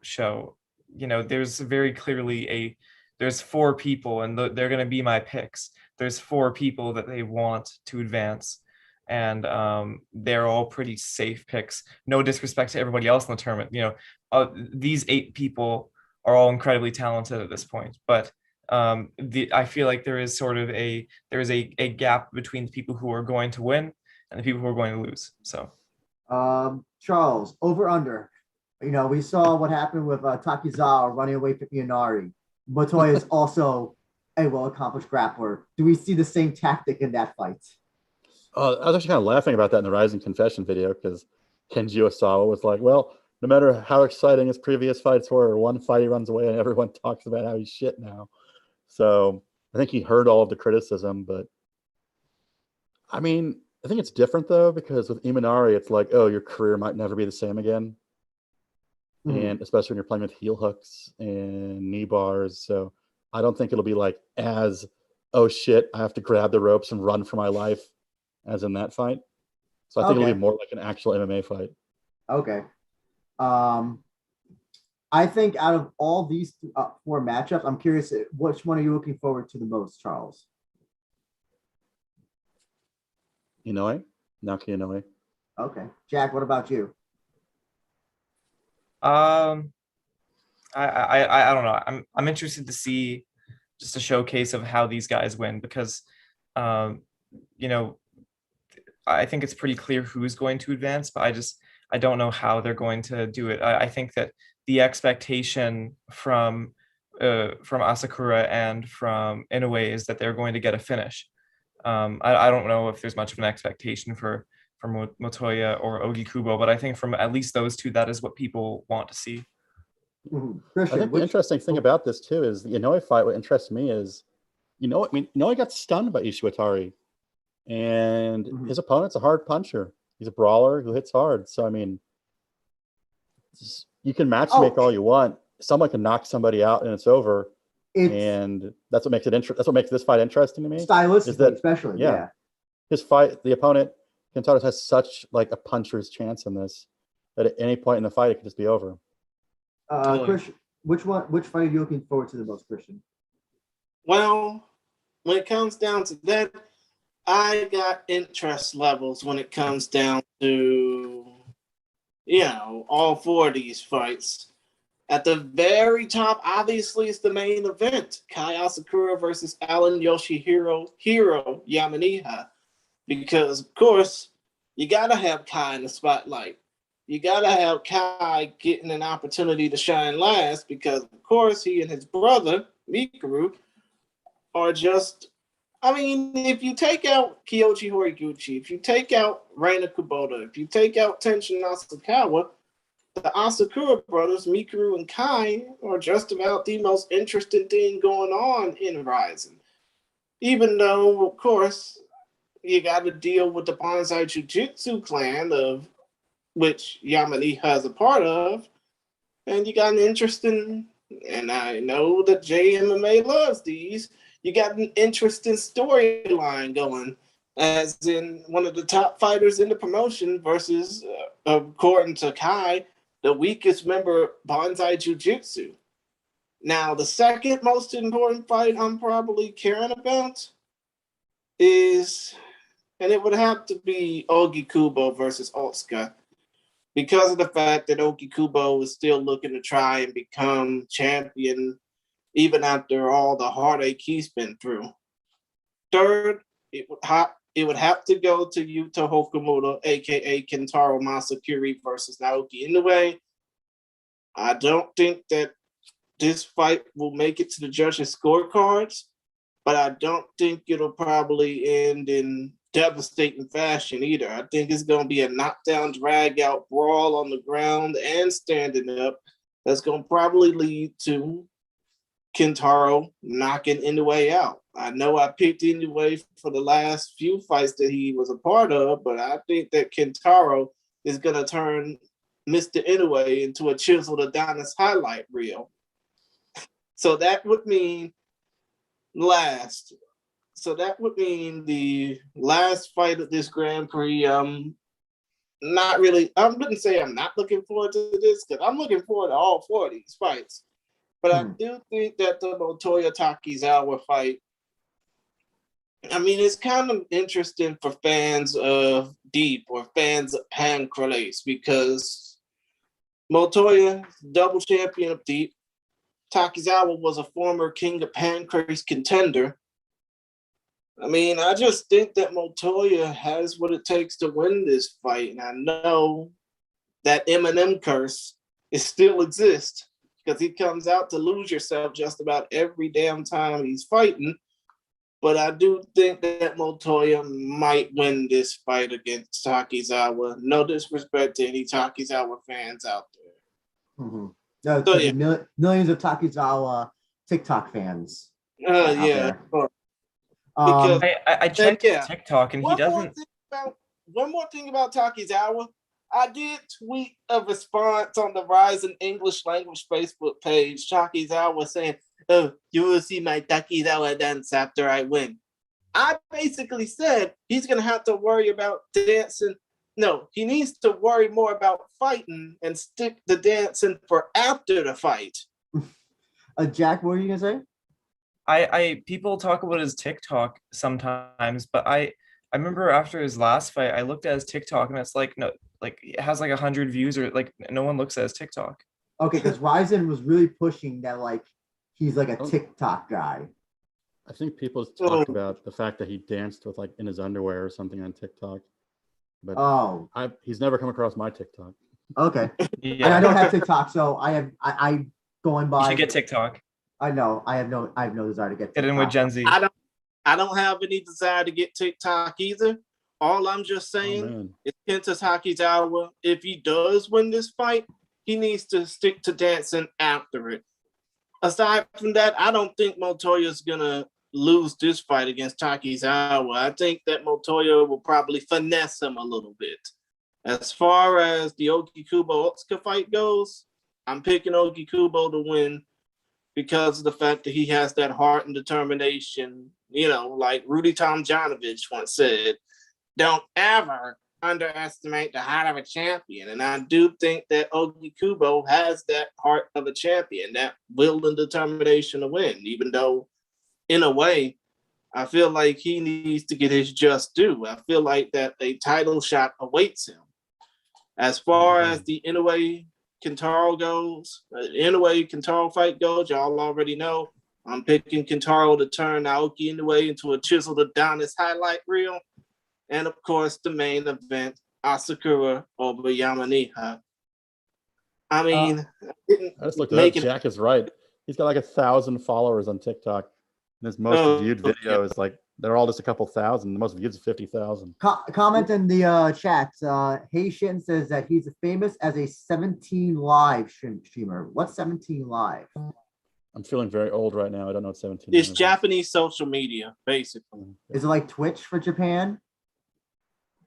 show. There's very clearly there's 4 people, and they're going to be my picks. There's 4 people that they want to advance, and they're all pretty safe picks. No disrespect to everybody else in the tournament. These 8 people are all incredibly talented at this point, but I feel like there is a gap between the people who are going to win and the people who are going to lose. So, Charles, over under. We saw what happened with Takizawa running away from Ianari. Motoya is also a well-accomplished grappler. Do we see the same tactic in that fight? I was actually kind of laughing about that in the Rising Confession video, because Kenji Osawa was like, well, no matter how exciting his previous fights were, one fight he runs away and everyone talks about how he's shit now. So I think he heard all of the criticism, but I mean, I think it's different though, because with Imanari, it's like, oh, your career might never be the same again. And especially when you're playing with heel hooks and knee bars. So I don't think it'll be like as, oh shit, I have to grab the ropes and run for my life as in that fight. So I think it'll be more like an actual MMA fight. Okay. I think out of all these 4 matchups, I'm curious, which one are you looking forward to the most, Charles? Inoue? Naoki Inoue. Okay, Jack, what about you? Um, I don't know. I'm interested to see just a showcase of how these guys win because, um, you know, I think it's pretty clear who's going to advance, but I don't know how they're going to do it. I think that the expectation from Asakura and from Inoue is that they're going to get a finish. I don't know if there's much of an expectation for Motoya or Ogi Kubo, but I think from at least those two, that is what people want to see. I think the interesting thing about this too is the Inoue fight. What interests me is, Inoue got stunned by Ishiwatari, and his opponent's a hard puncher. He's a brawler who hits hard. So I mean, you can matchmake all you want. Someone can knock somebody out and it's over. And that's what makes it interesting. That's what makes this fight interesting to me. Stylistically, especially. Yeah. His fight, the opponent, Kentaro has such like a puncher's chance in this that at any point in the fight it could just be over. Christian, which fight are you looking forward to the most, Christian? Well, when it comes down to that, I got interest levels when it comes down to, all four of these fights. At the very top, obviously, it's the main event. Kai Asakura versus Alan Yoshihiro Yamaniha. Because, of course, you got to have Kai in the spotlight. You got to have Kai getting an opportunity to shine last because, of course, he and his brother, Mikuru, are just... if you take out Kyoji Horiguchi, if you take out Reina Kubota, if you take out Tenshin Nasukawa, the Asakura brothers, Mikuru and Kai, are just about the most interesting thing going on in Rizin. Even though, of course, you got to deal with the Banzai Jiu-Jitsu clan, of which Yamaniha is a part of, and you got an interesting, and I know that JMMA loves these, you got an interesting storyline going, as in one of the top fighters in the promotion versus, according to Kai, the weakest member, Banzai Jiu-Jitsu. Now, the second most important fight I'm probably caring about is, and it would have to be Ogi Kubo versus Otsuka, because of the fact that Ogi Kubo is still looking to try and become champion even after all the heartache he's been through. Third, it would have to go to Yuta Hokumoto, aka Kentaro Masakuri versus Naoki Inoue. I don't think that this fight will make it to the judges' scorecards, but I don't think it'll probably end in devastating fashion either. I think it's going to be a knockdown, drag-out brawl on the ground and standing up that's going to probably lead to Kentaro knocking Inoue out. I know I picked Inoue for the last few fights that he was a part of, but I think that Kentaro is going to turn Mr. Inoue into a chiseled Adonis highlight reel. So that would mean the last fight of this Grand Prix. Not really. I wouldn't say I'm not looking forward to this because I'm looking forward to all four of these fights. But I do think that the Motoya Takizawa fight, it's kind of interesting for fans of Deep or fans of Pancrase because Motoya, double champion of Deep. Takizawa was a former King of Pancrase contender. I just think that Motoya has what it takes to win this fight. And I know that Eminem curse still exists because he comes out to lose yourself just about every damn time he's fighting. But I do think that Motoya might win this fight against Takizawa. No disrespect to any Takizawa fans out there. No, millions of Takizawa TikTok fans. Yeah. Because I checked TikTok and he doesn't. One more thing about Takizawa. I did tweet a response on the Rizin English language Facebook page. Takizawa saying, "Oh, you will see my Takizawa dance after I win." I basically said he's going to have to worry about dancing. No, he needs to worry more about fighting and stick the dancing for after the fight. Jack, what were you going to say? People talk about his TikTok sometimes, but I remember after his last fight, I looked at his TikTok and it's like no, like it has like 100 views or like no one looks at his TikTok. Okay, because Rizin was really pushing that like he's like a TikTok guy. I think people talk about the fact that he danced with like in his underwear or something on TikTok, but he's never come across my TikTok. Okay, yeah. And I don't have TikTok, so I going by. You should get TikTok. I know I have no desire to get TikTok. Get in with Gen Z. I don't have any desire to get TikTok either. All I'm just saying is Kenta Takizawa, if he does win this fight, he needs to stick to dancing after it. Aside from that, I don't think Montoya's gonna lose this fight against Takizawa. I think that Montoya will probably finesse him a little bit. As far as the Oki Kubo Otsuka fight goes, I'm picking Oki Kubo to win because of the fact that he has that heart and determination. You know, like Rudy Tomjanovich once said, don't ever underestimate the heart of a champion. And I do think that Oki Kubo has that heart of a champion, that will and determination to win, even though, in a way, I feel like he needs to get his just due. I feel like that a title shot awaits him. As far as the Inoue Kentaro goes, Inoue Kentaro fight goes, y'all already know. I'm picking Kentaro to turn Naoki Inoue into a chiseled Adonis highlight reel. And of course, the main event, Asakura over Yamaniha. I mean, I just looked at Jack is right. He's got like 1,000 followers on TikTok. And his most viewed video is like, they're all just a couple thousand. The most views is 50,000. Comment in the chat. Haitian says that he's famous as a 17 Live streamer. What's 17 Live? I'm feeling very old right now. I don't know what 17 is. It's Japanese social media, basically. Is it like Twitch for Japan?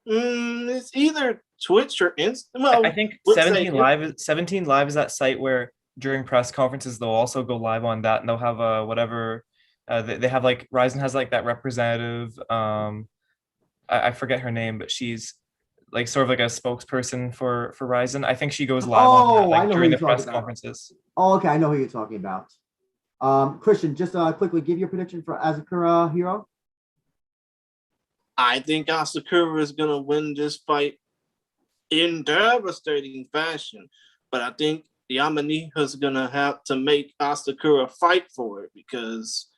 It's either Twitch or Insta. Well, I think 17 Live is that site where during press conferences they'll also go live on that, and they'll have whatever they have, like Rizin has like that representative. I forget her name, but she's like sort of like a spokesperson for Rizin. I think she goes live on that, like during the press conferences. Oh, okay, I know who you're talking about. Christian, just quickly give your prediction for Asakura Hero. I think Asakura is going to win this fight in devastating fashion, but I think Yamaniha is going to have to make Asakura fight for it because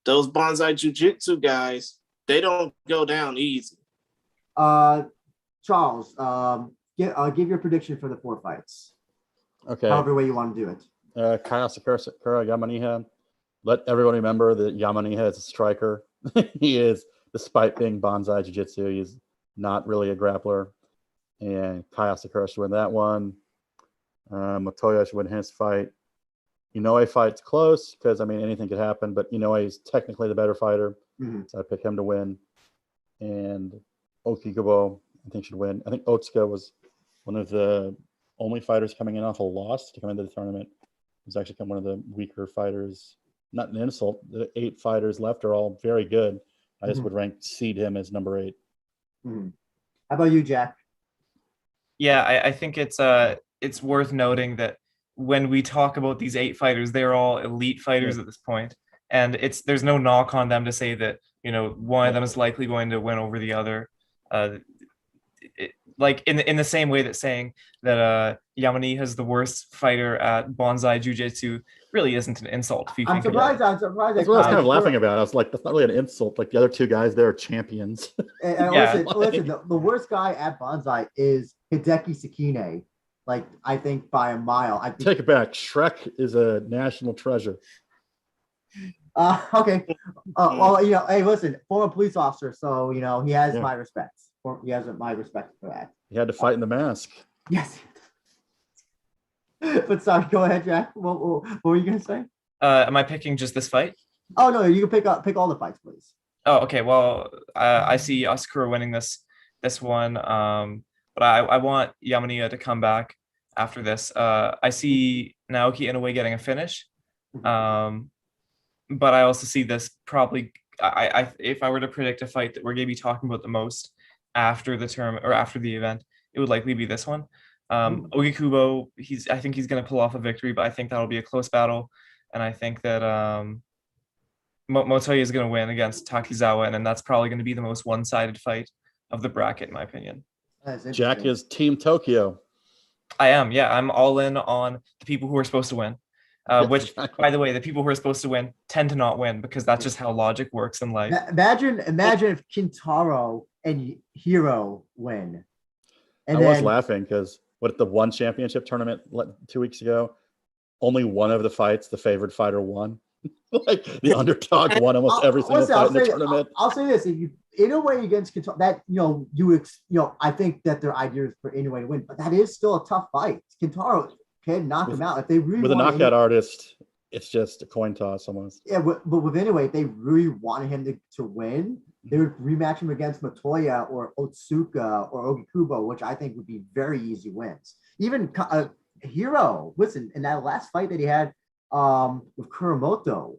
those Banzai Jiu-Jitsu guys, they don't go down easy. Charles, give your prediction for the 4 fights. Okay. However way you want to do it. Kai Asakura, Yamaniha. Let everyone remember that Yamaniha is a striker. He is, despite being Banzai Jiu-Jitsu, he's not really a grappler. And Kai Asakura should win that one. Montoya should win his fight. Inoue fight's close because, I mean, anything could happen, but Inoue is technically the better fighter. So I pick him to win. And Oki Kubo, I think, should win. I think Otsuka was one of the only fighters coming in off a loss to come into the tournament. He's actually one of the weaker fighters. Not an insult. The 8 fighters left are all very good. I just would seed him as number 8. How about you, Jack? Yeah, I think it's worth noting that when we talk about these 8 fighters, they're all elite fighters at this point. And there's no knock on them to say that, you know, one of them is likely going to win over the other. Like in the same way that saying that Yamaniha is the worst fighter at Banzai Jiu-Jitsu really isn't an insult. I'm surprised. That's what I was kind of laughing about. I was like, that's not really an insult. Like the other 2 guys, they're champions. And listen, the worst guy at Banzai is Hideki Sakine. Like, I think by a mile. Take it back. Shrek is a national treasure. Okay. Well, you know, hey, listen, former police officer, so you know he has my respect. He has my respect for that. He had to fight in the mask. Yes. But sorry, go ahead, Jack. What were you gonna say? Am I picking just this fight? Oh no, you can pick all the fights, please. Oh, okay. Well, I see Asakura winning this one. But I want Yamaniha to come back after this. I see Naoki Inoue getting a finish. But I also see this probably. If I were to predict a fight that we're going to be talking about the most after the term or after the event, it would likely be this one. Ogi Kubo, I think he's going to pull off a victory, but I think that'll be a close battle, and I think that Motoya is going to win against Takizawa, and then that's probably going to be the most one-sided fight of the bracket, in my opinion. Jack is Team Tokyo. I am, yeah. I'm all in on the people who are supposed to win. Which, by the way, the people who are supposed to win tend to not win because that's just how logic works in life. Imagine if Kintaro and Hiro win. And I was laughing because what the one championship tournament 2 weeks ago, only one of the fights, the favored fighter won. Like the underdog won almost every single fight in the tournament. I'll say this: if you Inoue against Kintaro, that I think that their idea is for Inoue to win, but that is still a tough fight. Kintaro can knock him out if they really with a knockout artist. It's just a coin toss almost. Yeah, but with Inoue, if they really wanted him to win, they would rematch him against Motoya or Otsuka or Ogikubo, which I think would be very easy wins. Even Hiro, listen, in that last fight that he had with Kuramoto,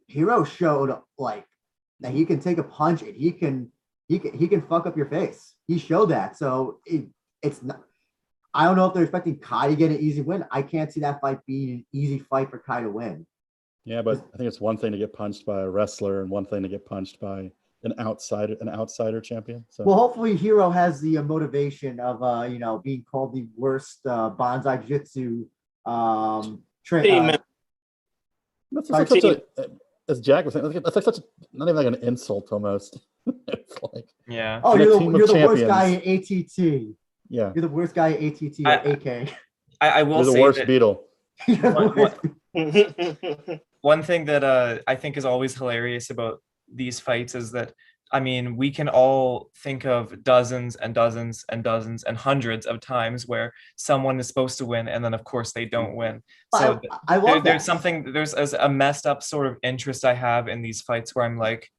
Hiro showed like that he can take a punch and he can fuck up your face. He showed that. So it's not. I don't know if they're expecting Kai to get an easy win. I can't see that fight being an easy fight for Kai to win. Yeah, but I think it's one thing to get punched by a wrestler and one thing to get punched by an outsider champion. So. Well, hopefully Hiro has the motivation of being called the worst Banzai Jitsu trainer. As Jack was saying, that's like such not even like an insult almost. It's like, yeah. Oh, you're the worst guy in ATT. Yeah. You're the worst guy at ATT or AK. I will say you're the worst Beetle. One thing that I think is always hilarious about these fights is that, I mean, we can all think of dozens and dozens and dozens and hundreds of times where someone is supposed to win and then of course they don't win. So I love there's a messed up sort of interest I have in these fights where I'm like,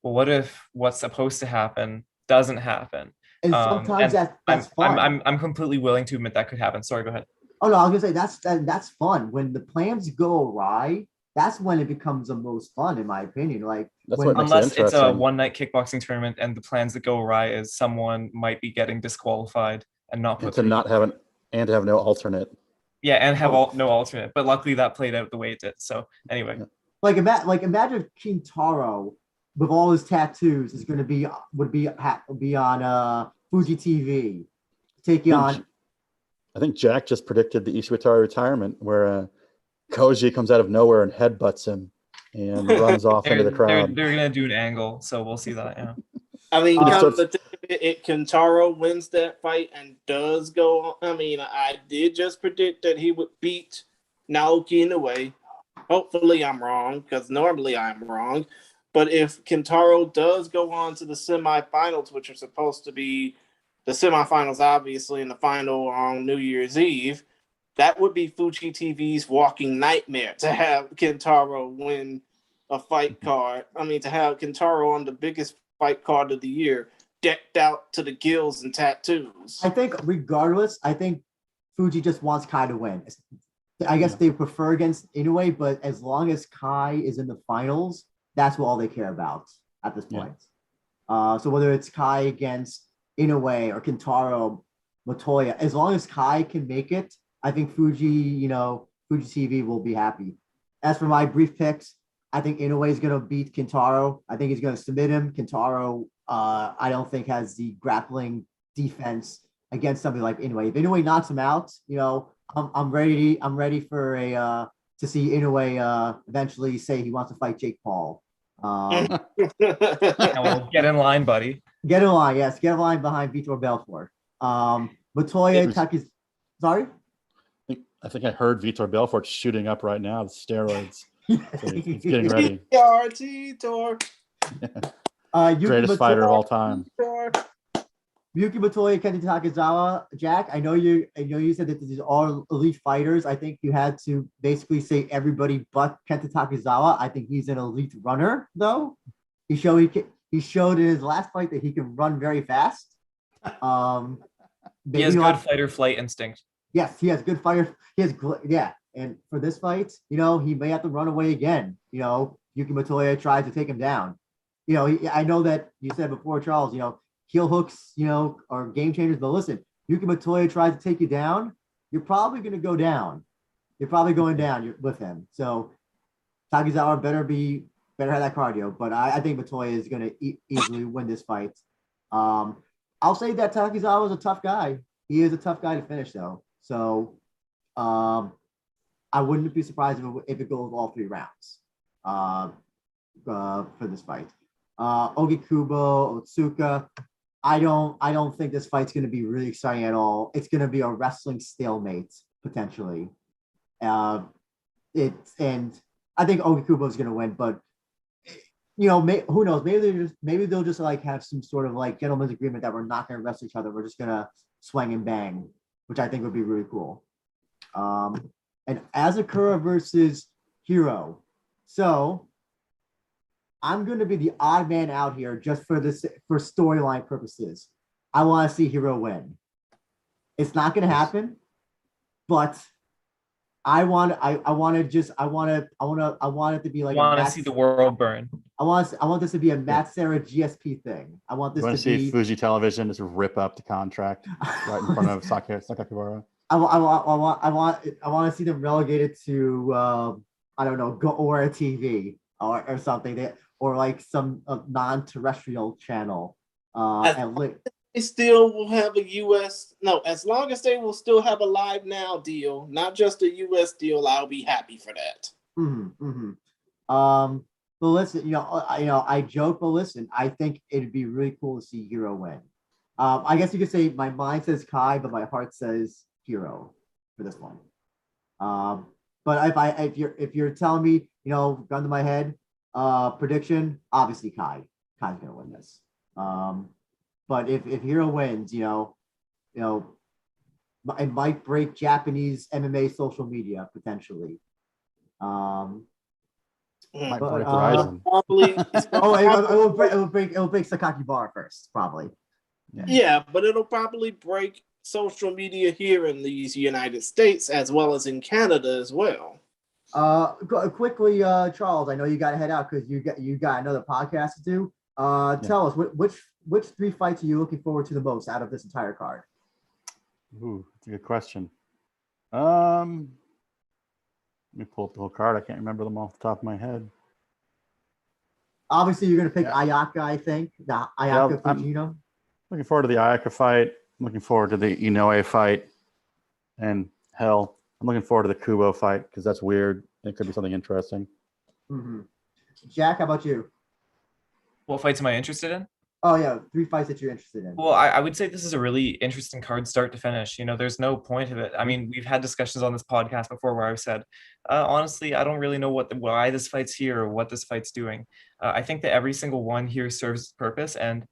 well, what if what's supposed to happen doesn't happen? And sometimes that's fun. I'm completely willing to admit that could happen. Sorry, go ahead. Oh no, I was gonna say that's fun. When the plans go awry, that's when it becomes the most fun, in my opinion. Like unless it's a one-night kickboxing tournament and the plans that go awry is someone might be getting disqualified and not put to have no alternate. Yeah, and have no alternate. But luckily that played out the way it did. So anyway, imagine Kintaro with all his tattoos is going to be on Fuji TV, taking on. I think Jack just predicted the Ishiwatari retirement, where Kyoji comes out of nowhere and headbutts him and runs off into the crowd. They're going to do an angle, so we'll see that. Yeah. I mean, Kintaro wins that fight and does go on. I mean, I did just predict that he would beat Naoki Inoue. Hopefully, I'm wrong because normally I'm wrong. But if Kintaro does go on to the semifinals, which are supposed to be the semifinals, obviously, and the final on New Year's Eve, that would be Fuji TV's walking nightmare to have Kintaro win a fight card. I mean, to have Kintaro on the biggest fight card of the year, decked out to the gills and tattoos. I think regardless, Fuji just wants Kai to win. I guess they prefer against Inoue, but as long as Kai is in the finals, that's all they care about at this point. Yeah. So whether it's Kai against Inoue or Kintaro, Motoya, as long as Kai can make it, I think Fuji TV will be happy. As for my brief picks, I think Inoue is going to beat Kintaro. I think he's going to submit him. Kintaro, I don't think has the grappling defense against somebody like Inoue. If Inoue knocks him out, I'm ready for to see Inoue eventually say he wants to fight Jake Paul. Well, get in line, buddy. Get in line, yes. Get in line behind Vitor Belfort. Motoya Taki's. Sorry? I think I heard Vitor Belfort shooting up right now with steroids. So he's getting ready. Greatest fighter of all time. Yuki Motoya, Kenta Takizawa. Jack, I know you said that these are all elite fighters. I think you had to basically say everybody but Kenta Takizawa. I think he's an elite runner, though. He showed in his last fight that he can run very fast. He has good fighter flight instinct. Yes, he has good fighter. And for this fight, he may have to run away again. Yuki Motoya tries to take him down. I know that you said before, Charles, heel hooks, are game changers. But listen, Yuki Motoya tries to take you down, you're probably going to go down. You're probably going down with him. So Takizawa better have that cardio, but I think Matoya is going to easily win this fight. I'll say that Takizawa is a tough guy. He is a tough guy to finish, though. So I wouldn't be surprised if it goes all 3 rounds for this fight. Ogi Kubo, Otsuka. I don't think this fight's going to be really exciting at all. It's going to be a wrestling stalemate potentially. And I think Ogi Kubo is going to win, but who knows? Maybe they'll just like have some sort of like gentleman's agreement that we're not going to wrestle each other. We're just going to swing and bang, which I think would be really cool. And Asakura versus Hero. So I'm going to be the odd man out here just for storyline purposes. I want to see Hero win. It's not going to happen, but I want it to be like. I want to see the world burn. I want this to be a Matt Serra GSP thing. I want this to see Fuji Television just rip up the contract right in front of Sakakibara. I want to see them relegated to I don't know, Goora TV or something, or like some non-terrestrial channel. They still will have a US. No, as long as they will still have a Live Now deal, not just a US deal, I'll be happy for that. But listen, I joke, but listen, I think it'd be really cool to see Hero win. I guess you could say my mind says Kai, but my heart says Hero for this one. But if you're telling me, gun to my head, prediction, obviously Kai's gonna win this. But if Hero wins, it might break Japanese MMA social media potentially. Probably. It'll break Sakakibara first, probably. Yeah, but it'll probably break social media here in these United States as well as in Canada as well. Quickly, Charles, I know you got to head out because you got another podcast to do. Tell us which 3 fights are you looking forward to the most out of this entire card? Ooh, that's a good question. Let me pull up the whole card. I can't remember them off the top of my head. Obviously, you're going to pick Ayaka, I think. The Ayaka Fujino. Looking forward to the Ayaka fight. I'm looking forward to the Inoue fight. And hell, I'm looking forward to the Kubo fight because that's weird. It could be something interesting. Mm-hmm. Jack, how about you? What fights am I interested in? Oh, yeah, 3 fights that you're interested in. Well, I would say this is a really interesting card start to finish. There's no point of it. I mean, we've had discussions on this podcast before where I've said, honestly, I don't really know why this fight's here or what this fight's doing. I think that every single one here serves its purpose, and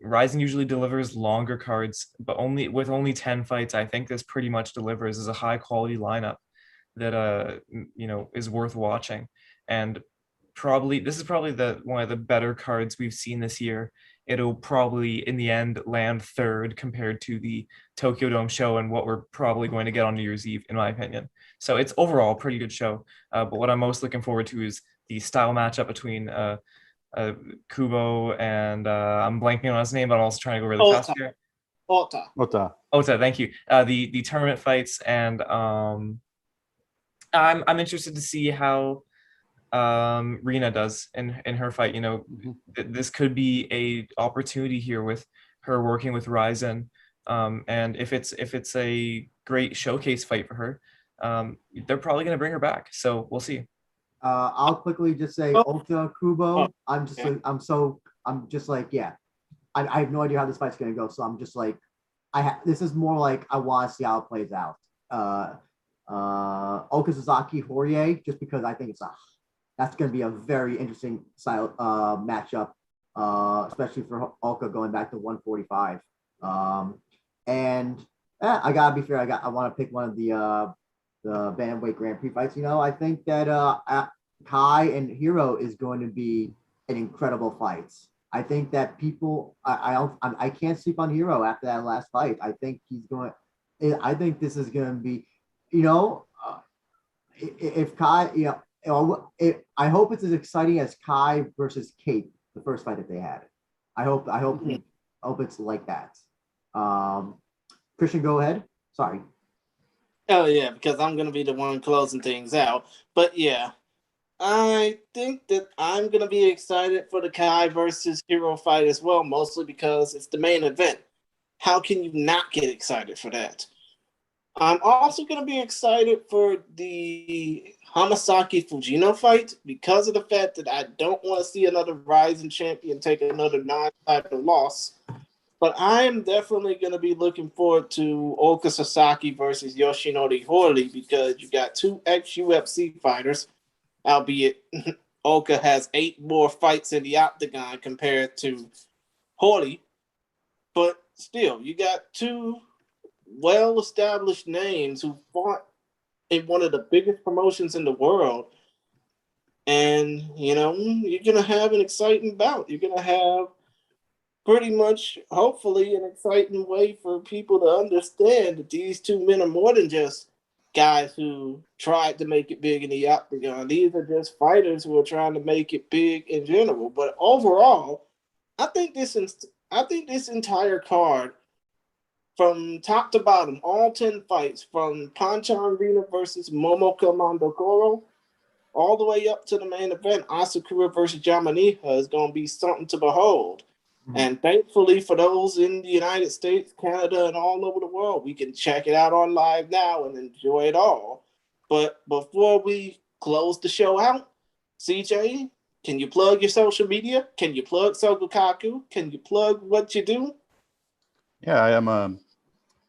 Rizin usually delivers longer cards, but with only 10 fights. I think this pretty much delivers as a high quality lineup that is worth watching. And this is probably one of the better cards we've seen this year. It'll probably in the end land 3rd compared to the Tokyo Dome show and what we're probably going to get on New Year's Eve, in my opinion. So it's overall a pretty good show. But what I'm most looking forward to is the style matchup between Kubo and I'm blanking on his name, but I'm also trying to go really fast here. Ota, thank you. The tournament fights, and I'm interested to see how Rina does in her fight. This could be a opportunity here with her working with Rizin, and if it's a great showcase fight for her, they're probably going to bring her back. So we'll see. I'll quickly just say Ota Kubo. I have no idea how this fight's going to go, so I'm just like, this is more like I want to see how it plays out. Okazaki Horie, just because I think that's going to be a very interesting style matchup, especially for Oka going back to 145. I gotta be fair. I want to pick one of the bantamweight Grand Prix fights. I think that Kai and Hero is going to be an incredible fight. I think that I can't sleep on Hero after that last fight. I think I think this is going to be, if Kai, I hope it's as exciting as Kai versus Kate, the first fight that they had. I hope it's like that. Christian, go ahead. Sorry. Oh yeah, because I'm gonna be the one closing things out. But yeah, I think that I'm going to be excited for the Kai versus Hero fight as well, mostly because it's the main event. How can you not get excited for that? I'm also going to be excited for the Hamasaki Fujino fight because of the fact that I don't want to see another Rizin champion take another non-title loss. But I'm definitely going to be looking forward to Oka Sasaki versus Yoshinori Horii because you got two ex-UFC fighters, albeit Oka has 8 more fights in the octagon compared to Horii. But still, you got two well-established names who fought in one of the biggest promotions in the world. And, you're going to have an exciting bout. You're going to have pretty much, hopefully, an exciting way for people to understand that these two men are more than just guys who tried to make it big in the octagon. These are just fighters who are trying to make it big in general. But overall, I think this entire card, from top to bottom, all 10 fights, from Panchan Rina versus Momoka Mandokoro, all the way up to the main event, Asakura versus Yamaniha, is going to be something to behold. And thankfully for those in the United States, Canada, and all over the world, we can check it out on live now and enjoy it all. But before we close the show out, CJ, can you plug your social media? Can you plug Sogokaku? Can you plug what you do? Yeah, I am I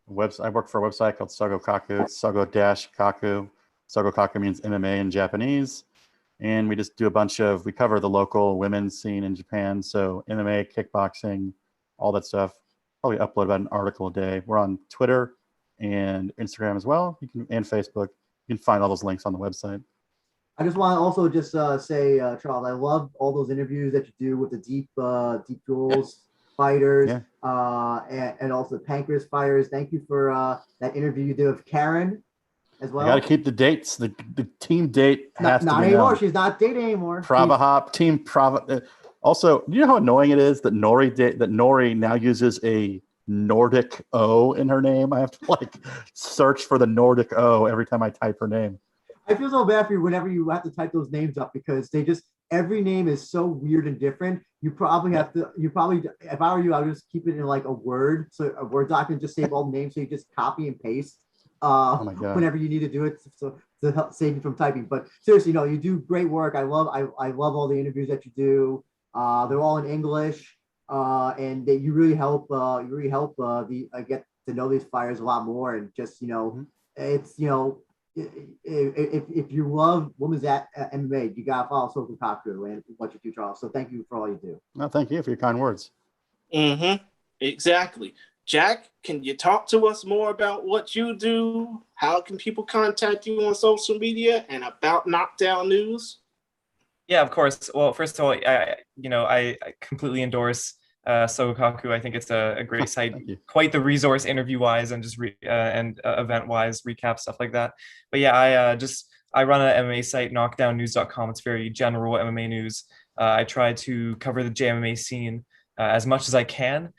work for a website called Sogokaku. It's Sogo-Kaku. Sogokaku means MMA in Japanese. And we just do we cover the local women's scene in Japan. So MMA, kickboxing, all that stuff. Probably upload about an article a day. We're on Twitter and Instagram as well. And Facebook. You can find all those links on the website. I just want to also just say, Charles, I love all those interviews that you do with the deep duels fighters, and also the pancreas fighters. Thank you for that interview you did with Karen as well. You got to keep the dates. The team date has to be not anymore. known. She's not dating anymore. Team Prava. Also, do you know how annoying it is that Nori now uses a Nordic O in her name? I have to search for the Nordic O every time I type her name. I feel so bad for you whenever you have to type those names up because every name is so weird and different. You probably have to, if I were you, I would just keep it in a Word document, just save all the names. So you just copy and paste oh my God. Whenever you need to do it to help save you from typing. But seriously, you do great work. I love all the interviews that you do. They're all in English, and that you really help get to know these fighters a lot more. And just, it's, if you love women's MMA, you gotta follow Sogokaku and what you do, Charles. So thank you for all you do. No, thank you for your kind words. Exactly. Jack, can you talk to us more about what you do? How can people contact you on social media and about Knockdown News? Yeah, of course. Well, first of all, I completely endorse Sogokaku. I think it's a great site, quite the resource interview-wise and just event-wise, recap, stuff like that. But yeah, I run an MMA site, knockdownnews.com. It's very general MMA news. I try to cover the JMMA scene as much as I can.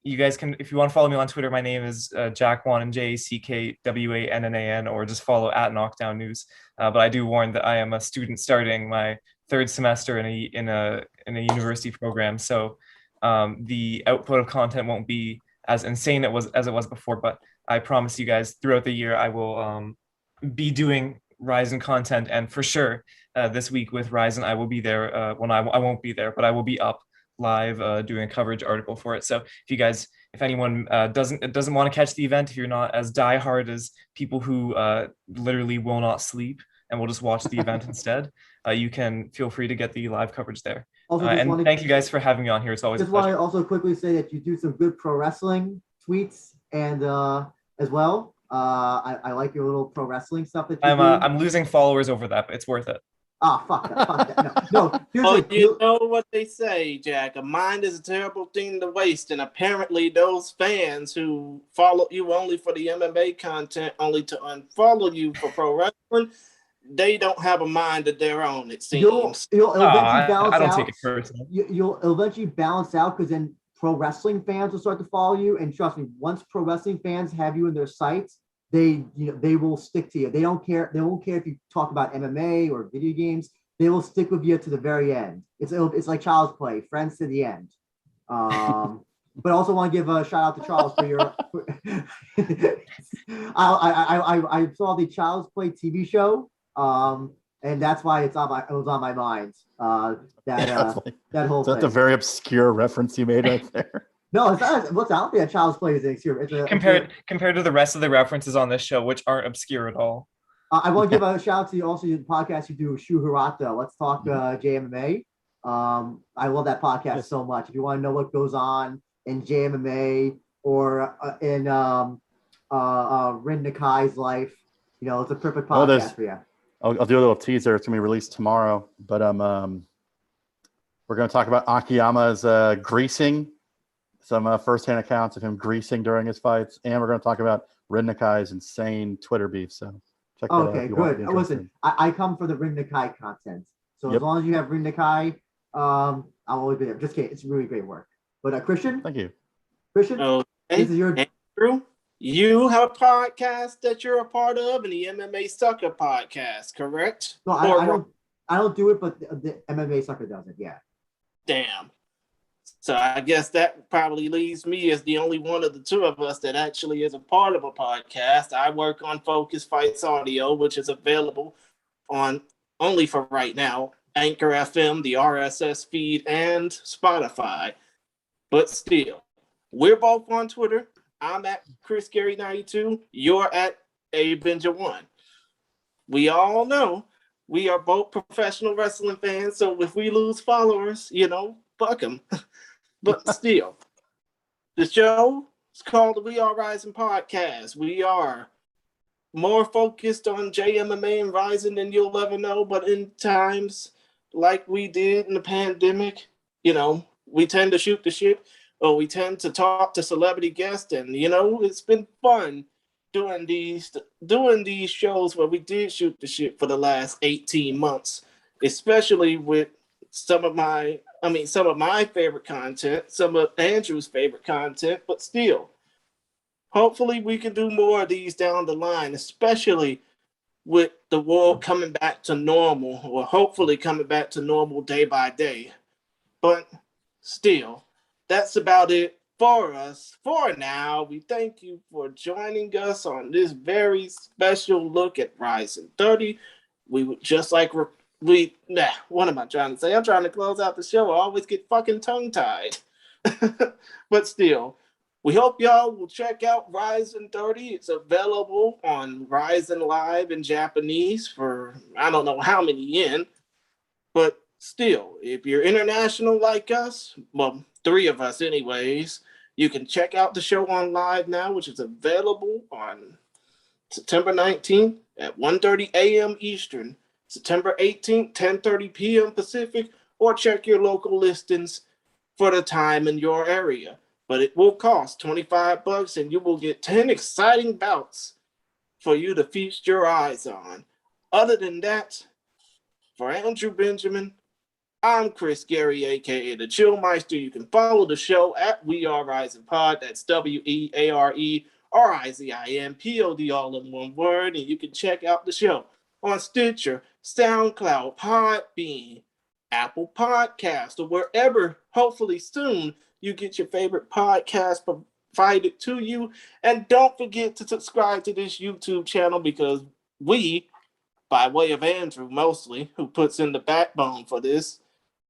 You guys can, if you want to follow me on Twitter, my name is Jack Wannan, JackWannan, or just follow at Knockdown News. But I do warn that I am a student starting my 3rd semester in a university program, so the output of content won't be as insane as it was before. But I promise you guys, throughout the year, I will be doing Rizin content, and for sure, this week with Rizin, I will be there. I won't be there, but I will be up live doing a coverage article for it. So if anyone doesn't want to catch the event, if you're not as diehard as people who literally will not sleep and will just watch the event instead, you can feel free to get the live coverage there. And thank you guys for having me on here. It's always a pleasure. Just want to also quickly say that you do some good pro wrestling tweets and as well. I like your little pro wrestling stuff that you do. I'm losing followers over that, but it's worth it. Fuck that. No. You know what they say, Jack. A mind is a terrible thing to waste, and apparently those fans who follow you only for the MMA content, only to unfollow you for pro wrestling, they don't have a mind of their own, it seems. You'll eventually balance I don't out. take it personally. You'll eventually balance out because then pro wrestling fans will start to follow you. And trust me, once pro wrestling fans have you in their sights, they will stick to you. They don't care. They won't care if you talk about MMA or video games. They will stick with you to the very end. It's like Child's Play, friends to the end. But I also want to give a shout out to Charles for your. I saw the Child's Play TV show, and that's why it was on my mind. That whole thing. That's a very obscure reference you made right there. No, it's not. What's out there? Child's Play is obscure. Compared to the rest of the references on this show, which aren't obscure at all. I want to give a shout out to also the podcast you do, Shu Hirata. Let's talk JMMA. I love that podcast so much. If you want to know what goes on in JMMA or in Rin Nakai's life, it's a perfect podcast for you. I'll do a little teaser. It's gonna be released tomorrow, but we're gonna talk about Akiyama's greasing, some firsthand accounts of him greasing during his fights, and we're gonna talk about Rin Nakai's insane Twitter beef. So check that out. Okay, good. Listen, I come for the Rin Nakai content, so as long as you have Rin Nakai, I'll always be there. Just kidding. It's really great work. But Christian, thank you. Christian, this is your Andrew. You have a podcast that you're a part of, and the MMA Sucker podcast, correct? No, I don't do it, but the MMA Sucker does it. Yeah. Damn. So I guess that probably leaves me as the only one of the two of us that actually is a part of a podcast. I work on Focus Fights Audio, which is available on only for right now, Anchor FM, the RSS feed, and Spotify. But still, we're both on Twitter. I'm at ChrisGary92. You're at ABenja1. We all know we are both professional wrestling fans, so if we lose followers, fuck them. But still, the show is called the We Are Rising Podcast. We are more focused on JMMA and Rizin than you'll ever know, but in times like we did in the pandemic, we tend to shoot the shit, or we tend to talk to celebrity guests, and it's been fun doing these shows where we did shoot the shit for the last 18 months, especially with some of my favorite content, some of Andrew's favorite content, but still, hopefully we can do more of these down the line, especially with the world coming back to normal, or hopefully coming back to normal day by day. But still, that's about it for us for now. We thank you for joining us on this very special look at Rizin 30. We would just like what am I trying to say? I'm trying to close out the show. I always get fucking tongue-tied. But still, we hope y'all will check out Rizin 30. It's available on Rizin Live in Japanese for I don't know how many yen. But still, if you're international like us, well, 3 of us anyways, you can check out the show on live now, which is available on September 19th at 1:30 a.m. Eastern, September 18th, 10:30 p.m. Pacific, or check your local listings for the time in your area. But it will cost $25, and you will get 10 exciting bouts for you to feast your eyes on. Other than that, for Andrew Benjamin, I'm Chris Gary, aka the Chillmeister. You can follow the show at We Are Rising Pod. That's WeAreRizinPod, all in one word. And you can check out the show on Stitcher, SoundCloud, Podbean, Apple Podcasts, or wherever, hopefully soon, you get your favorite podcast provided to you. And don't forget to subscribe to this YouTube channel, because we, by way of Andrew mostly, who puts in the backbone for this,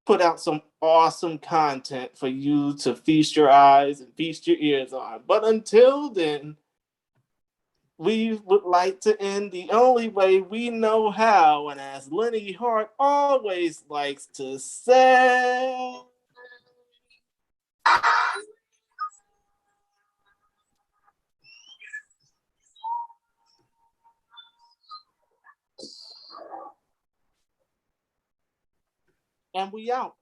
put out some awesome content for you to feast your eyes and feast your ears on. But until then, we would like to end the only way we know how, and as Lenny Hart always likes to say, and we out.